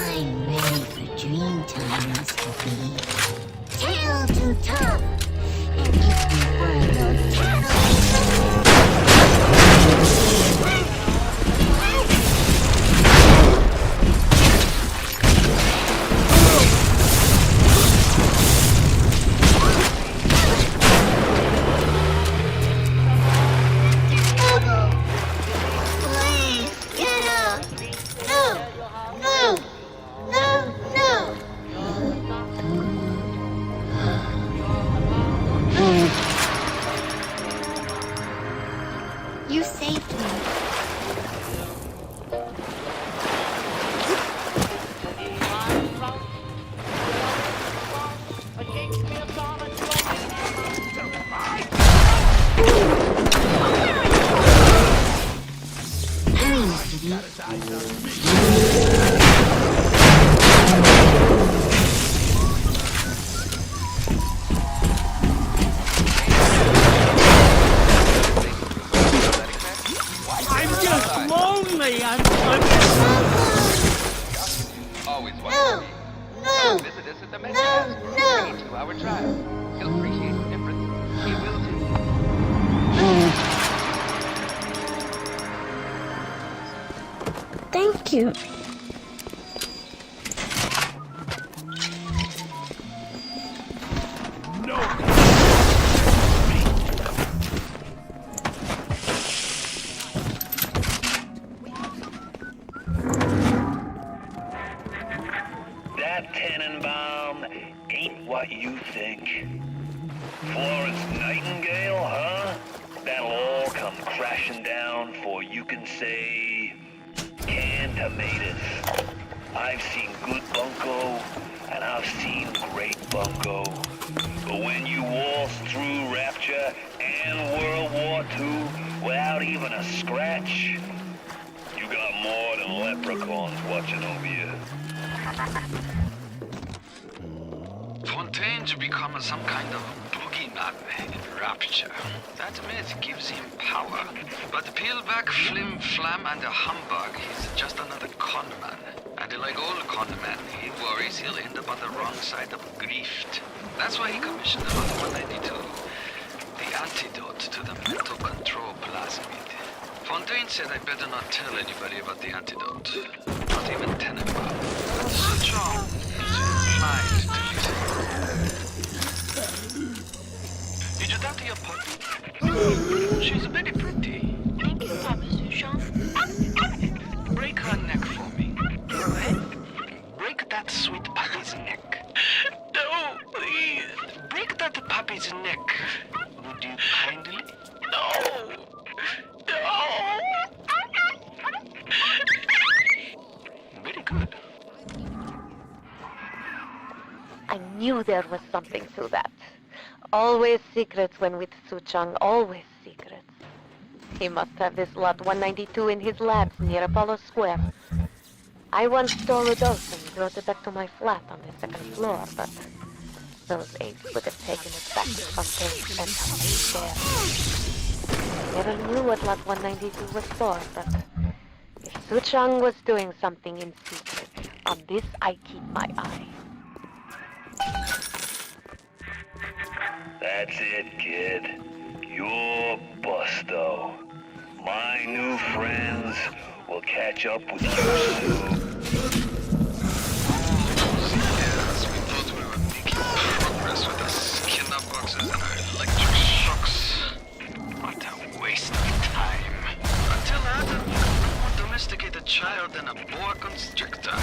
I'm ready for dream time, Mr. B. Tail to top! And if you were those tattles... come visit us at the Met House for a 2-hour trial. He'll appreciate the difference. He will too. Thank you. That Tenenbaum ain't what you think. Florence Nightingale, huh? That'll all come crashing down for you can say canned tomatoes. I've seen good bunco, and I've seen great bunco. But when you waltz through Rapture and World War II without even a scratch, you got more than leprechauns watching over you. Fontaine's become some kind of boogeyman in Rapture. That myth gives him power. But peelback, flim-flam, and a humbug, he's just another conman. And like all conmen, he worries he'll end up on the wrong side of grift. That's why he commissioned Lot 192, the antidote to the mental control plasmid. Fontaine said I better not tell anybody about the antidote. Not even Tenenbaum. But Suchong is inclined to listen. Did you talk to your puppy? She's very pretty. Thank you, Papa Suchong. Break her neck for me. Break that sweet puppy's neck. No, please. Break that puppy's neck. Would you kindly? No. No. Very good. I knew there was something to that. Always secrets when with Suchong, always secrets. He must have this Lot 192 in his labs near Apollo Square. I once stole a dose and brought it back to my flat on the second floor, but those apes would have taken it back to Fontaine's penthouse there. Never knew what Lot 192 was for, but if Suchong was doing something in secret, on this I keep my eye. That's it, kid. You're busto. My new friends will catch up with you soon. Yes, we thought we were making progress with the skinner boxes and our electric shocks. What a waste of time. Until Adam, a more domesticated child than a boa constrictor.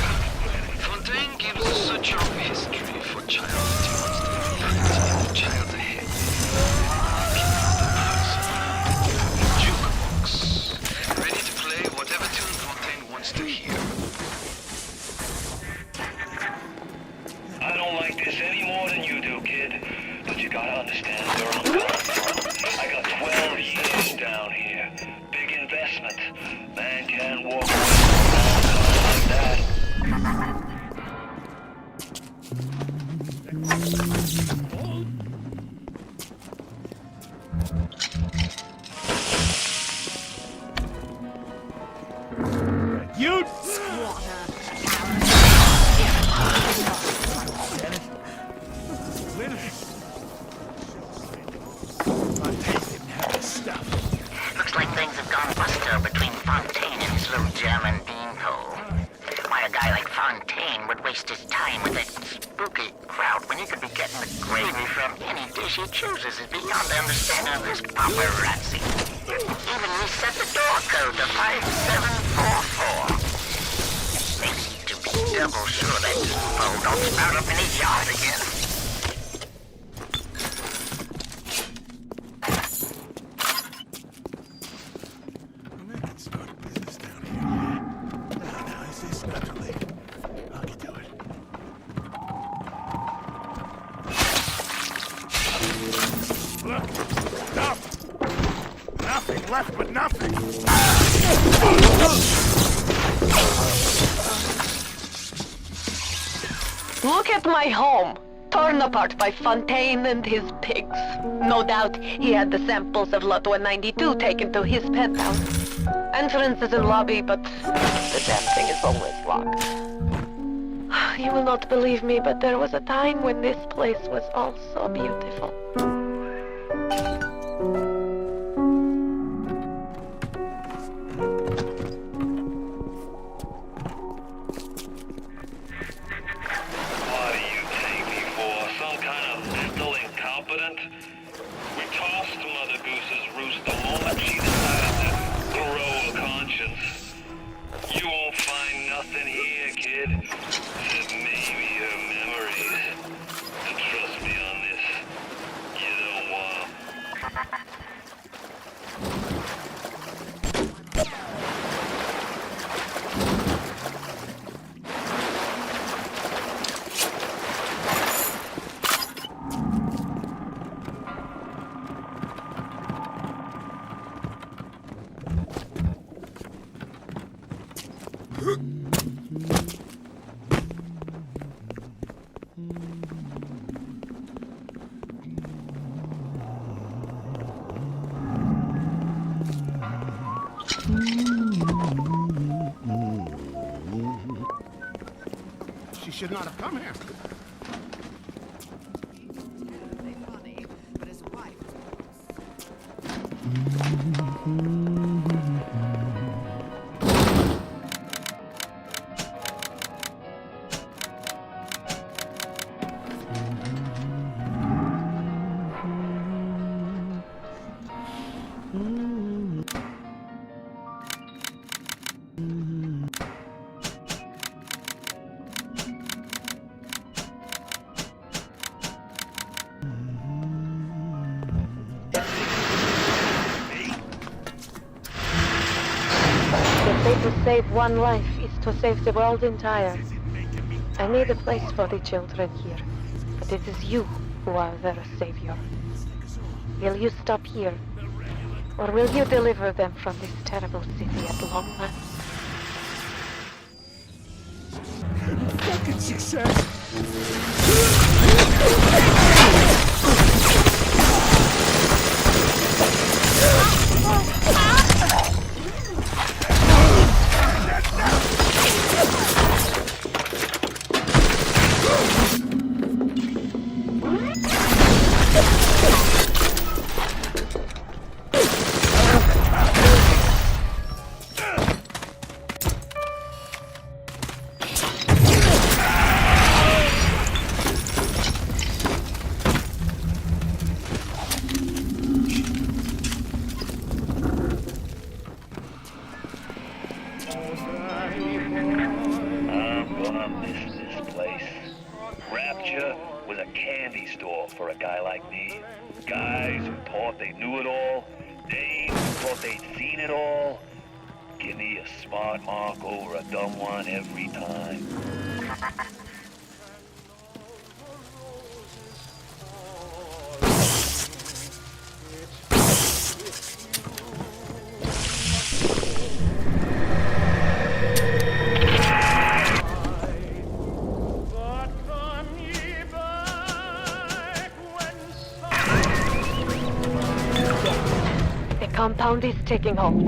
Fontaine gives such a history for child that he wants to find the child's head. Jukebox. Ready to play whatever tune Fontaine wants to hear. I don't like this any more than you do, kid. But you gotta understand where I'm coming from. I got 12 years down here. Big investment. Man can't walk away from a like that. You squatter! Looks like things have gone buster between Fontaine and his little German beanpole. Why a guy like Fontaine would waste his time with that spooky crowd when he could be getting the gravy from any dish he chooses is beyond the understanding of this paparazzi. Even reset the door code to 5744. They need to be double sure that beanpole don't spout up in his yard again. Nothing left but nothing. Look at my home, torn apart by Fontaine and his pigs. No doubt he had the samples of Lot 192 taken to his penthouse. Entrance is in lobby, but the damn thing is always locked. You will not believe me, but there was a time when this place was all so beautiful. What do you take me for? Some kind of mental incompetent? We tossed Mother Goose's roost the moment she decided to grow a conscience. You won't find nothing here, kid, except maybe her memories. And trust me on this, you don't want 'em. She should not have come here. Funny, but his wife To save one life is to save the world entire. I made a place for the children here, but it is you who are their savior. Will you stop here, or will you deliver them from this terrible city at long last? Fucking success! Rapture was a candy store for a guy like me. Guys who thought they knew it all, dames who thought they'd seen it all. Give me a smart mark over a dumb one every time. The compound is taking hold.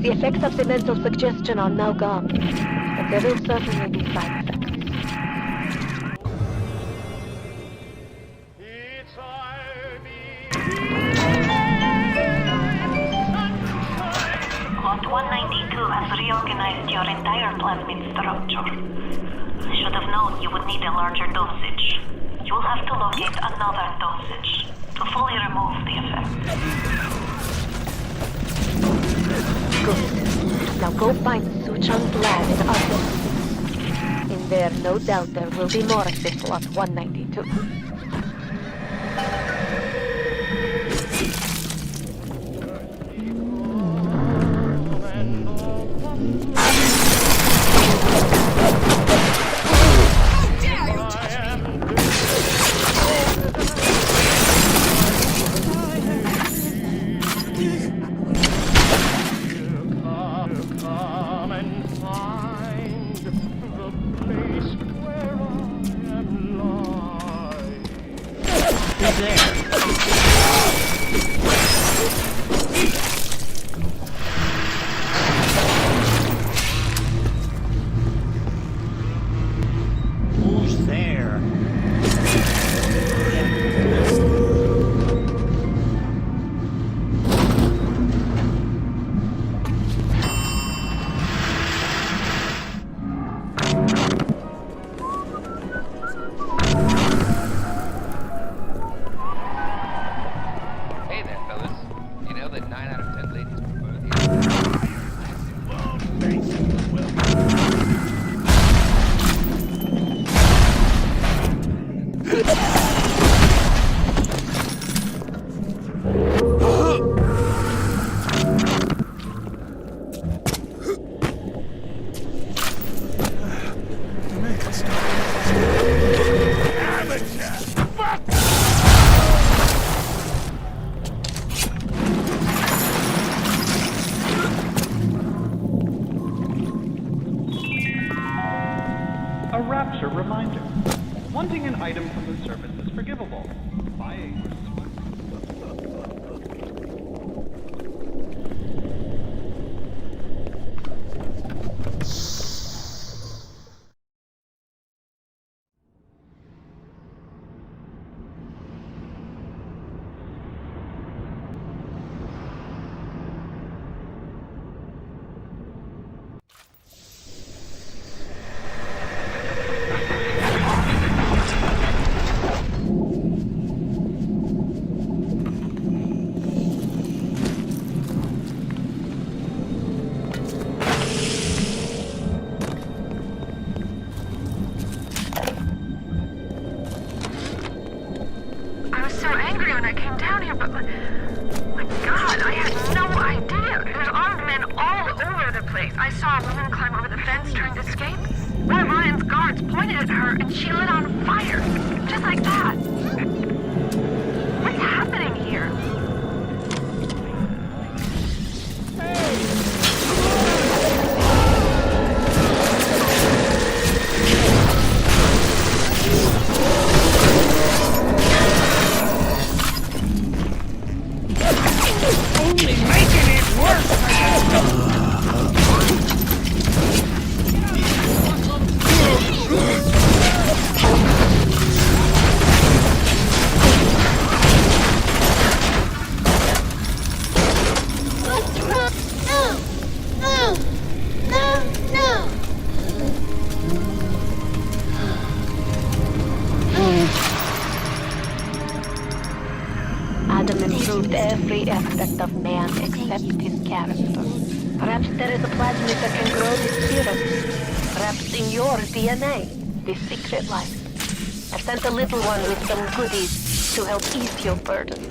The effects of the mental suggestion are now gone, but there will certainly be side effects. Lot 192 has reorganized your entire plasmid structure. I should have known you would need a larger dosage. You'll have to locate another dosage to fully remove the effect. Good. Now go find Suchan's lab in Arkham. In there, no doubt there will be more of this Lot 192. A Rapture reminder. Wanting an item from the service is forgivable. Buying versus I was so angry when I came down here, but my God, I had no idea. There's armed men all over the place. I saw a woman climb over the fence trying to escape. One of Ryan's guards pointed at her and she lit on fire. Just like that. What's happening here? Only making it worse for Adam improved every aspect of man except his character. Perhaps there is a plasmid that can grow his spirit. Perhaps in your DNA, the secret life. I've sent a little one with some goodies to help ease your burden.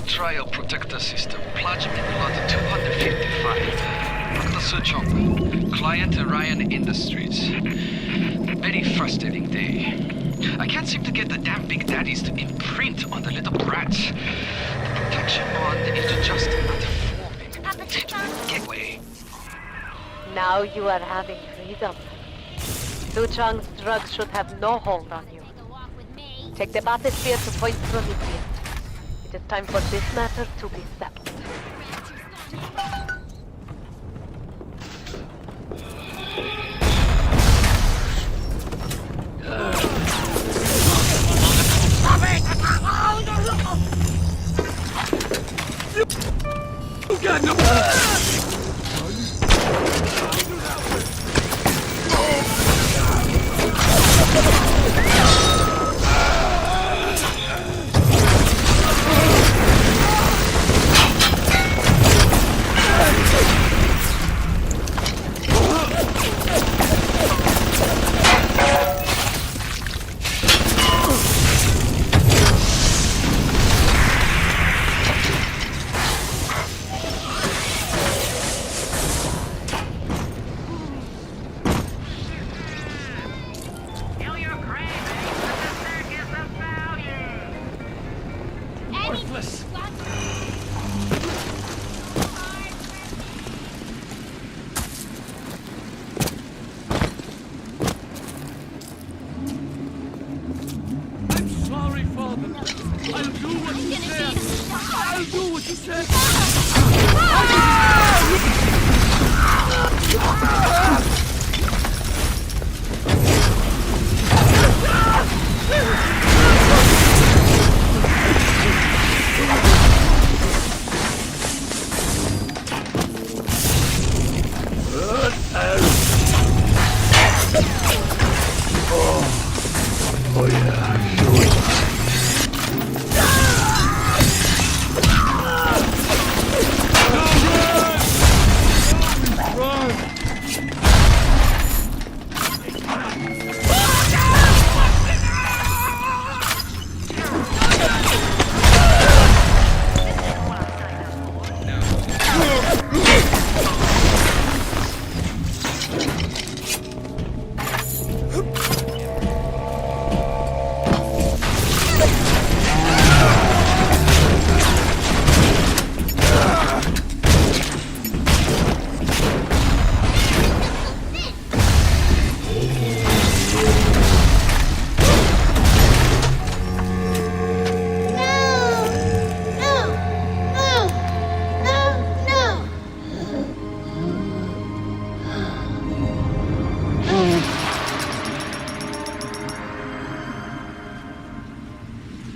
Trial Protector System, plasmid blood 255. Dr. Suchong, client Ryan Industries. Very frustrating day. I can't seem to get the damn big daddies to imprint on the little brats. The protection bond is just not forming. Get away. Now you are having freedom. Suchong's drugs should have no hold on you. Take the bathysphere to Point Prometheus. It is time for this matter to be settled.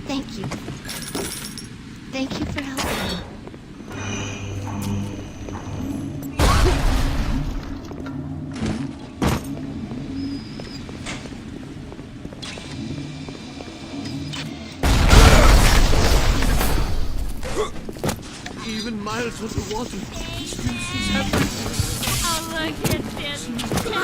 Thank you. Thank you for helping me. Even miles underwater, he still sees everything. Oh, look at this. No!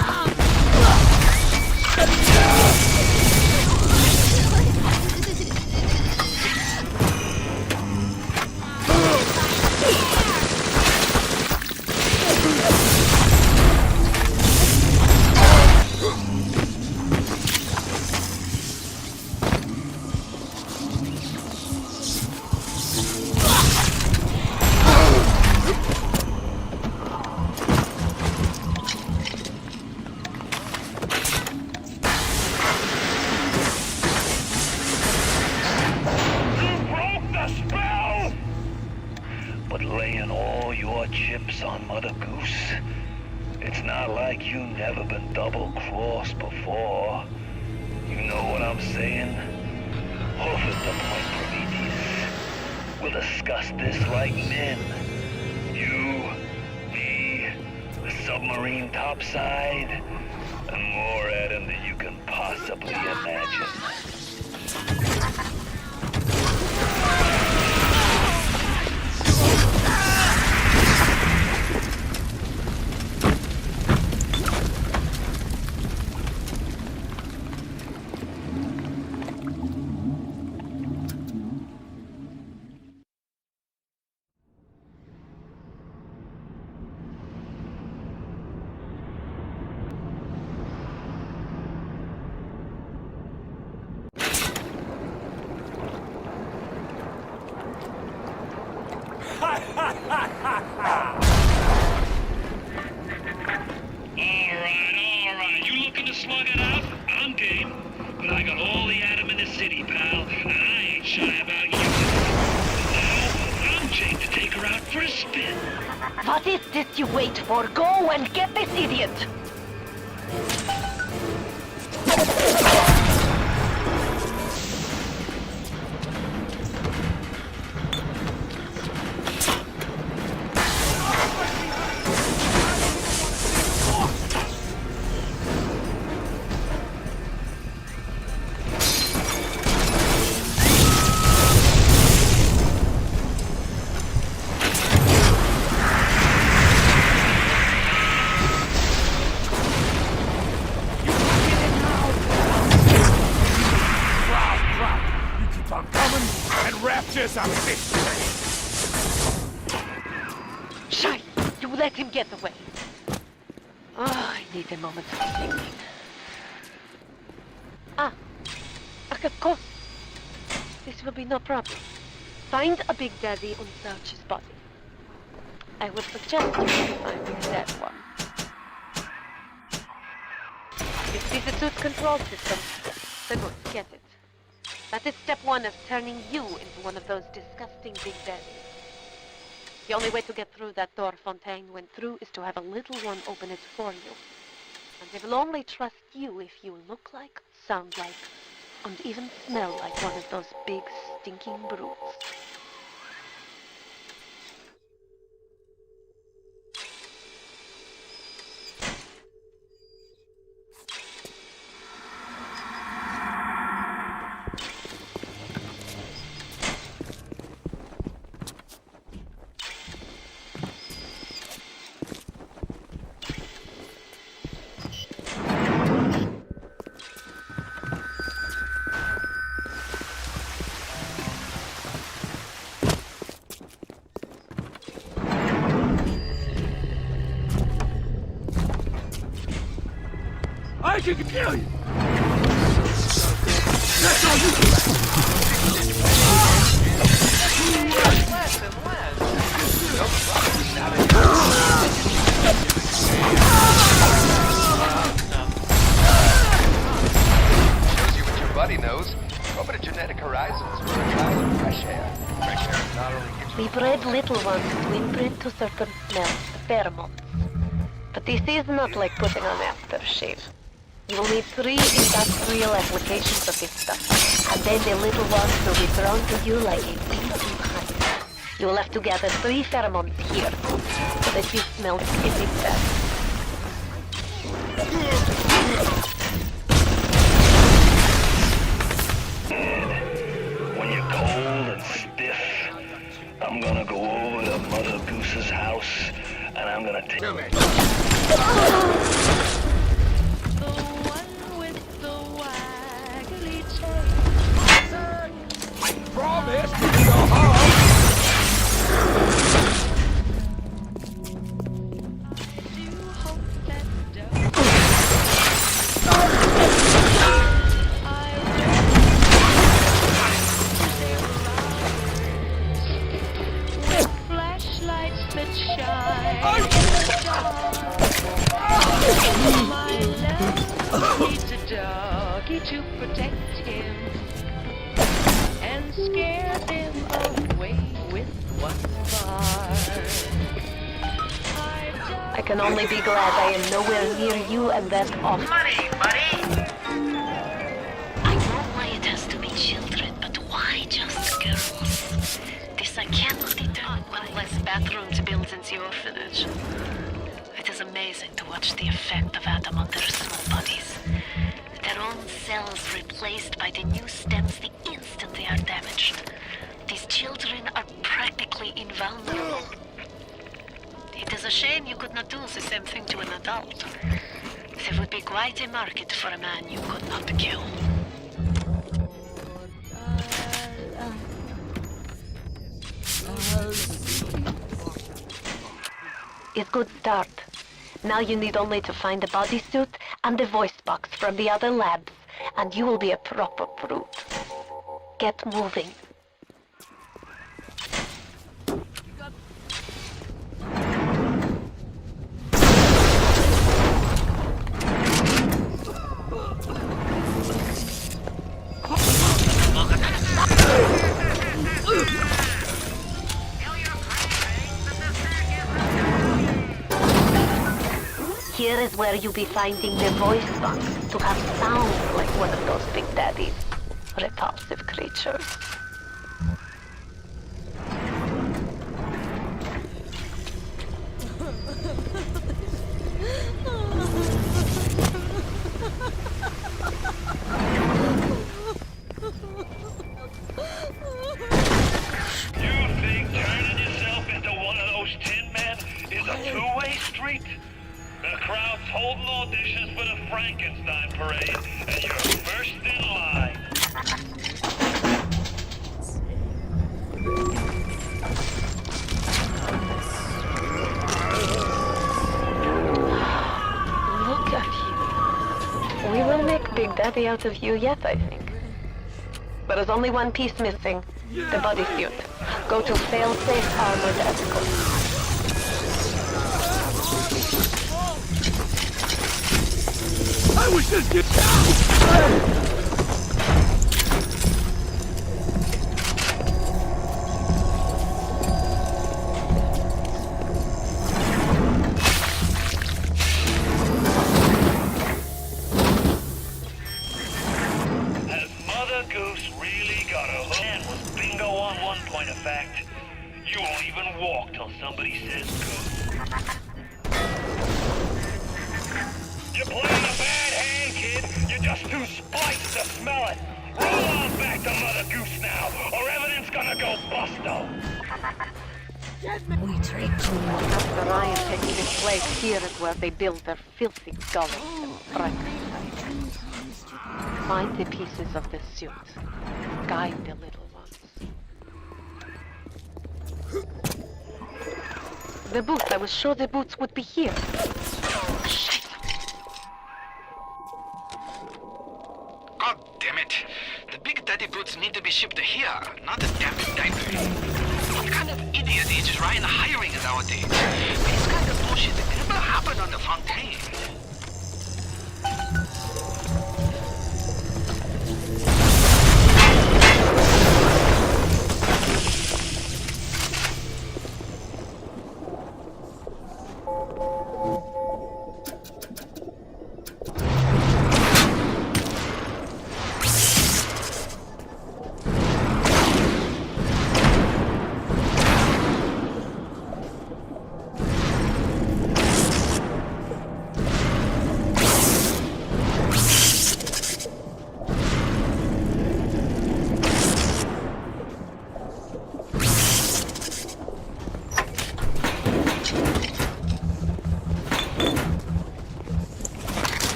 Topside, and more at him than you can possibly imagine. Alright, you looking to slug it out? I'm game. But I got all the atom in the city, pal, and I ain't shy about you. Now, I'm Jake to take her out for a spin. What is this you wait for? Go and get this idiot! Shite! You let him get away. Oh, I need a moment of thinking. Of course. This will be no problem. Find a Big Daddy and search his body. I would suggest you find the dead one. You see the suit control system? Then good, get it. That is step one of turning you into one of those disgusting Big Daddies. The only way to get through that door Fontaine went through is to have a little one open it for you. And they will only trust you if you look like, sound like, and even smell like one of those big stinking brutes. I can kill you! That's all you can. Less and less. Shows you what your buddy knows. Open a genetic horizons for a trial of fresh air. Fresh air not only gives you... We bred little ones to inbreed to certain smells, pheromones. But this is not like putting on aftershave. You will need 3 industrial applications of this stuff, and then the little ones will be drawn to you like a bee to honey. You will have to gather 3 pheromones here, so that you smell pretty bad. When you're cold and stiff, I'm gonna go over to Mother Goose's house, and I'm gonna take... Promise to go home! Flashlights that shine. My love needs a doggy to protect him and scare them away with one bark. I can only be glad I am nowhere near you and that off. Money, buddy! I know why it has to be children, but why just girls? This I cannot determine. One less bathroom to build into the orphanage. It is amazing to watch the effect of Adam on their small bodies. Their own cells replaced by the new stems the instant they are damaged. These children are practically invulnerable. It is a shame you could not do the same thing to an adult. There would be quite a market for a man you could not kill. It's good start. Now you need only to find the bodysuit and the voice box from the other labs, and you will be a proper brute. Get moving. Here is where you'll be finding the voice box to have sound like one of those big daddies. Repulsive creatures. You think turning yourself into one of those tin men is a two-way street? The crowd's holding auditions for the Frankenstein parade, and you're first in line. Look at you. We will make Big Daddy out of you yet, I think. But there's only one piece missing. The bodysuit. Go to fail-safe armored escort. I was just getting... Goose really got a hook and was bingo on one point of fact. You won't even walk till somebody says go. You're playing a bad hand, kid. You're just too spliced to smell it. Roll on back to Mother Goose now, or everything's gonna go busto. We tricked you. After Ryan takes his place, here is where they build their filthy gullet and fratricide. Find the pieces of the suit. Guide the little ones. The boots. I was sure the boots would be here. Shit. God damn it. The Big Daddy boots need to be shipped here, not a damn diaper. What kind of idiot is Ryan hiring nowadays? This kind of bullshit never happened on the Fontaine.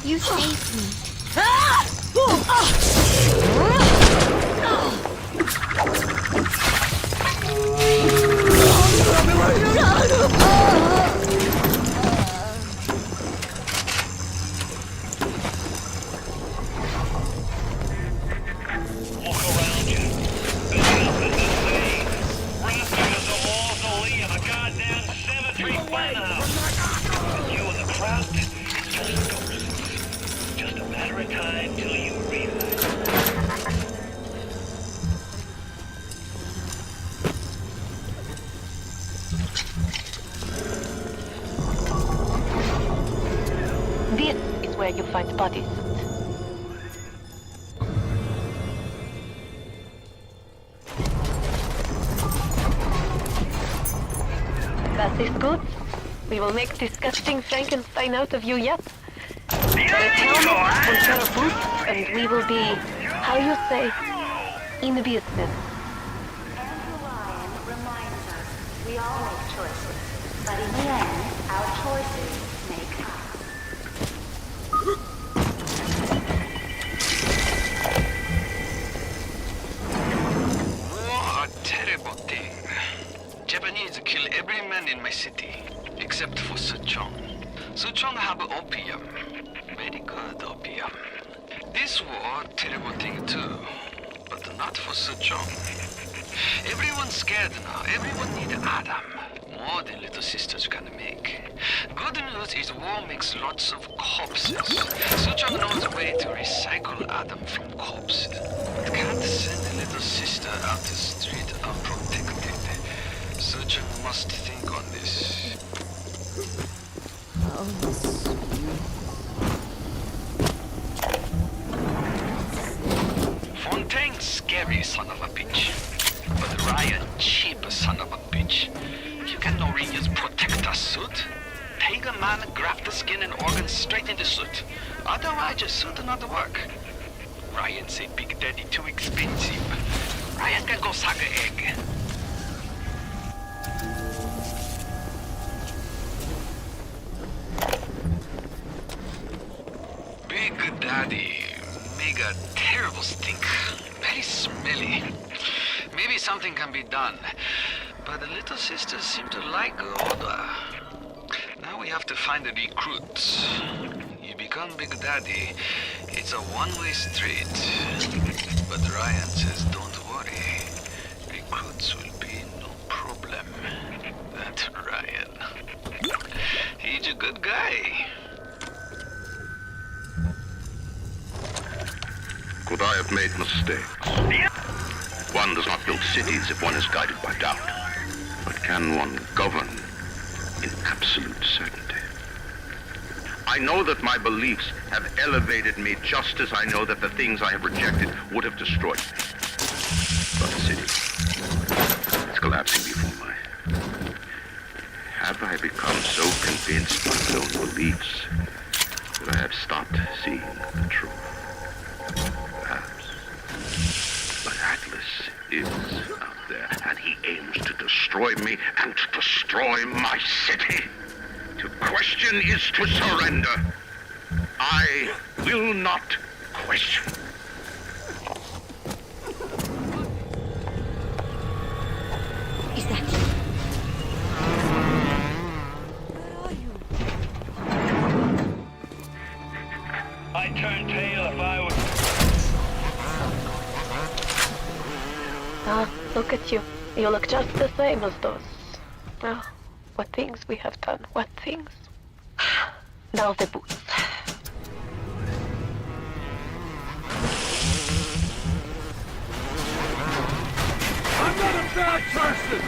You saved me. This is where you find bodies. That is good. We will make disgusting Frankenstein out of you yet. We'll pair of boots, and we will be, how you say, in the business. We all make choices, but in the end, our choices make us. War a terrible thing. Japanese kill every man in my city, except for Suchong. Suchong have opium. Very good opium. This war, terrible thing too, but not for Suchong. Everyone's scared now. Everyone need Adam. More than little sisters can make. Good news is war makes lots of corpses. Suchong knows a way to recycle Adam from corpses. But can't send a little sister out the street unprotected. Suchong must think on this. Fontaine's scary son of a bitch. But Ryan, cheap son of a bitch. You can no reuse protector suit. Take a man, grab the skin and organs straight in the suit. Otherwise, your suit not work. Ryan say Big Daddy too expensive. Ryan can go suck an egg. Big Daddy make a terrible stink. Very smelly. Maybe something can be done. But the little sisters seem to like the odor. Now we have to find the recruits. You become Big Daddy, it's a one-way street. But Ryan says don't worry. Recruits will be no problem. That Ryan. He's a good guy. Could I have made mistakes? One does not build cities if one is guided by doubt. But can one govern in absolute certainty? I know that my beliefs have elevated me just as I know that the things I have rejected would have destroyed me. But the city is collapsing before my... Have I become so convinced by my own beliefs that I have stopped seeing the truth? Perhaps. But Atlas is out there, and he aims to destroy me and to destroy my city. To question is to surrender. I will not question. Is that you? I'd turn tail if I was... Ah, look at you. You look just the same as those. Well, what things we have done. What things. Now the boots. I'm not a bad person!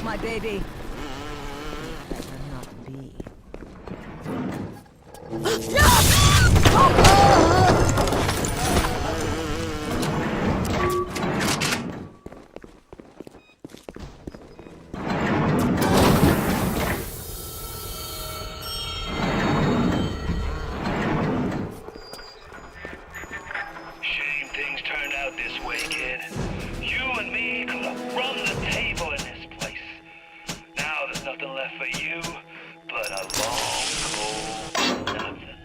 My baby. Better not be. Shame things turned out this way, kid. You and me could have run the table in this place. Now there's nothing left for you but a long, cold nothing.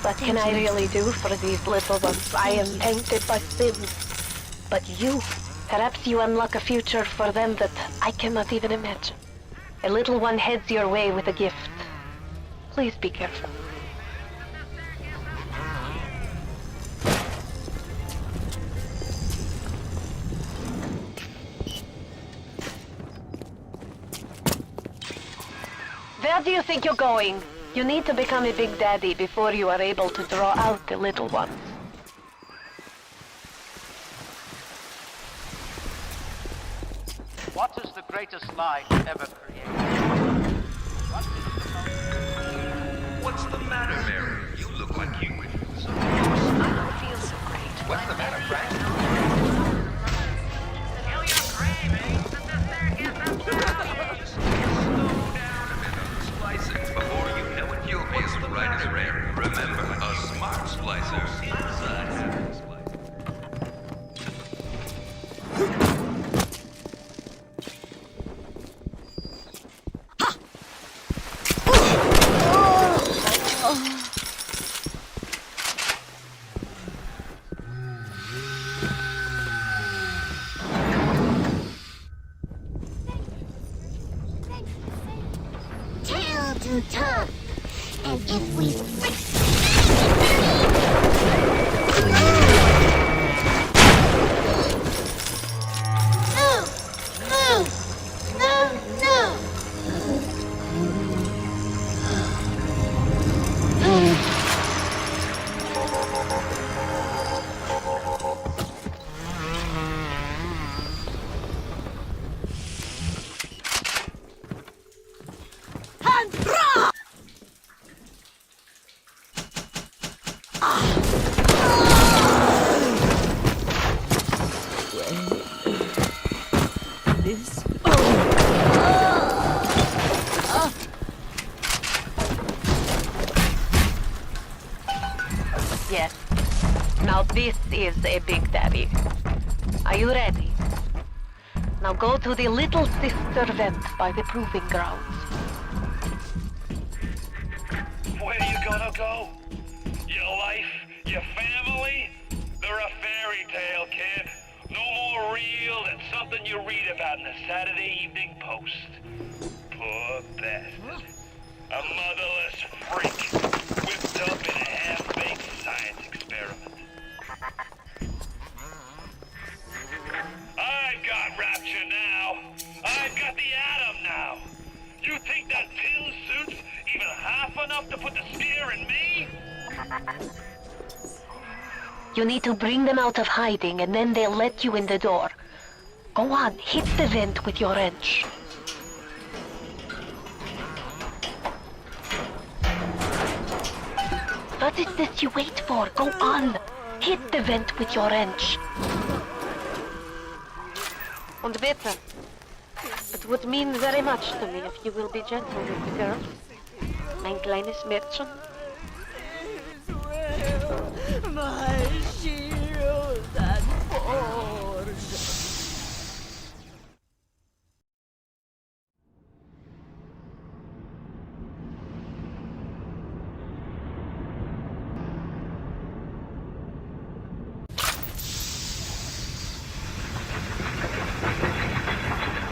What can I really do for these little ones? I am tainted by sin. But you, perhaps you unlock a future for them that I cannot even imagine. A little one heads your way with a gift. Please be careful. Where do you think you're going? You need to become a big daddy before you are able to draw out the little ones. What is the greatest lie ever created? What's the matter, Mary? You look like you would. I don't feel so great. What's the matter, Frank? Kill your cravings and the circus of Just slow down a bit on the splicing. Before you know it, you'll be as right as rare. Remember, a smart splicer inside. Tail to top. And if we fix This is a big daddy. Are you ready? Now go to the little sister vent by the proving grounds. Where you gonna go? Your life? Your family? They're a fairy tale, kid. No more real than something you read about in the Saturday Evening Post. Poor bastard. A motherless freak, whipped up in a half-baked science experiment. I've got Rapture now. I've got the Atom now. You think that pin suit's even half enough to put the spear in me? You need to bring them out of hiding and then they'll let you in the door. Go on, hit the vent with your wrench. What is this you wait for? Go on, hit the vent with your wrench. Und bitte. It would mean very much to me if you will be gentle with the girl. Mein kleines Mädchen. My shield and forge.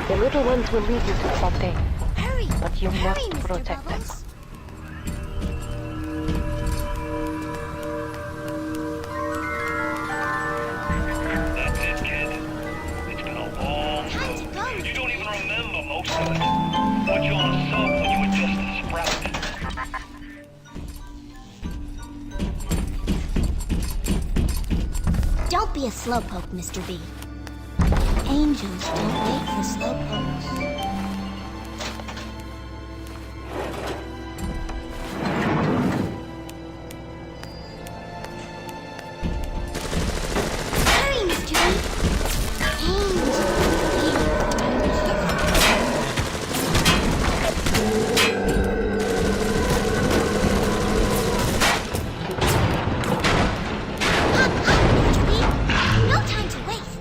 The little ones will lead you to Fontaine. Hurry! But you must protect them. That's it, kid. It's been a long road. You don't even remember most of it. Thought you on a sub when you were just a sprout. Don't be a slowpoke, Mr. B. Angels don't wait for slowpokes. Hurry, Mr. B. Angels Mr. B. No time to waste.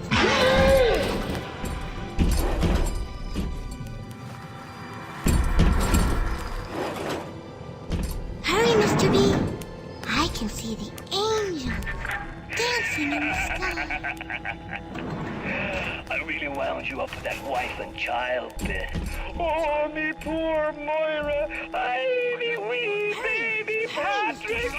Hurry, Mr. B. I can see the angel dancing in the sky. I really wound you up with that wife and child bit. Oh, me poor Moira. I me wee baby Patrick.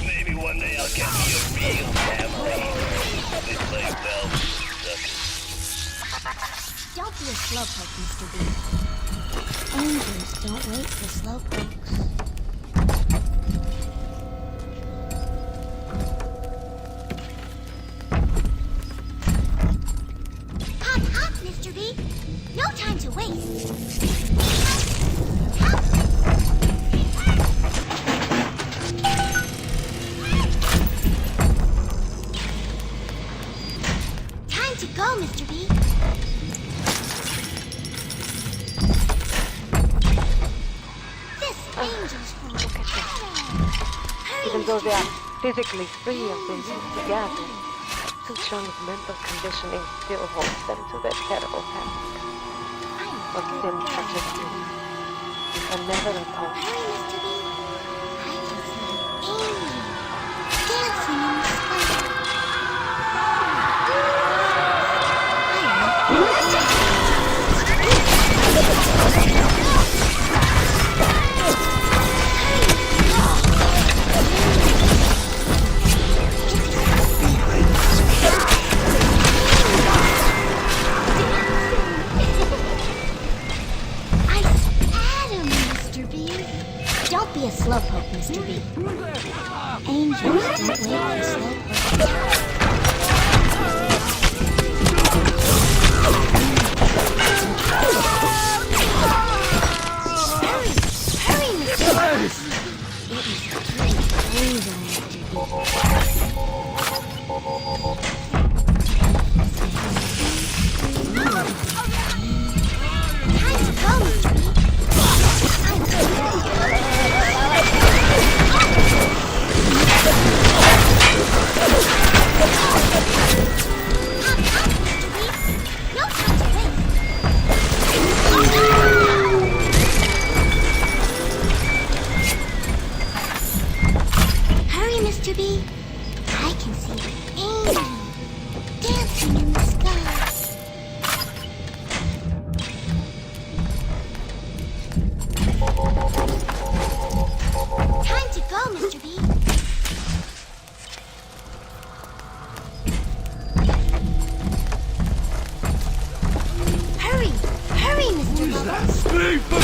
Maybe one day I'll get me a real family. They play well, suckers. Don't be a slowpoke, Mr. B. Angels don't wait for slowpokes. Hop, hop, Mr. B. No time to waste. Hop. Time to go, Mr. B. Even though they are physically free of these together, Suchong's mental conditioning still holds them to their terrible past. For sin such as this can never atone. Hurry, Mr. B. I can see an angel dancing in the sky. Don't be a slowpoke, Mr. B. Angels don't wait for slowpokes. Hurry, Mr. B. It is a great angel, Mr. B. Time to go, Mr. B. Pray for me!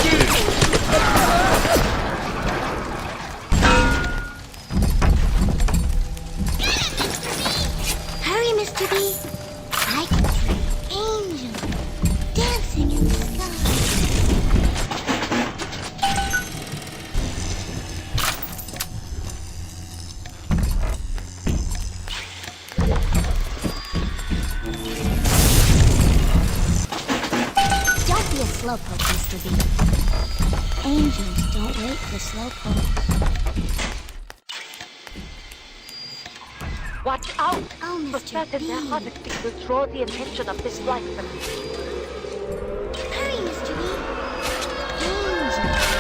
Hurry, Mr. B. I can see angels dancing in the sky. Don't be a slowpoke, Mr. B. Angels don't wait for slowpokes. Watch out! Oh, For Mr. certain, their B. heartbeat will draw the attention of this flight from you. Hurry, Mr. B. Angels are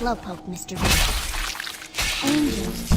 slowpoke, Mr. B. Angels.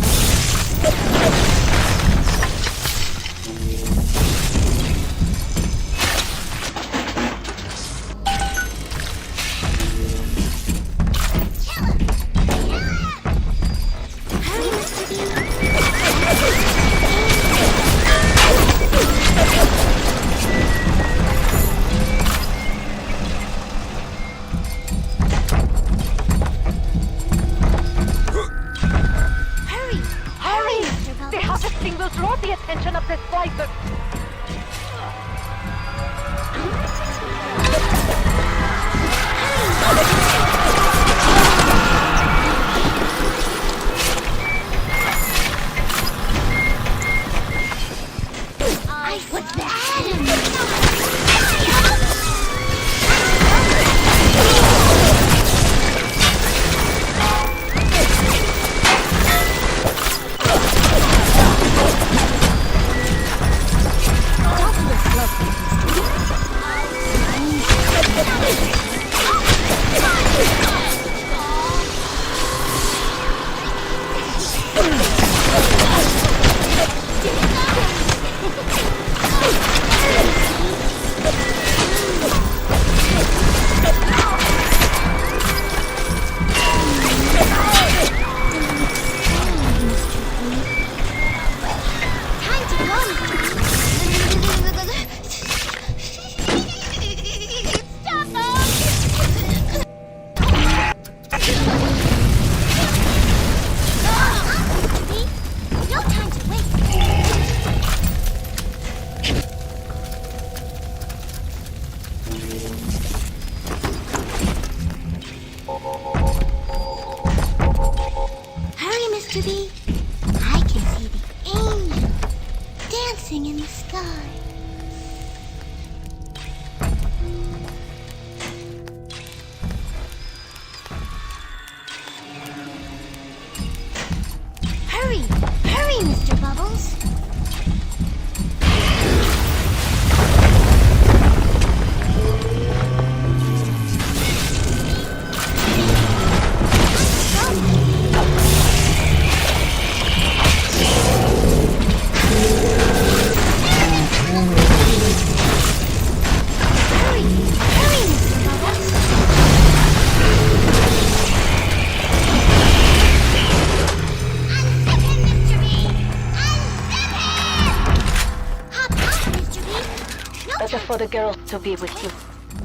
for the girls to be with you.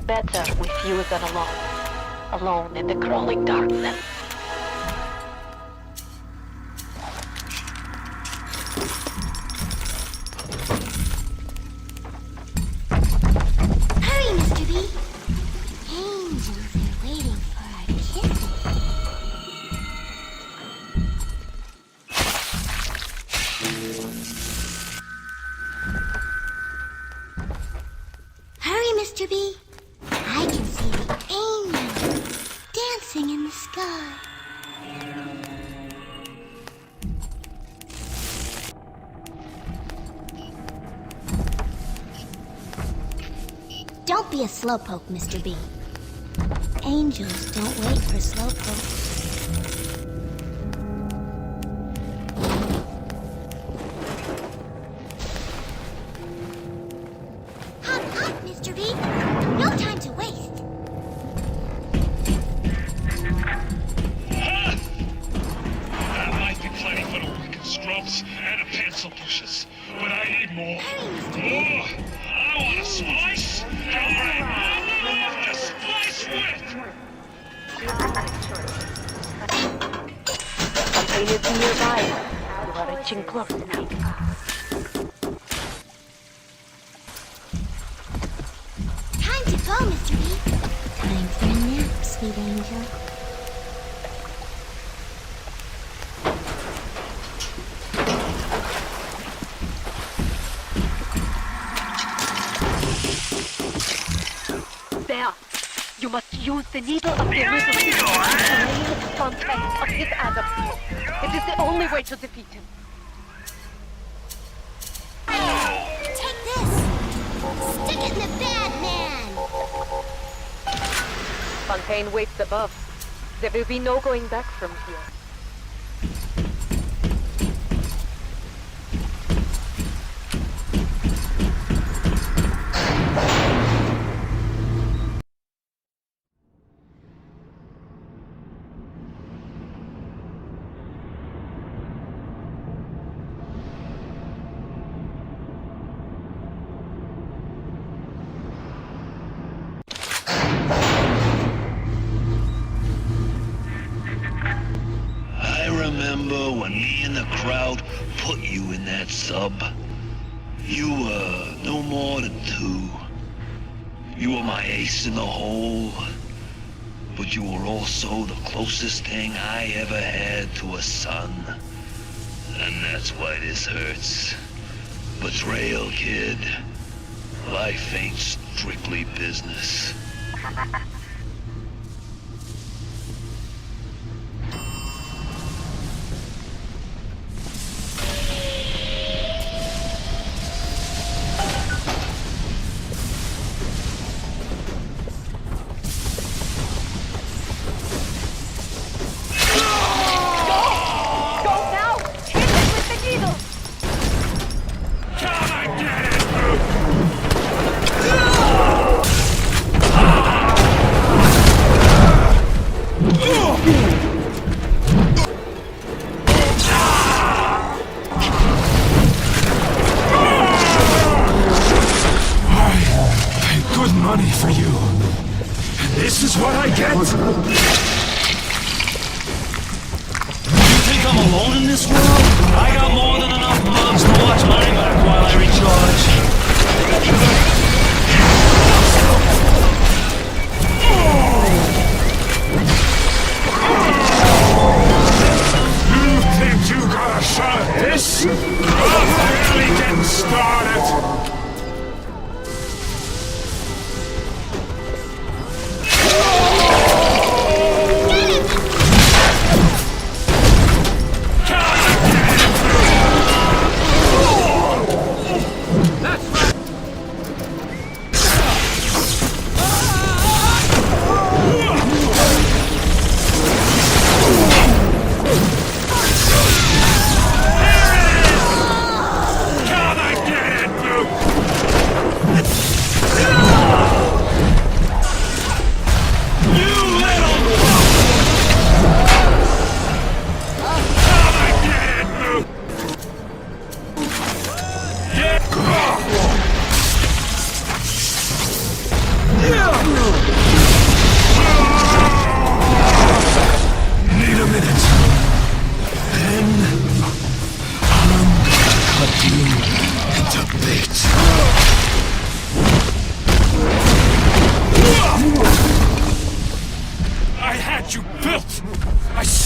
Better with you than alone. Alone in the crawling darkness. Hurry, Mr. B! Angels are waiting for our kisses. Hurry, Mr. B! I can see the angels dancing in the sky. Don't be a slowpoke, Mr. B. Angels don't wait for slowpokes. Hop, hop, Mr. B. No time to waste. That might be plenty for the wicked scrubs and the pencil pushers, but I need more. More! I want a slice! I'll bring more to slice with! Something is nearby. You are reaching close now. Time to go, Mr. B. Time for a nap, sweet angel. There! You must use the needle of the rhythm to drain the contents of his atom. It is the only way to defeat him. Take this! Stick it in the bad man! Fontaine waits above. There will be no going back from here. Remember when me and the crowd put you in that sub? You were no more than 2. You were my ace in the hole, but you were also the closest thing I ever had to a son. And that's why this hurts. Betrayal, kid. Life ain't strictly business.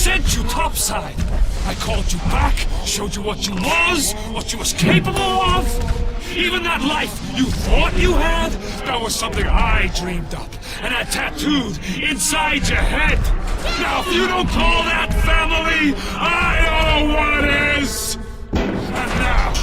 sent you topside. I called you back, showed you what you was capable of. Even that life you thought you had, that was something I dreamed up and had tattooed inside your head. Now, if you don't call that family, I know what is. And now,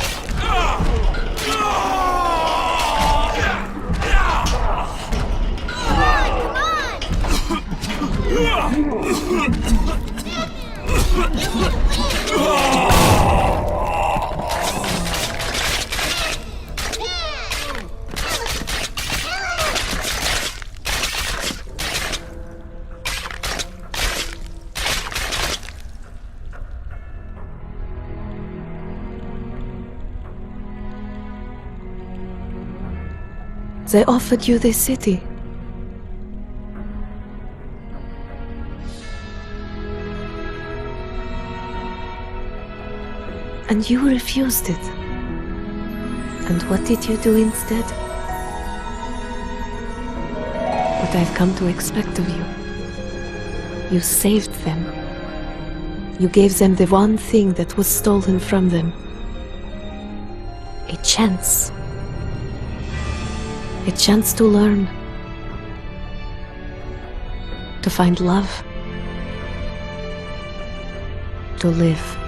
They offered you this city. And you refused it. And what did you do instead? What I've come to expect of you. You saved them. You gave them the one thing that was stolen from them. A chance. A chance to learn. To find love. To live.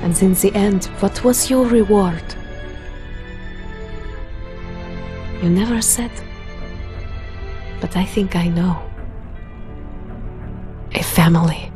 And in the end, what was your reward? You never said. But I think I know. A family.